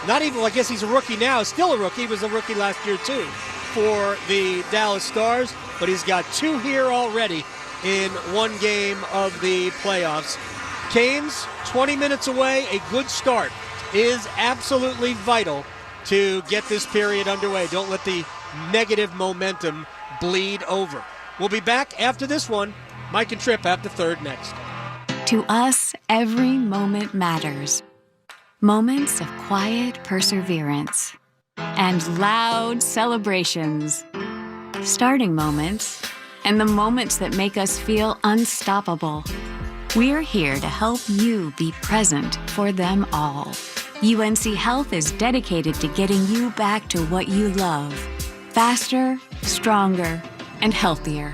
not even, I guess he's a rookie now, still a rookie. He was a rookie last year too for the Dallas Stars, but he's got 2 here already in 1 game of the playoffs. Canes, 20 minutes away. A good start is absolutely vital to get this period underway. Don't let the negative momentum bleed over. We'll be back after this one. Mike and Tripp have the third next. To us, every moment matters. Moments of quiet perseverance and loud celebrations. Starting moments and the moments that make us feel unstoppable. We're here to help you be present for them all. UNC Health is dedicated to getting you back to what you love. Faster, stronger, and healthier.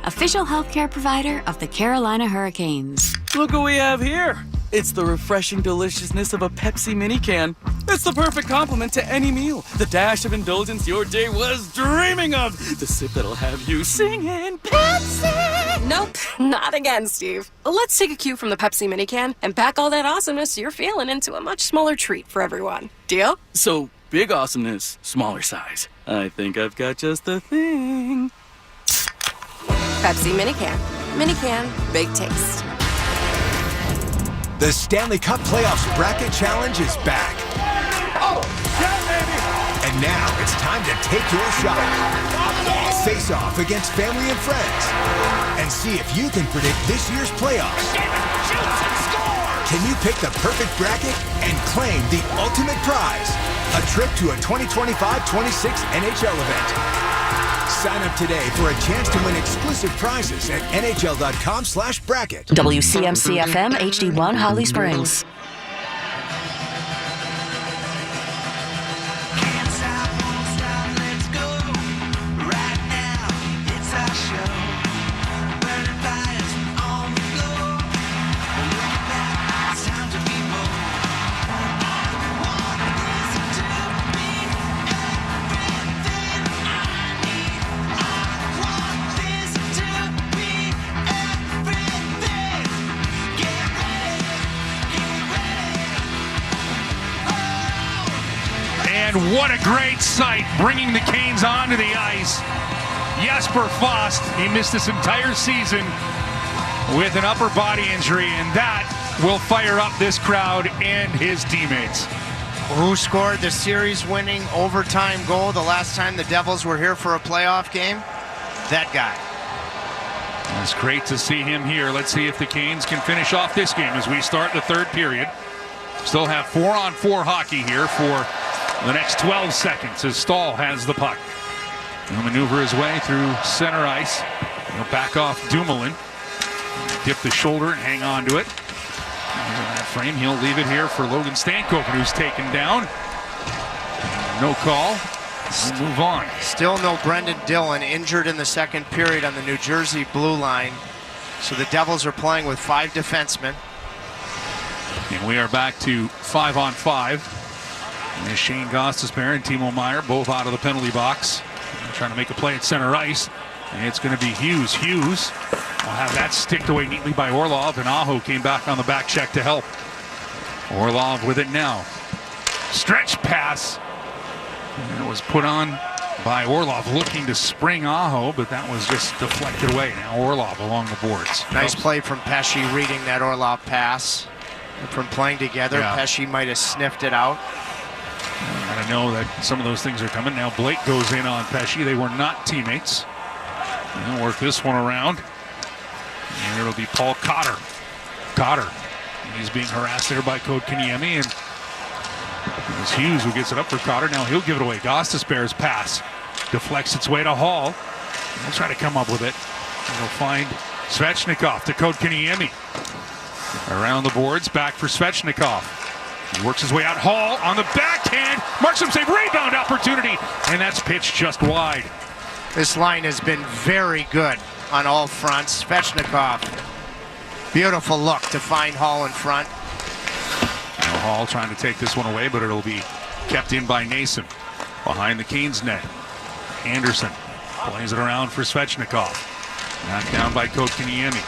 Official healthcare provider of the Carolina Hurricanes. Look what we have here. It's the refreshing deliciousness of a Pepsi mini can. It's the perfect complement to any meal. The dash of indulgence your day was dreaming of. The sip that'll have you singing Pepsi. Nope, not again, Steve. Let's take a cue from the Pepsi mini can and pack all that awesomeness you're feeling into a much smaller treat for everyone. Deal? So, big awesomeness, smaller size. I think I've got just the thing. Pepsi mini can. Mini can, big taste. The Stanley Cup Playoffs Bracket Challenge is back. Oh, yeah, baby! And now it's time to take your shot. Face off against family and friends. And see if you can predict this year's playoffs. Can you pick the perfect bracket and claim the ultimate prize? A trip to a 2025-26 NHL event. Sign up today for a chance to win exclusive prizes at NHL.com/bracket. WCMC-FM HD1 Holly Springs. And what a great sight, bringing the Canes onto the ice. Jesper Fast, he missed this entire season with an upper body injury, and that will fire up this crowd and his teammates. Who scored the series-winning overtime goal the last time the Devils were here for a playoff game? That guy. It's great to see him here. Let's see if the Canes can finish off this game as we start the third period. Still have 4-on-4 hockey here for the next 12 seconds as Stahl has the puck. He'll maneuver his way through center ice. He'll back off Dumoulin. Dip the shoulder and hang on to it. In that frame, he'll leave it here for Logan Stankoven, who's taken down. No call. We'll move on. Still no Brendan Dillon, injured in the second period on the New Jersey blue line. So the Devils are playing with 5 defensemen. And we are back to 5-on-5. And Shane Gostisbehere and Timo Meier both out of the penalty box. Trying to make a play at center ice. And it's going to be Hughes. Hughes will have that sticked away neatly by Orlov, and Aho came back on the back check to help. Orlov with it now. Stretch pass. And it was put on by Orlov, looking to spring Aho, but that was just deflected away. Now Orlov along the boards. Nice play from Pesce reading that Orlov pass. From playing together, Yeah. Pesce might have sniffed it out. And I know that some of those things are coming. Now Blake goes in on Pesce. They were not teammates. And they'll work this one around. And it'll be Paul Cotter. Cotter. He's being harassed there by Kotkaniemi. And it's Hughes who gets it up for Cotter. Now he'll give it away. Gostisbehere's pass deflects its way to Hall. He'll try to come up with it. He'll find Svechnikov to Kotkaniemi. Around the boards, back for Svechnikov. He works his way out. Hall on the backhand. Markstrom save, rebound opportunity, and that's pitched just wide. This line has been very good on all fronts. Svechnikov, beautiful look to find Hall in front. Now Hall trying to take this one away, but it'll be kept in by Nason. Behind the Canes net, Andersen plays it around for Svechnikov. Knocked down by Kotkaniemi.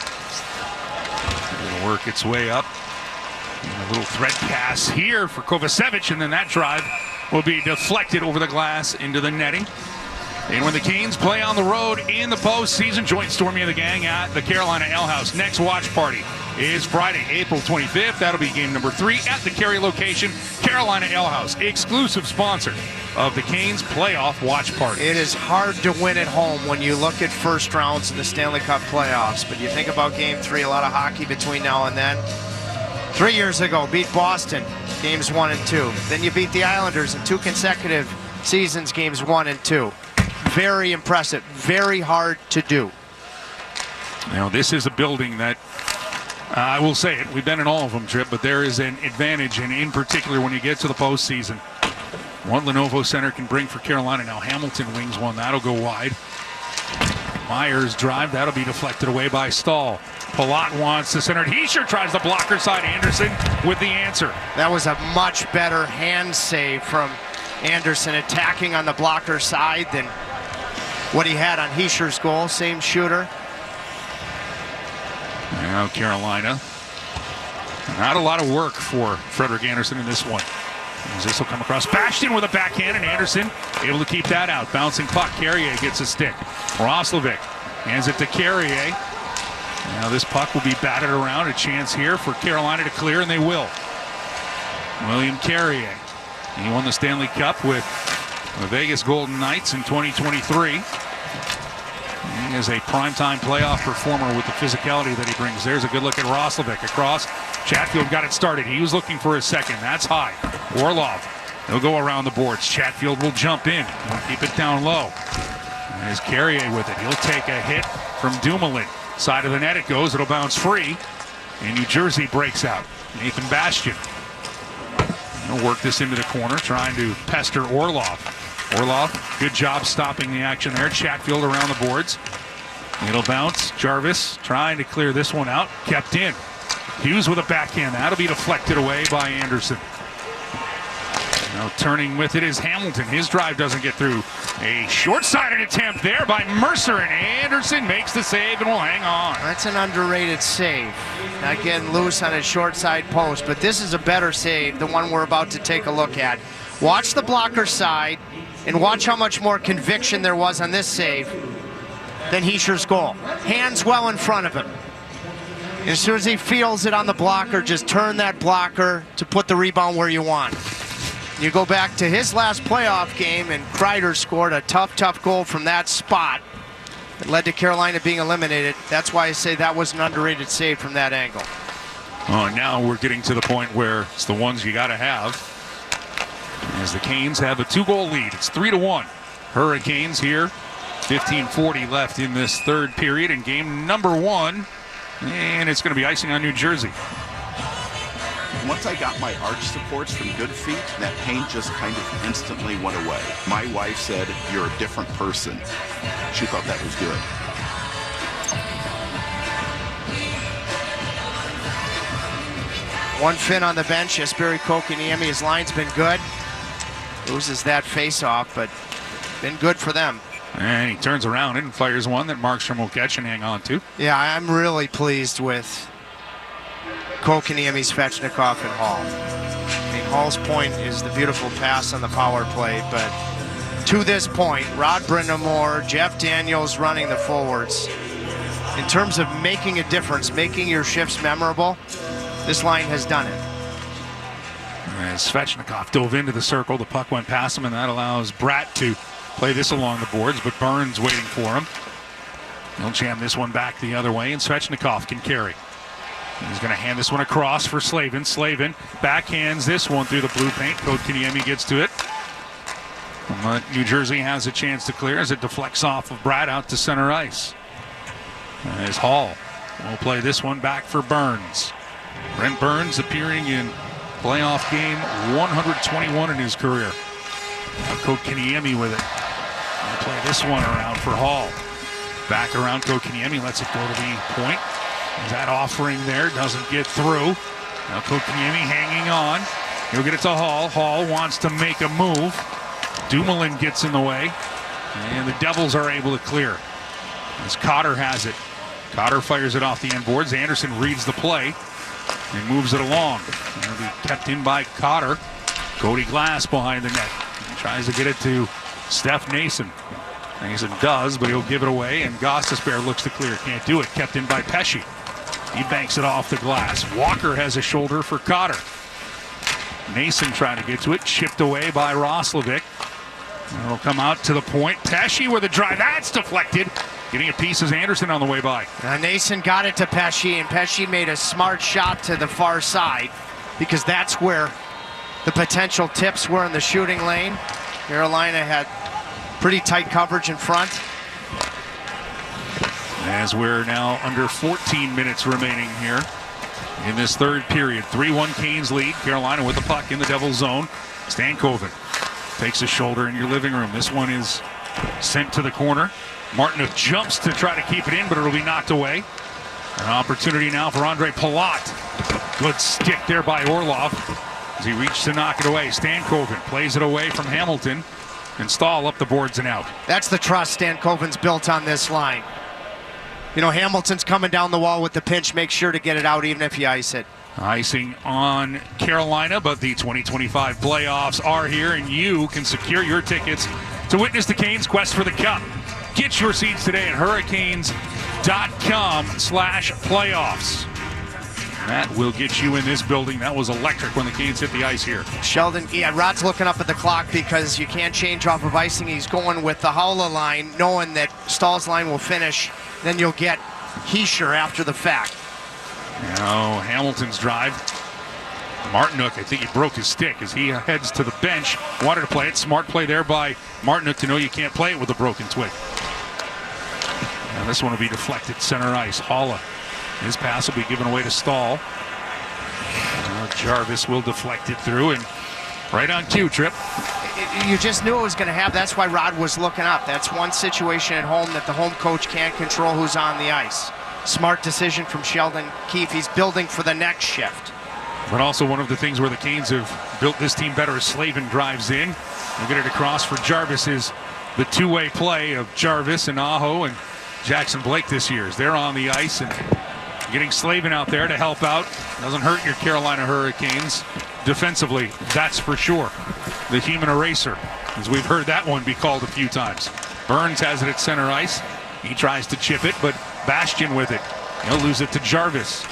It'll work its way up. And a little thread pass here for Kovacevic, and then that drive will be deflected over the glass into the netting. And when the Canes play on the road in the postseason, join Stormy and the gang at the Carolina Ale House. Next watch party is Friday, April 25th. That'll be game number 3 at the Cary location. Carolina Ale House, exclusive sponsor of the Canes playoff watch party. It is hard to win at home when you look at first rounds in the Stanley Cup playoffs. But you think about game 3, a lot of hockey between now and then. 3 years ago, beat Boston, games 1 and 2. Then you beat the Islanders in 2 consecutive seasons, games 1 and 2. Very impressive, very hard to do. Now, this is a building that, I will say it, we've been in all of them, Trip, but there is an advantage, and in particular when you get to the postseason. What Lenovo Center can bring for Carolina. Now, Hamilton wings one, that'll go wide. Myers drive, that'll be deflected away by Stahl. Palat wants to center it. He sure tries the blocker side. Andersen with the answer. That was a much better hand save from Andersen, attacking on the blocker side than what he had on Heischer's goal. Same shooter. Now Carolina. Not a lot of work for Frederik Andersen in this one. As this will come across. Bastion with a backhand, and Andersen able to keep that out. Bouncing puck. Carrier gets a stick. Roslovic hands it to Carrier. Now this puck will be batted around. A chance here for Carolina to clear, and they will. William Carrier. He won the Stanley Cup with the Vegas Golden Knights in 2023. He is a primetime playoff performer with the physicality that he brings. There's a good look at Roslovic across. Chatfield got it started. He was looking for a second. That's high. Orlov, he'll go around the boards. Chatfield will jump in. He'll keep it down low. There's Carrier with it. He'll take a hit from Dumoulin. Side of the net it goes. It'll bounce free. And New Jersey breaks out. Nathan Bastion. He'll work this into the corner, trying to pester Orlov. Orlov, good job stopping the action there. Chatfield around the boards. It'll bounce. Jarvis trying to clear this one out. Kept in. Hughes with a backhand. That'll be deflected away by Andersen. Now turning with it is Hamilton. His drive doesn't get through. A short-sided attempt there by Mercer, and Andersen makes the save and will hang on. That's an underrated save. Not getting loose on his short side post, but this is a better save, the one we're about to take a look at. Watch the blocker side, and watch how much more conviction there was on this save than Heischer's goal. Hands well in front of him. And as soon as he feels it on the blocker, just turn that blocker to put the rebound where you want. You go back to his last playoff game, and Kreider scored a tough goal from that spot that led to Carolina being eliminated. That's why I say that was an underrated save from that angle. Oh, now we're getting to the point where it's the ones you got to have. As the Canes have a 2-goal lead. It's 3-1. Hurricanes here. 15:40 left in this third period in game number 1. And it's going to be icing on New Jersey. Once I got my arch supports from Good Feet, that pain just kind of instantly went away. My wife said, "You're a different person." She thought that was good. One Finn on the bench, Jesperi Kotkaniemi. His line's been good. Loses that face-off, but been good for them. And he turns around and fires one that Markstrom will catch and hang on to. Yeah, I'm really pleased with Kotkaniemi, Svechnikov, and Hall. I mean, Hall's point is the beautiful pass on the power play, but to this point, Rod Brindamore, Jeff Daniels running the forwards. In terms of making a difference, making your shifts memorable, this line has done it. As Svechnikov dove into the circle, the puck went past him, and that allows Bratt to play this along the boards, but Burns waiting for him. He'll jam this one back the other way, and Svechnikov can carry. He's going to hand this one across for Slavin. Slavin backhands this one through the blue paint. Kotkaniemi gets to it. But New Jersey has a chance to clear as it deflects off of Bratt out to center ice. As Hall will play this one back for Burns. Brent Burns appearing in playoff game 121 in his career. Now Kotkaniemi with it. He'll play this one around for Hall. Back around Kotkaniemi, lets it go to the point. That offering there doesn't get through. Now Kotkaniemi hanging on. He'll get it to Hall. Hall wants to make a move. Dumoulin gets in the way. And the Devils are able to clear. As Cotter has it. Cotter fires it off the end boards. Andersen reads the play and moves it along. It'll be kept in by Cotter. Cody Glass behind the net. He tries to get it to Steph Nason. Nason does, but he'll give it away, and Gostisbehere looks to clear. Can't do it. Kept in by Pesce. He banks it off the glass. Walker has a shoulder for Cotter. Nason trying to get to it. Chipped away by Roslovic. It'll come out to the point. Pesce with a drive. That's deflected. Getting a piece is Andersen on the way by. Nason got it to Pesce, and Pesce made a smart shot to the far side because that's where the potential tips were in the shooting lane. Carolina had pretty tight coverage in front. As we're now under 14 minutes remaining here in this third period. 3-1 Canes lead. Carolina with the puck in the Devils zone. Stankoven takes a shoulder in your living room. This one is sent to the corner. Martinook jumps to try to keep it in, but it'll be knocked away. An opportunity now for Andre Palat. Good stick there by Orlov as he reached to knock it away. Stankoven plays it away from Hamilton. And Stahl up the boards and out. That's the trust Stankoven's built on this line. You know, Hamilton's coming down the wall with the pinch. Make sure to get it out even if you ice it. Icing on Carolina, but the 2025 playoffs are here, and you can secure your tickets to witness the Canes' quest for the Cup. Get your seats today at hurricanes.com/playoffs. That will get you in this building. That was electric when the Canes hit the ice here. Sheldon, Rod's looking up at the clock because you can't change off of icing. He's going with the Haula line, knowing that Stahl's line will finish. Then you'll get Heischer after the fact. Now Hamilton's drive. Martinook, I think he broke his stick as he heads to the bench. Wanted to play it. Smart play there by Martinook to know you can't play it with a broken twig. Now this one will be deflected center ice. Haula. His pass will be given away to Stahl. Jarvis will deflect it through, and right on cue, Trip. You just knew it was going to happen. That's why Rod was looking up. That's one situation at home that the home coach can't control who's on the ice. Smart decision from Sheldon Keefe. He's building for the next shift. But also one of the things where the Canes have built this team better is Slavin drives in. They'll get it across for Jarvis is the two-way play of Jarvis and Aho and Jackson Blake this year. As they're on the ice and getting Slavin out there to help out. Doesn't hurt your Carolina Hurricanes defensively, that's for sure. The human eraser, as we've heard that one be called a few times. Burns has it at center ice. He tries to chip it, but Bastian with it. He'll lose it to Jarvis.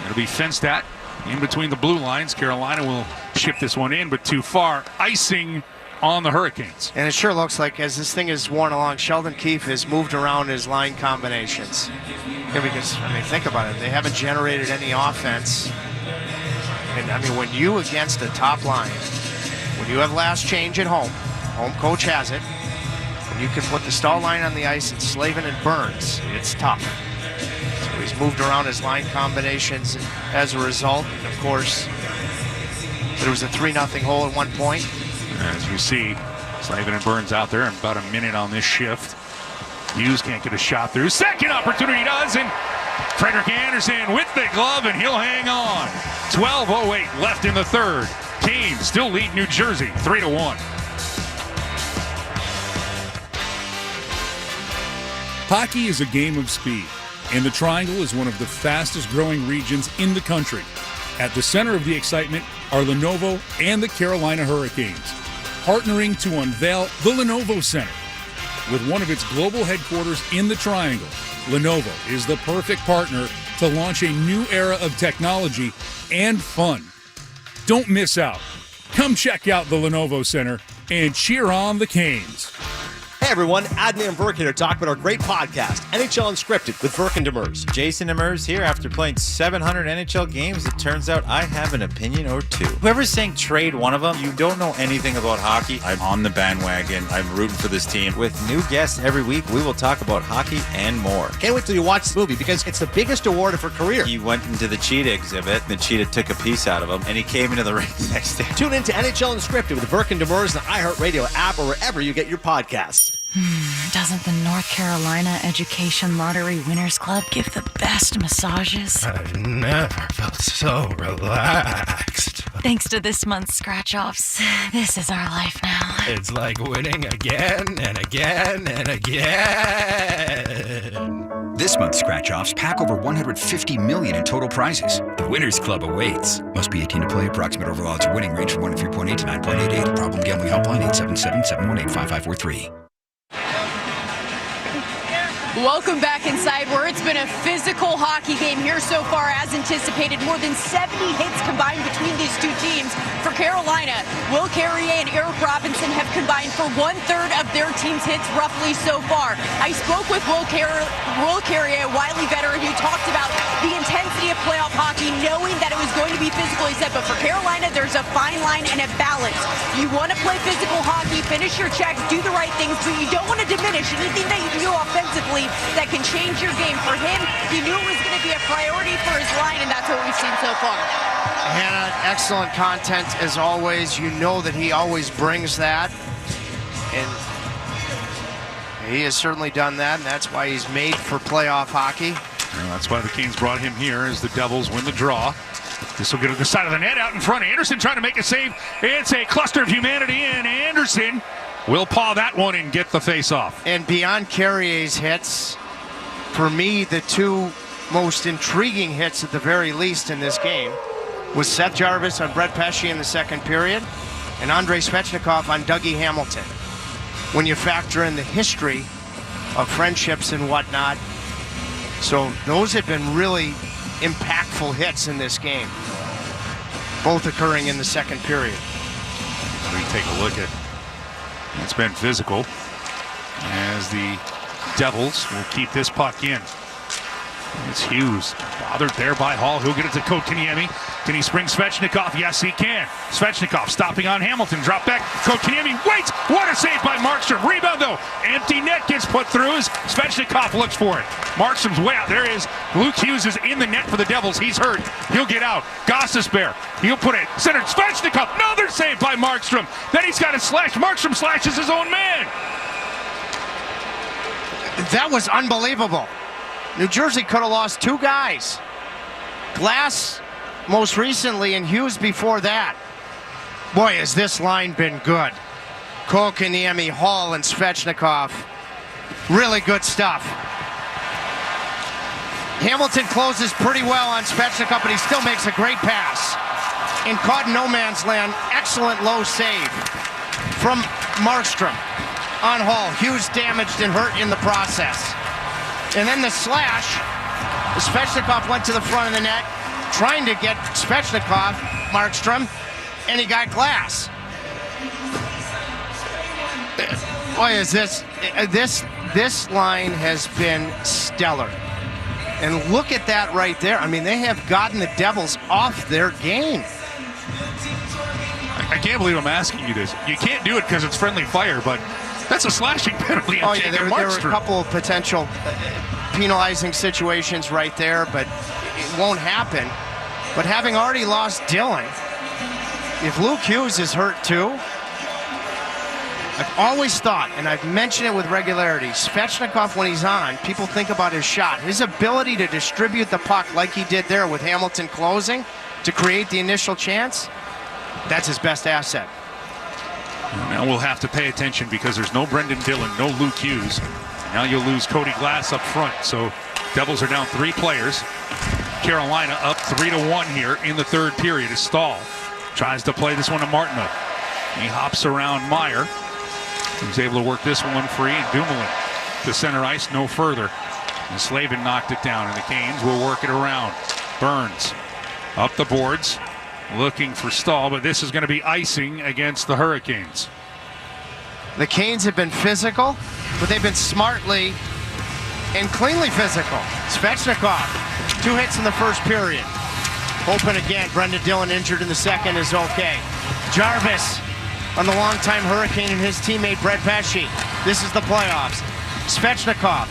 It'll be fenced at in between the blue lines. Carolina will chip this one in, but too far. Icing on the Hurricanes. And it sure looks like as this thing is worn along, Sheldon Keefe has moved around his line combinations. Yeah, because, I mean, think about it. They haven't generated any offense. And, I mean, when you against a top line, when you have last change at home coach has it, and you can put the Stahl line on the ice and Slavin and Burns, it's tough. So he's moved around his line combinations as a result. And, of course, there was a 3-0 hole at one point. As you see, Slavin and Burns out there in about a minute on this shift. Hughes can't get a shot through. Second opportunity does, and Frederik Andersen with the glove, and he'll hang on. 12:08 left in the third. Canes still lead New Jersey 3-1. Hockey is a game of speed, and the Triangle is one of the fastest growing regions in the country. At the center of the excitement are Lenovo and the Carolina Hurricanes, partnering to unveil the Lenovo Center. With one of its global headquarters in the Triangle, Lenovo is the perfect partner to launch a new era of technology and fun. Don't miss out. Come check out the Lenovo Center and cheer on the Canes. Hey everyone, Adney and Verk here to talk about our great podcast, NHL Unscripted with Verk and Demers. Jason Demers here. After playing 700 NHL games, it turns out I have an opinion or two. Whoever's saying trade one of them, you don't know anything about hockey. I'm on the bandwagon. I'm rooting for this team. With new guests every week, we will talk about hockey and more. Can't wait till you watch this movie because it's the biggest award of her career. He went into the cheetah exhibit, and the cheetah took a piece out of him, and he came into the ring the next day. Tune in to NHL Unscripted with Verk and Demers, the iHeartRadio app, or wherever you get your podcasts. Doesn't the North Carolina Education Lottery Winners Club give the best massages? I've never felt so relaxed. Thanks to this month's scratch-offs, this is our life now. It's like winning again and again and again. This month's scratch-offs pack over $150 million in total prizes. The Winners Club awaits. Must be 18 to play. Approximate overall odds of winning range from 103.8 to 9.88. Problem gambling helpline 877-718-5543. Welcome back inside, where it's been a physical hockey game here so far, as anticipated. More than 70 hits combined between these two teams. For Carolina, Will Carrier and Eric Robinson have combined for 1/3 of their team's hits roughly so far. I spoke with Will Carrier, a Wiley veteran, who talked about the intensity of playoff hockey, knowing that it was going to be physical. He said, but for Carolina, there's a fine line and a balance. You want to play physical hockey, finish your checks, do the right things, but you don't want to diminish anything that you can do offensively that can change your game. For him, he knew it was going to be a priority for his line, and that's what we've seen so far. Hannah, excellent content as always. You know that he always brings that, and he has certainly done that, and that's why he's made for playoff hockey. Well, that's why the Canes brought him here, as the Devils win the draw. This will get to the side of the net, out in front. Andersen trying to make a save. It's a cluster of humanity, and Andersen will paw that one and get the face-off. And beyond Carrier's hits, for me, the two most intriguing hits at the very least in this game was Seth Jarvis on Brett Pesce in the second period and Andrei Svechnikov on Dougie Hamilton. When you factor in the history of friendships and whatnot, so those have been really impactful hits in this game, both occurring in the second period. We take a look at it's been physical as the Devils will keep this puck in. It's Hughes, bothered there by Hall. He'll get it to Kotkaniemi. Can he spring Svechnikov? Yes, he can. Svechnikov stopping on Hamilton. Drop back. Kotkaniemi waits. What a save by Markstrom. Rebound, though. Empty net gets put through as Svechnikov looks for it. Markstrom's way out. There is Luke Hughes is in the net for the Devils. He's hurt. He'll get out. Gostisbehere. He'll put it centered. Svechnikov. Another save by Markstrom. Then he's got a slash. Markstrom slashes his own man. That was unbelievable. New Jersey could have lost two guys. Glass most recently and Hughes before that. Boy, has this line been good. Kotkaniemi, Hall, and Svechnikov. Really good stuff. Hamilton closes pretty well on Svechnikov, but he still makes a great pass. And caught in no man's land. Excellent low save from Markstrom on Hall. Hughes damaged and hurt in the process. And then the slash, Svechnikov went to the front of the net, trying to get Svechnikov, Markstrom, and he got Glass. Boy, is this line has been stellar. And look at that right there. I mean, they have gotten the Devils off their game. I can't believe I'm asking you this. You can't do it because it's friendly fire, but that's a slashing penalty. Oh, yeah, there were a couple of potential penalizing situations right there, but it won't happen. But having already lost Dylan, if Luke Hughes is hurt too, I've always thought, and I've mentioned it with regularity, Svechnikov, when he's on, people think about his shot. His ability to distribute the puck like he did there with Hamilton closing to create the initial chance, that's his best asset. Now we'll have to pay attention because there's no Brendan Dillon, no Luke Hughes. Now you'll lose Cody Glass up front. So Devils are down 3 players. Carolina up 3-1 here in the third period. As Stahl tries to play this one to Martinov. He hops around Meyer. He's able to work this one free, and Dumoulin to center ice, no further. And Slavin knocked it down, and the Canes will work it around. Burns up the boards, looking for Stahl, but this is going to be icing against the Hurricanes. The Canes have been physical, but they've been smartly and cleanly physical. Svechnikov, 2 hits in the first period. Open again. Brendan Dillon injured in the second is okay. Jarvis on the longtime Hurricane and his teammate Brett Pesce. This is the playoffs. Svechnikov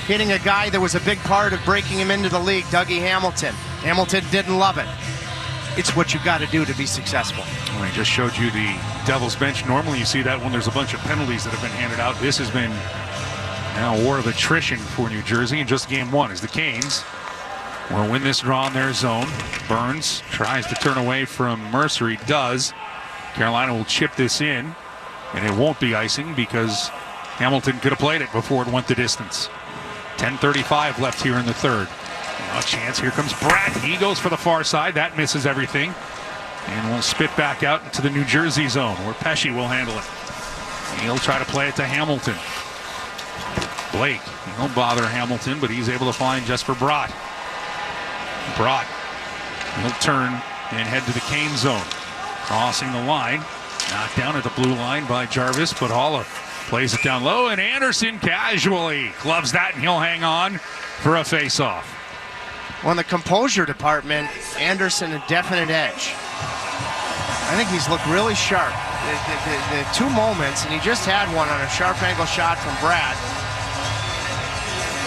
hitting a guy that was a big part of breaking him into the league, Dougie Hamilton. Hamilton didn't love it. It's what you got to do to be successful. Well, I just showed you the Devils bench. Normally you see that when there's a bunch of penalties that have been handed out. This has been now a war of attrition for New Jersey in just game 1 as the Canes will win this draw in their zone. Burns tries to turn away from Mercer. He does. Carolina will chip this in, and it won't be icing because Hamilton could have played it before it went the distance. 10:35 left here in the third. A chance. Here comes Bratt. He goes for the far side. That misses everything. And will spit back out into the New Jersey zone where Pesce will handle it. He'll try to play it to Hamilton. Blake, he won't bother Hamilton, but he's able to find just for Bratt. Bratt, he'll turn and head to the Kane zone. Crossing the line. Knocked down at the blue line by Jarvis, but Haula plays it down low, and Andersen casually gloves that, and he'll hang on for a face-off. Well, in the composure department, Andersen a definite edge. I think he's looked really sharp. The 2 moments, and he just had one on a sharp angle shot from Brad,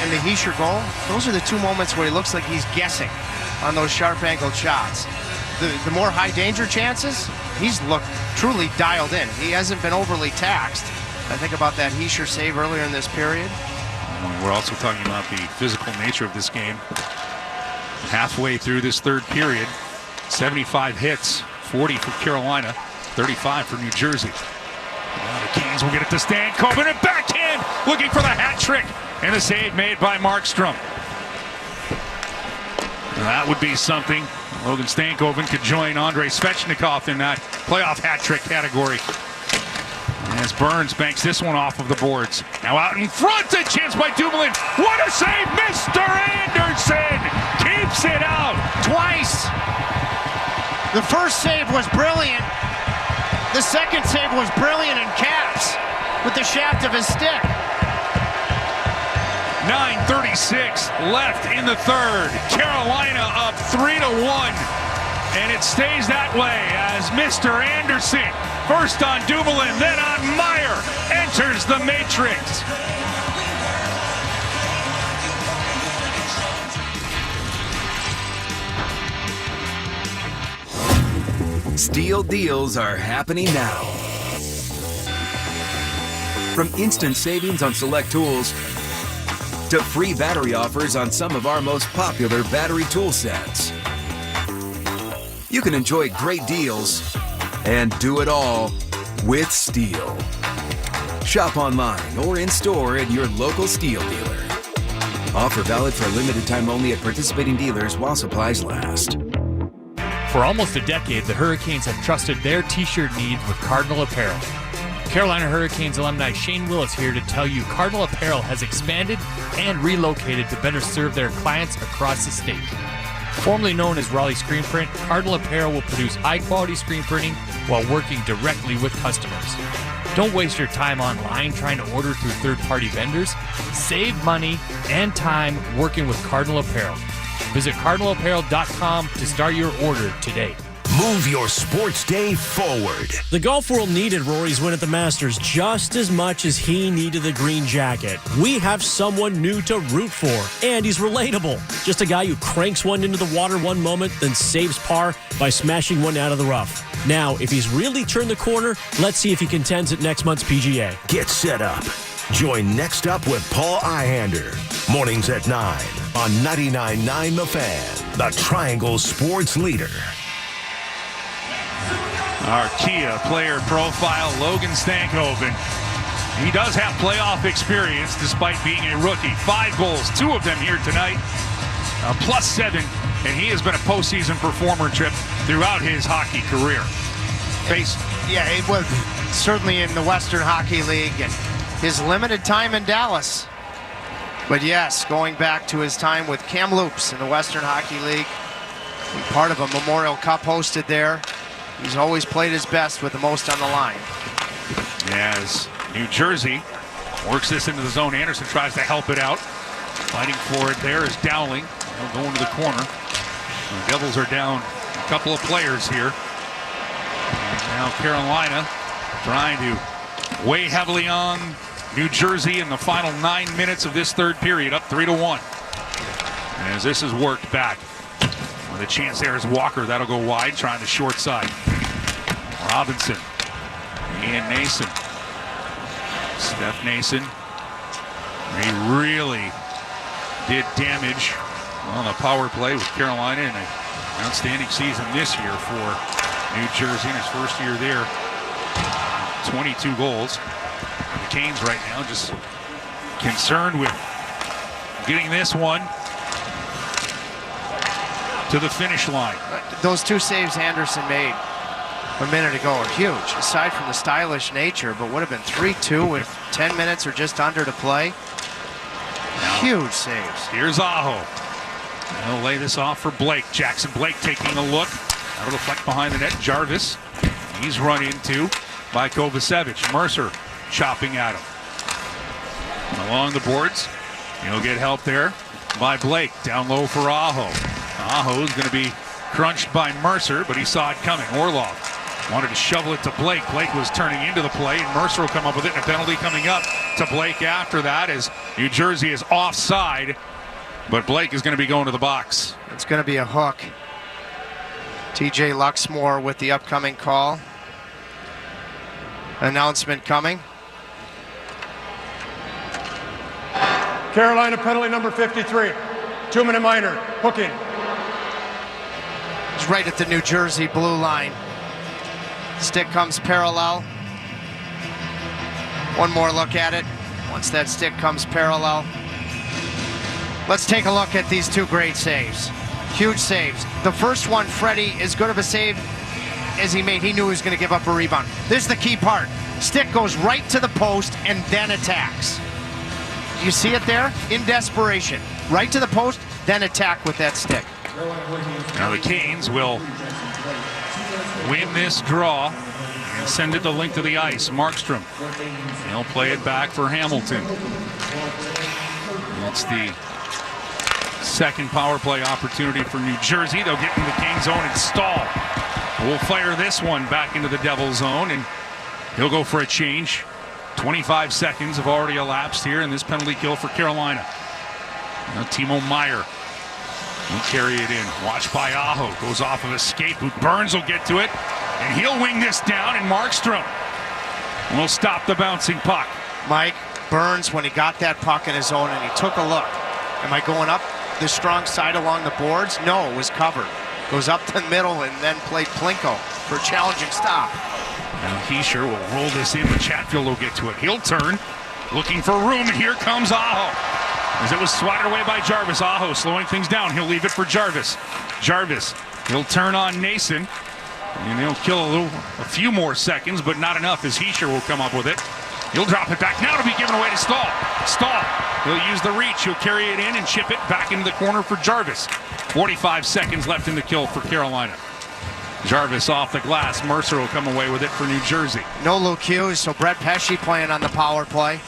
and the Hischier goal, those are the 2 moments where he looks like he's guessing on those sharp angled shots. The more high danger chances, he's looked truly dialed in. He hasn't been overly taxed. I think about that Hischier save earlier in this period. We're also talking about the physical nature of this game. Halfway through this third period, 75 hits, 40 for Carolina, 35 for New Jersey. Now the Canes will get it to Stankoven and backhand, looking for the hat trick, and the save made by Markstrom. That would be something. Logan Stankoven could join Andrei Svechnikov in that playoff hat trick category. As Burns banks this one off of the boards. Now out in front, a chance by Dumoulin. What a save! Mr. Andersen keeps it out. Twice. The first save was brilliant. The second save was brilliant in caps with the shaft of his stick. 9:36 left in the third. Carolina up 3-1. And it stays that way as Mr. Andersen, first on Dumoulin, then on Meyer, enters the matrix. Steel deals are happening now. From instant savings on select tools to free battery offers on some of our most popular battery tool sets. You can enjoy great deals and do it all with Steel. Shop online or in store at your local Steel dealer. Offer valid for a limited time only at participating dealers while supplies last. For almost a decade, the Hurricanes have trusted their t-shirt needs with Cardinal Apparel. Carolina Hurricanes alumni Shane Willis here to tell you Cardinal Apparel has expanded and relocated to better serve their clients across the state. Formerly known as Raleigh Screen Print, Cardinal Apparel will produce high-quality screen printing while working directly with customers. Don't waste your time online trying to order through third-party vendors. Save money and time working with Cardinal Apparel. Visit cardinalapparel.com to start your order today. Move your sports day forward. The golf world needed Rory's win at the Masters just as much as he needed the green jacket. We have someone new to root for, and he's relatable. Just a guy who cranks one into the water one moment, then saves par by smashing one out of the rough. Now, if he's really turned the corner, let's see if he contends at next month's PGA. Get set up. Join Next Up with Paul Ihander. Mornings at 9 on 99.9 The Fan, the Triangle Sports Leader. Our Kia player profile, Logan Stankoven. He does have playoff experience despite being a rookie. 5 goals, 2 of them here tonight. +7, and he has been a postseason performer, Trip, throughout his hockey career. Yeah, it was certainly in the Western Hockey League and his limited time in Dallas. But yes, going back to his time with Kamloops in the Western Hockey League, part of a Memorial Cup hosted there. He's always played his best with the most on the line. As New Jersey works this into the zone. Andersen tries to help it out. Fighting for it there is Dowling. They'll go into the corner. The Devils are down a couple of players here. And now Carolina trying to weigh heavily on New Jersey in the final 9 minutes of this third period, up 3-1. As this is worked back. With a chance there is Walker. That'll go wide, trying the short side. Robinson. Ian Nason. Steph Nason. He really did damage on the power play with Carolina, and an outstanding season this year for New Jersey in his first year there. 22 goals. The Canes right now just concerned with getting this one to the finish line. Those two saves Andersen made a minute ago are huge, aside from the stylish nature, but would have been 3-2 with 10 minutes or just under to play. Huge saves. Here's Aho. He'll lay this off for Blake. Jackson Blake taking a look. That'll deflect behind the net. Jarvis. He's run into by Kovacevic. Mercer chopping at him. Along the boards. He'll get help there by Blake. Down low for Aho. Aho's going to be crunched by Mercer, but he saw it coming. Orlov wanted to shovel it to Blake. Blake was turning into the play, and Mercer will come up with it, and a penalty coming up to Blake after that as New Jersey is offside, but Blake is going to be going to the box. It's going to be a hook. TJ Luxmore with the upcoming call. Announcement coming. Carolina penalty number 53. 2-minute minor. Hooking. It's right at the New Jersey blue line. Stick comes parallel. One more look at it. Once that stick comes parallel. Let's take a look at these two great saves. Huge saves. The first one, Freddie, as good of a save as he made. He knew he was going to give up a rebound. This is the key part. Stick goes right to the post and then attacks. You see it there? In desperation. Right to the post, then attack with that stick. Now the Canes will win this draw and send it the length of the ice. Markstrom. He'll play it back for Hamilton. It's the second power play opportunity for New Jersey. They'll get in the Canes zone and stall. We'll fire this one back into the Devils zone, and he'll go for a change. 25 seconds have already elapsed here in this penalty kill for Carolina. Now Timo Meyer will carry it in. Watched by Aho. Goes off of escape. Burns will get to it. And he'll wing this down, and Markstrom will stop the bouncing puck. Mike, Burns, when he got that puck in his own and he took a look. Am I going up the strong side along the boards? No, it was covered. Goes up the middle and then played Plinko for a challenging stop. Now Heischer will roll this in, but Chatfield will get to it. He'll turn, looking for room, and here comes Aho. As it was swatted away by Jarvis. Aho slowing things down. He'll leave it for Jarvis. Jarvis, he'll turn on Nason, and he'll kill a few more seconds, but not enough as Heischer will come up with it. He'll drop it back now to be given away to Stahl. Stahl, he'll use the reach. He'll carry it in and chip it back into the corner for Jarvis. 45 seconds left in the kill for Carolina. Jarvis off the glass. Mercer will come away with it for New Jersey. No Luke Hughes, so Brett Pesce playing on the power play.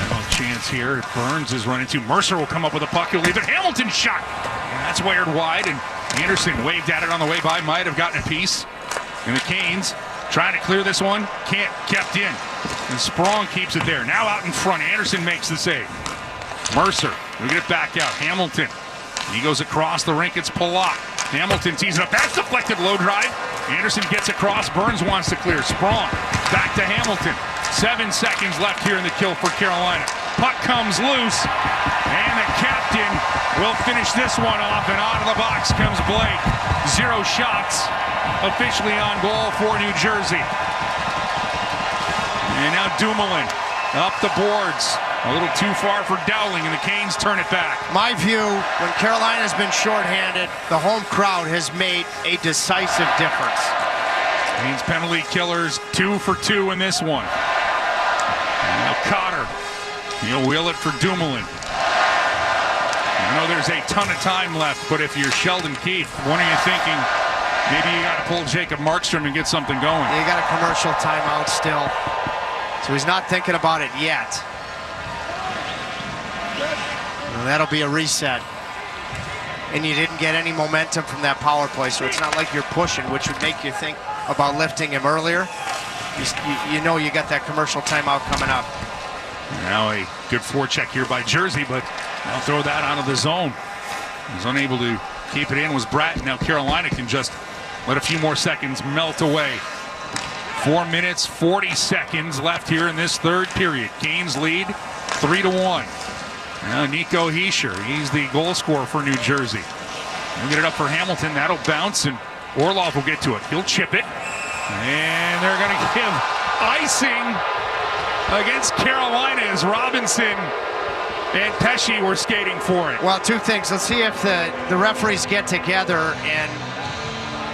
No chance here. Burns is running to. Mercer will come up with a puck. He'll leave it. Hamilton shot. And that's wired wide, and Andersen waved at it on the way by. Might have gotten a piece. And the Canes trying to clear this one. Can't. Kept in. And Sprong keeps it there. Now out in front. Andersen makes the save. Mercer will get it back out. Hamilton. He goes across the rink. It's Palat. Hamilton tees it up. That's deflected. Low drive. Andersen gets across. Burns wants to clear. Sprong back to Hamilton. 7 seconds left here in the kill for Carolina. Puck comes loose. And the captain will finish this one off. And out of the box comes Blake. 0 shots officially on goal for New Jersey. And now Dumoulin up the boards. A little too far for Dowling, and the Canes turn it back. My view, when Carolina's been shorthanded, the home crowd has made a decisive difference. Canes penalty killers 2 for 2 in this one. Now Cotter, he'll wheel it for Dumoulin. I know there's a ton of time left, but if you're Sheldon Keefe, what are you thinking? Maybe you got to pull Jacob Markstrom and get something going. You got a commercial timeout still. So he's not thinking about it yet. And that'll be a reset. And you didn't get any momentum from that power play, so it's not like you're pushing, which would make you think about lifting him earlier. You know you got that commercial timeout coming up. Now a good forecheck here by Jersey, but I'll throw that out of the zone. He's unable to keep it in, was Bratton. Now Carolina can just let a few more seconds melt away. 4 minutes, 40 seconds left here in this third period. Canes lead 3-1. Now Nico Hischier, he's the goal scorer for New Jersey. He'll get it up for Hamilton. That'll bounce, and Orlov will get to it. He'll chip it. And they're going to give icing against Carolina as Robinson and Pesce were skating for it. Well, two things. Let's see if the referees get together and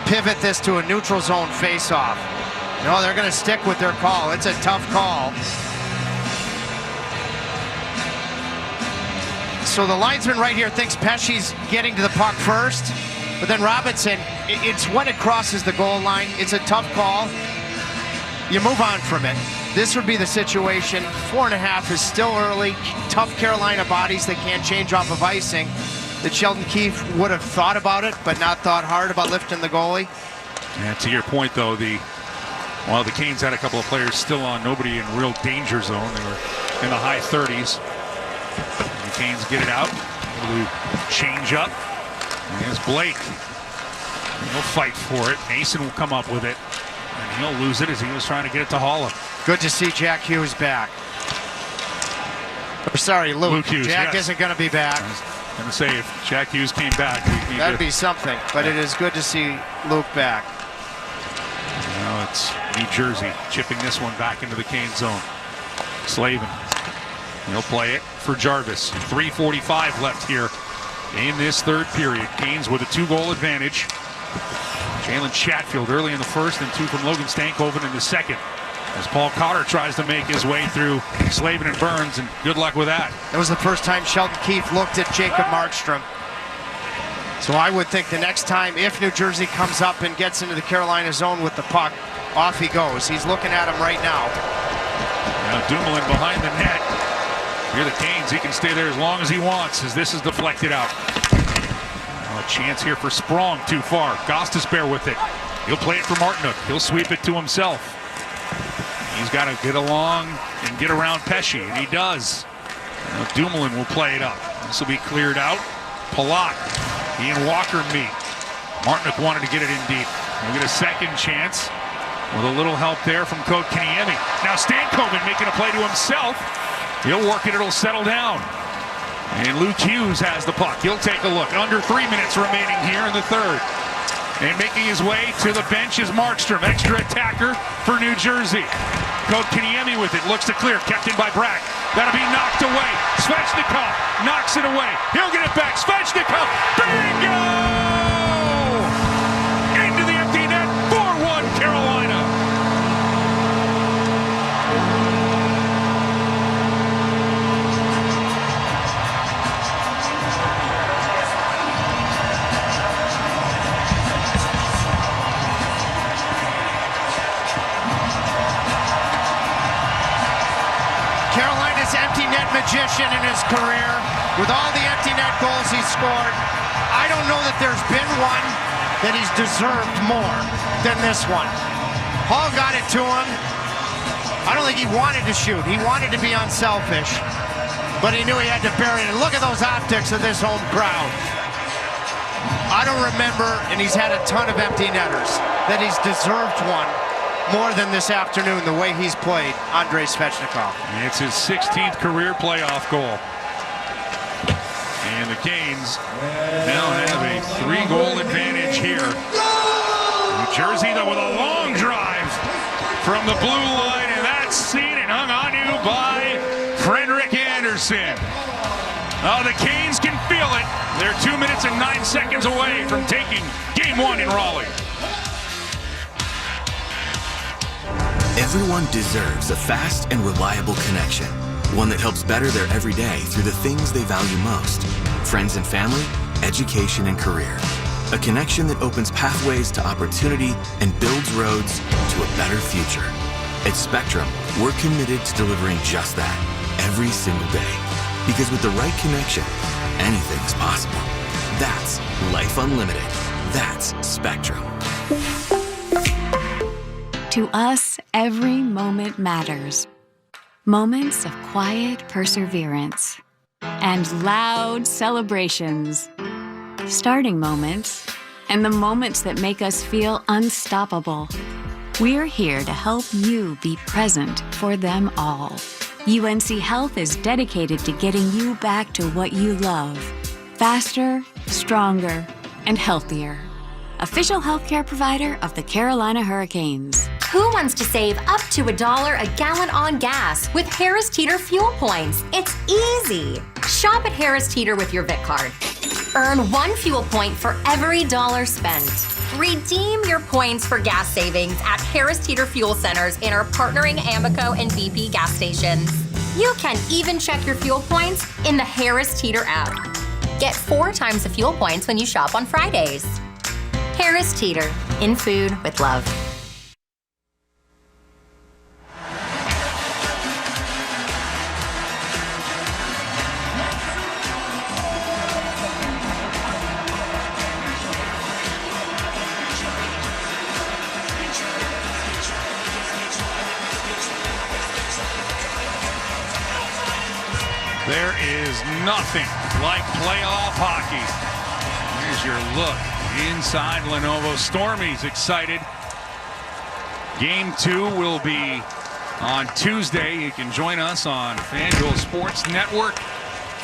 pivot this to a neutral zone face-off. No, they're going to stick with their call. It's a tough call. So the linesman right here thinks Pesce's getting to the puck first, but then Robinson, it's when it crosses the goal line. It's a tough call. You move on from it. This would be the situation. 4.5 is still early. Tough Carolina bodies that can't change off of icing. That Sheldon Keefe would have thought about it, but not thought hard about lifting the goalie. Yeah, to your point, though, the Canes had a couple of players still on, nobody in real danger zone. They were in the high 30s. And the Canes get it out. Change up. There's Blake. He'll fight for it. Mason will come up with it. And he'll lose it as he was trying to get it to Holland. Good to see Jack Hughes back. Or sorry, Luke Hughes. Jack isn't going to be back. I was going to say, if Jack Hughes came back, that'd be something. But it is good to see Luke back. Now it's New Jersey chipping this one back into the Cane zone. Slavin. He'll play it for Jarvis. 3:45 left here in this third period. Canes with a 2-goal advantage. Jalen Chatfield early in the first, and 2 from Logan Stankoven in the second. As Paul Cotter tries to make his way through Slavin and Burns, and good luck with that. It was the first time Sheldon Keefe looked at Jacob Markstrom. So I would think the next time, if New Jersey comes up and gets into the Carolina zone with the puck, off he goes. He's looking at him right now. Now Dumoulin behind the net. Here the Canes, he can stay there as long as he wants as this is deflected out. Now a chance here for Sprong, too far. Gostisbehere with it. He'll play it for Martinook. He'll sweep it to himself. He's got to get along and get around Pesce, and he does. Now Dumoulin will play it up. This will be cleared out. Palat, he and Walker meet. Martinook wanted to get it in deep. He'll get a second chance with a little help there from Kotkaniemi. Now Stankoven making a play to himself. He'll work it, it'll settle down. And Luke Hughes has the puck. He'll take a look. Under 3 minutes remaining here in the third. And making his way to the bench is Markstrom, extra attacker for New Jersey. Kotkaniemi with it, looks to clear, kept in by Brack. That'll be knocked away. Svechnikov knocks it away. He'll get it back. Svechnikov, bingo! Into the empty net, 4-1 Carolina. Carolina's empty net magician in his career, with all the empty net goals he's scored. I don't know that there's been one that he's deserved more than this one. Hall got it to him. I don't think he wanted to shoot. He wanted to be unselfish, but he knew he had to bury it. And look at those optics of this home crowd. I don't remember, and he's had a ton of empty netters, that he's deserved one more than this afternoon, the way he's played, Andrei Svechnikov. It's his 16th career playoff goal. And the Canes now have a 3-goal advantage here. New Jersey, though, with a long drive from the blue line, and that's seen and hung on to by Frederik Andersen. Oh, the Canes can feel it. They're 2 minutes and 9 seconds away from taking Game 1 in Raleigh. Everyone deserves a fast and reliable connection, one that helps better their everyday through the things they value most: friends and family, education and career. A connection that opens pathways to opportunity and builds roads to a better future. At Spectrum, we're committed to delivering just that every single day. Because with the right connection, anything is possible. That's life unlimited. That's Spectrum. To us, every moment matters. Moments of quiet perseverance and loud celebrations. Starting moments and the moments that make us feel unstoppable. We're here to help you be present for them all. UNC Health is dedicated to getting you back to what you love. Faster, stronger, and healthier. Official healthcare provider of the Carolina Hurricanes. Who wants to save up to $1 a gallon on gas with Harris Teeter fuel points? It's easy. Shop at Harris Teeter with your VIC card. Earn 1 fuel point for every $1 spent. Redeem your points for gas savings at Harris Teeter fuel centers in our partnering Amoco and BP gas stations. You can even check your fuel points in the Harris Teeter app. Get 4 times the fuel points when you shop on Fridays. Harris Teeter, in food with love. There is nothing like playoff hockey. Here's your look inside Lenovo. Stormy's excited. Game 2 will be on Tuesday. You can join us on FanDuel Sports Network,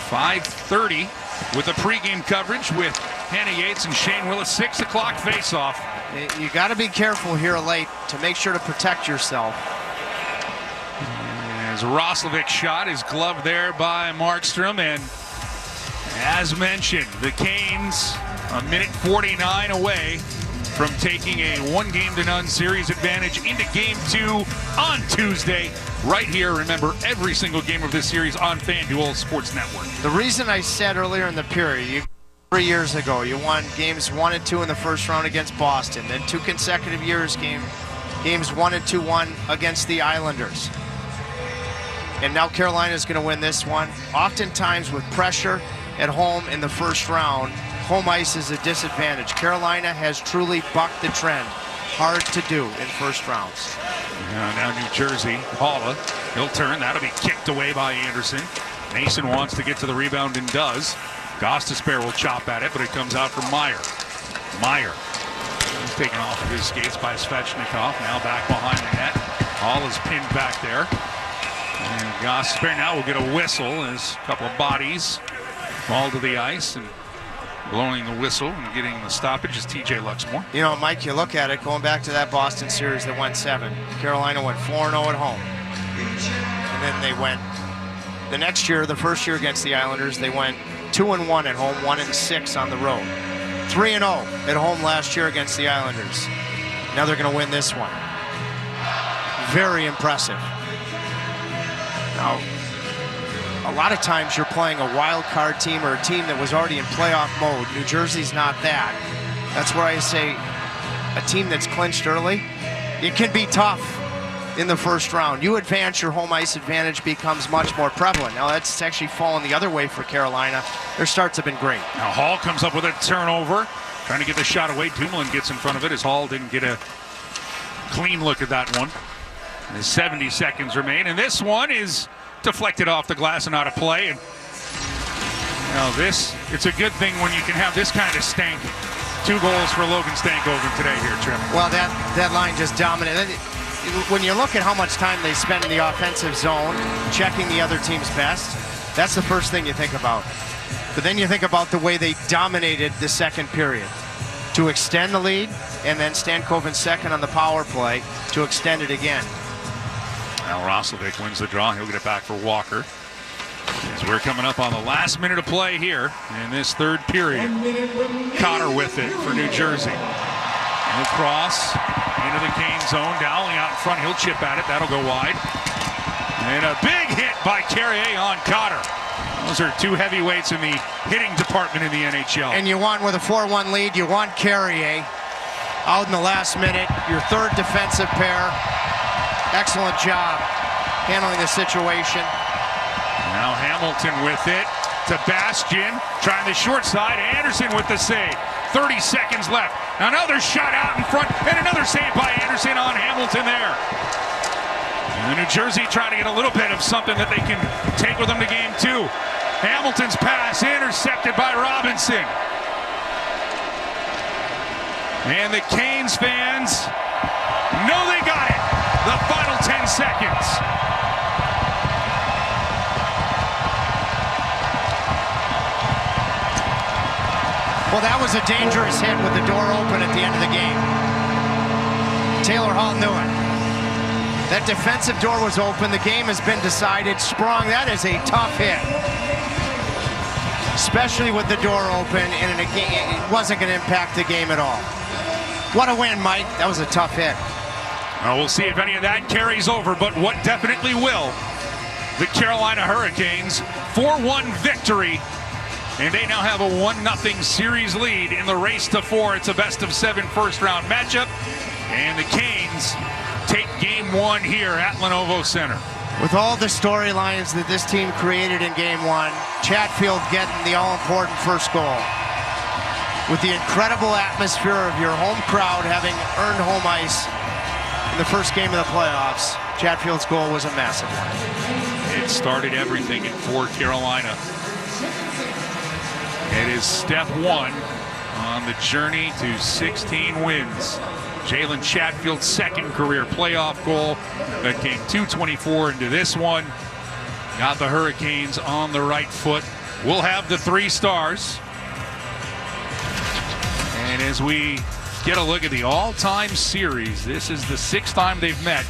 5:30, with the pregame coverage with Hannah Yates and Shane Willis. 6 o'clock face-off. You got to be careful here late to make sure to protect yourself. As Roslovic shot is gloved there by Markstrom, and as mentioned, the Canes a minute 49 away from taking a 1-game-to-none series advantage into Game 2 on Tuesday. Right here, remember, every single game of this series on FanDuel Sports Network. The reason I said earlier in the period, 3 years ago, you won games 1 and 2 in the first round against Boston. Then 2 consecutive years, games 1 and 2 won against the Islanders. And now Carolina's going to win this one. Oftentimes with pressure at home in the first round, home ice is a disadvantage. Carolina has truly bucked the trend. Hard to do in first rounds. Now New Jersey, Paula, he'll turn. That'll be kicked away by Andersen. Mason wants to get to the rebound and does. Gostisbehere will chop at it, but it comes out from Meyer. Meyer, he's taken off of his skates by Svechnikov. Now back behind the net. Hall is pinned back there. And Gostisbehere now will get a whistle as a couple of bodies fall to the ice, and blowing the whistle and getting the stoppage is TJ Luxmore. You know, Mike, you look at it, going back to that Boston series that went 7. Carolina went 4-0 at home. And then they went, the next year, the first year against the Islanders, they went 2-1 at home, 1-6 on the road. 3-0 at home last year against the Islanders. Now they're going to win this one. Very impressive. Now, a lot of times you're playing a wild card team or a team that was already in playoff mode. New Jersey's not that. That's where I say a team that's clinched early, it can be tough in the first round. You advance, your home ice advantage becomes much more prevalent. Now that's actually fallen the other way for Carolina. Their starts have been great. Now Hall comes up with a turnover, trying to get the shot away. Dumoulin gets in front of it as Hall didn't get a clean look at that one. There's 70 seconds remain, and this one is deflected off the glass and out of play. And it's a good thing when you can have this kind of stank. 2 goals for Logan Stankoven today here, Trim. Well, that line just dominated. When you look at how much time they spend in the offensive zone, checking the other team's best, that's the first thing you think about. But then you think about the way they dominated the second period to extend the lead, and then Stankoven's second on the power play to extend it again. Now Roslovic wins the draw. He'll get it back for Walker. As we're coming up on the last minute of play here in this third period. Cotter with it for New Jersey. He'll cross into the Kane zone. Dowling out in front. He'll chip at it. That'll go wide. And a big hit by Carrier on Cotter. Those are 2 heavyweights in the hitting department in the NHL. And you want, with a 4-1 lead, you want Carrier out in the last minute. Your third defensive pair. Excellent job handling the situation. Now Hamilton with it to Bastian, trying the short side. Andersen with the save. 30 seconds left. Another shot out in front, and another save by Andersen on Hamilton there. And New Jersey trying to get a little bit of something that they can take with them to game 2. Hamilton's pass intercepted by Robinson. And the Canes fans know they got it. The final 10 seconds. Well, that was a dangerous hit with the door open at the end of the game. Taylor Hall knew it. That defensive door was open. The game has been decided. Sprong, that is a tough hit. Especially with the door open, and in a game, it wasn't going to impact the game at all. What a win, Mike. That was a tough hit. Well, we'll see if any of that carries over, but what definitely will, the Carolina Hurricanes, 4-1 victory. And they now have a 1-0 series lead in the race to 4. It's a best-of-7 first-round matchup. And the Canes take game 1 here at Lenovo Center. With all the storylines that this team created in game 1, Chatfield getting the all-important first goal. With the incredible atmosphere of your home crowd having earned home ice in the first game of the playoffs, Chatfield's goal was a massive one. It started everything for Carolina. It is step 1 on the journey to 16 wins. Jalen Chatfield's second career playoff goal that came 2:24 into this one. Got the Hurricanes on the right foot. We'll have the 3 stars. And as we get a look at the all-time series, this is the 6th time they've met.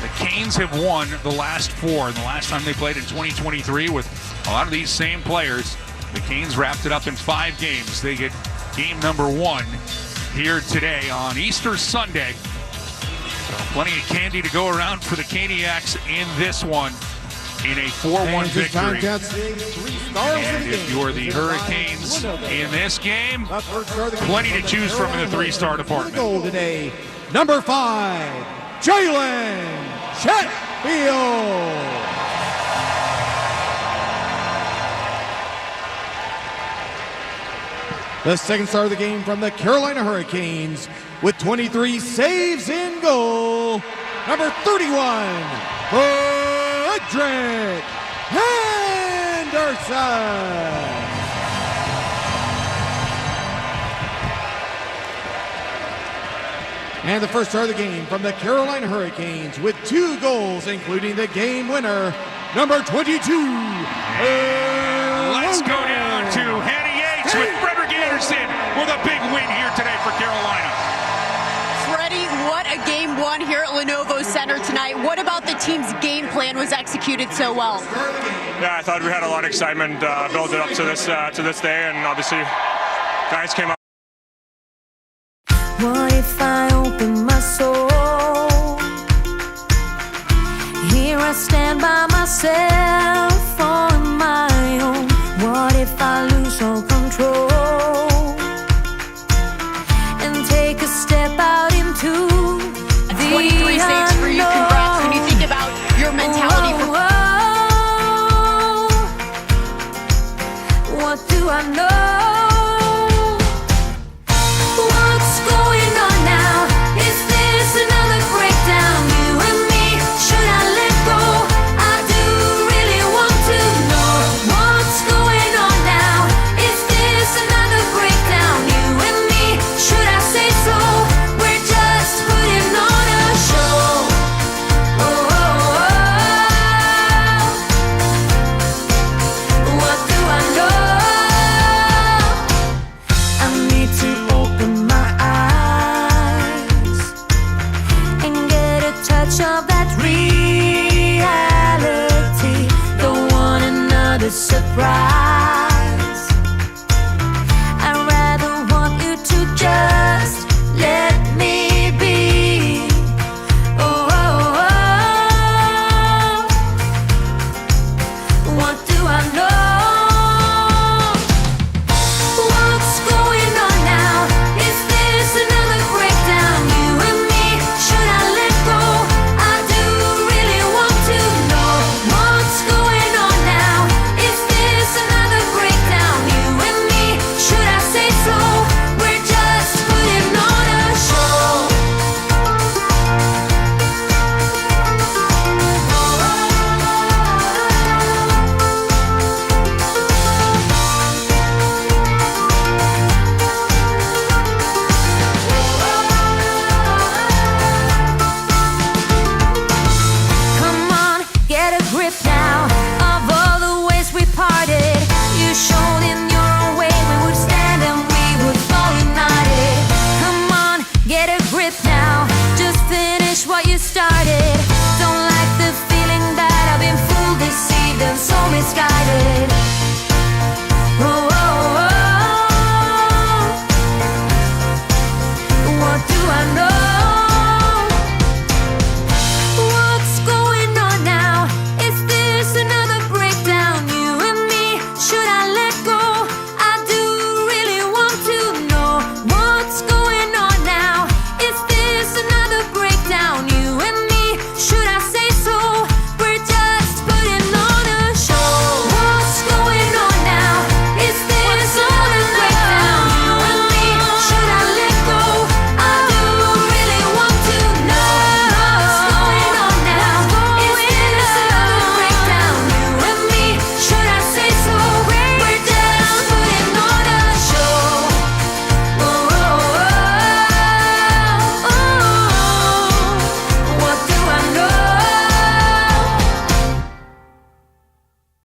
The Canes have won the last 4, and the last time they played in 2023 with a lot of these same players. The Canes wrapped it up in 5 games. They get game number 1 here today on Easter Sunday. So plenty of candy to go around for the Caniacs in this one in a 4-1 victory. And if you're the Hurricanes in this game, plenty to choose from in the 3-star department. Goal today, number 5, Jalen Chatfield. The second star of the game from the Carolina Hurricanes with 23 saves in goal, number 31, Frederik Andersen. And the first star of the game from the Carolina Hurricanes with 2 goals, including the game winner, number 22. Let's go down to Hannah Yates with Frederik Andersen with a big win here today for Carolina. Freddie, what a game 1 here at Lenovo Center tonight. What about the team's game plan was executed so well? Yeah, I thought we had a lot of excitement built it up to this day, and obviously guys came out. What if I open my soul? Here I stand by myself on my own. What if I lose all control and take a step out into the 23 saves for you. Congrats. When you think about your mentality for what do I know? What's going on now? Is this another breakdown? You and me, should I let go? I do really want to know what's going on now. Is this another breakdown? You and me, should I say so? We're just putting on a show. Oh, oh, oh. What do I know? I need to open my eyes and get a touch of that reality. Don't want another surprise.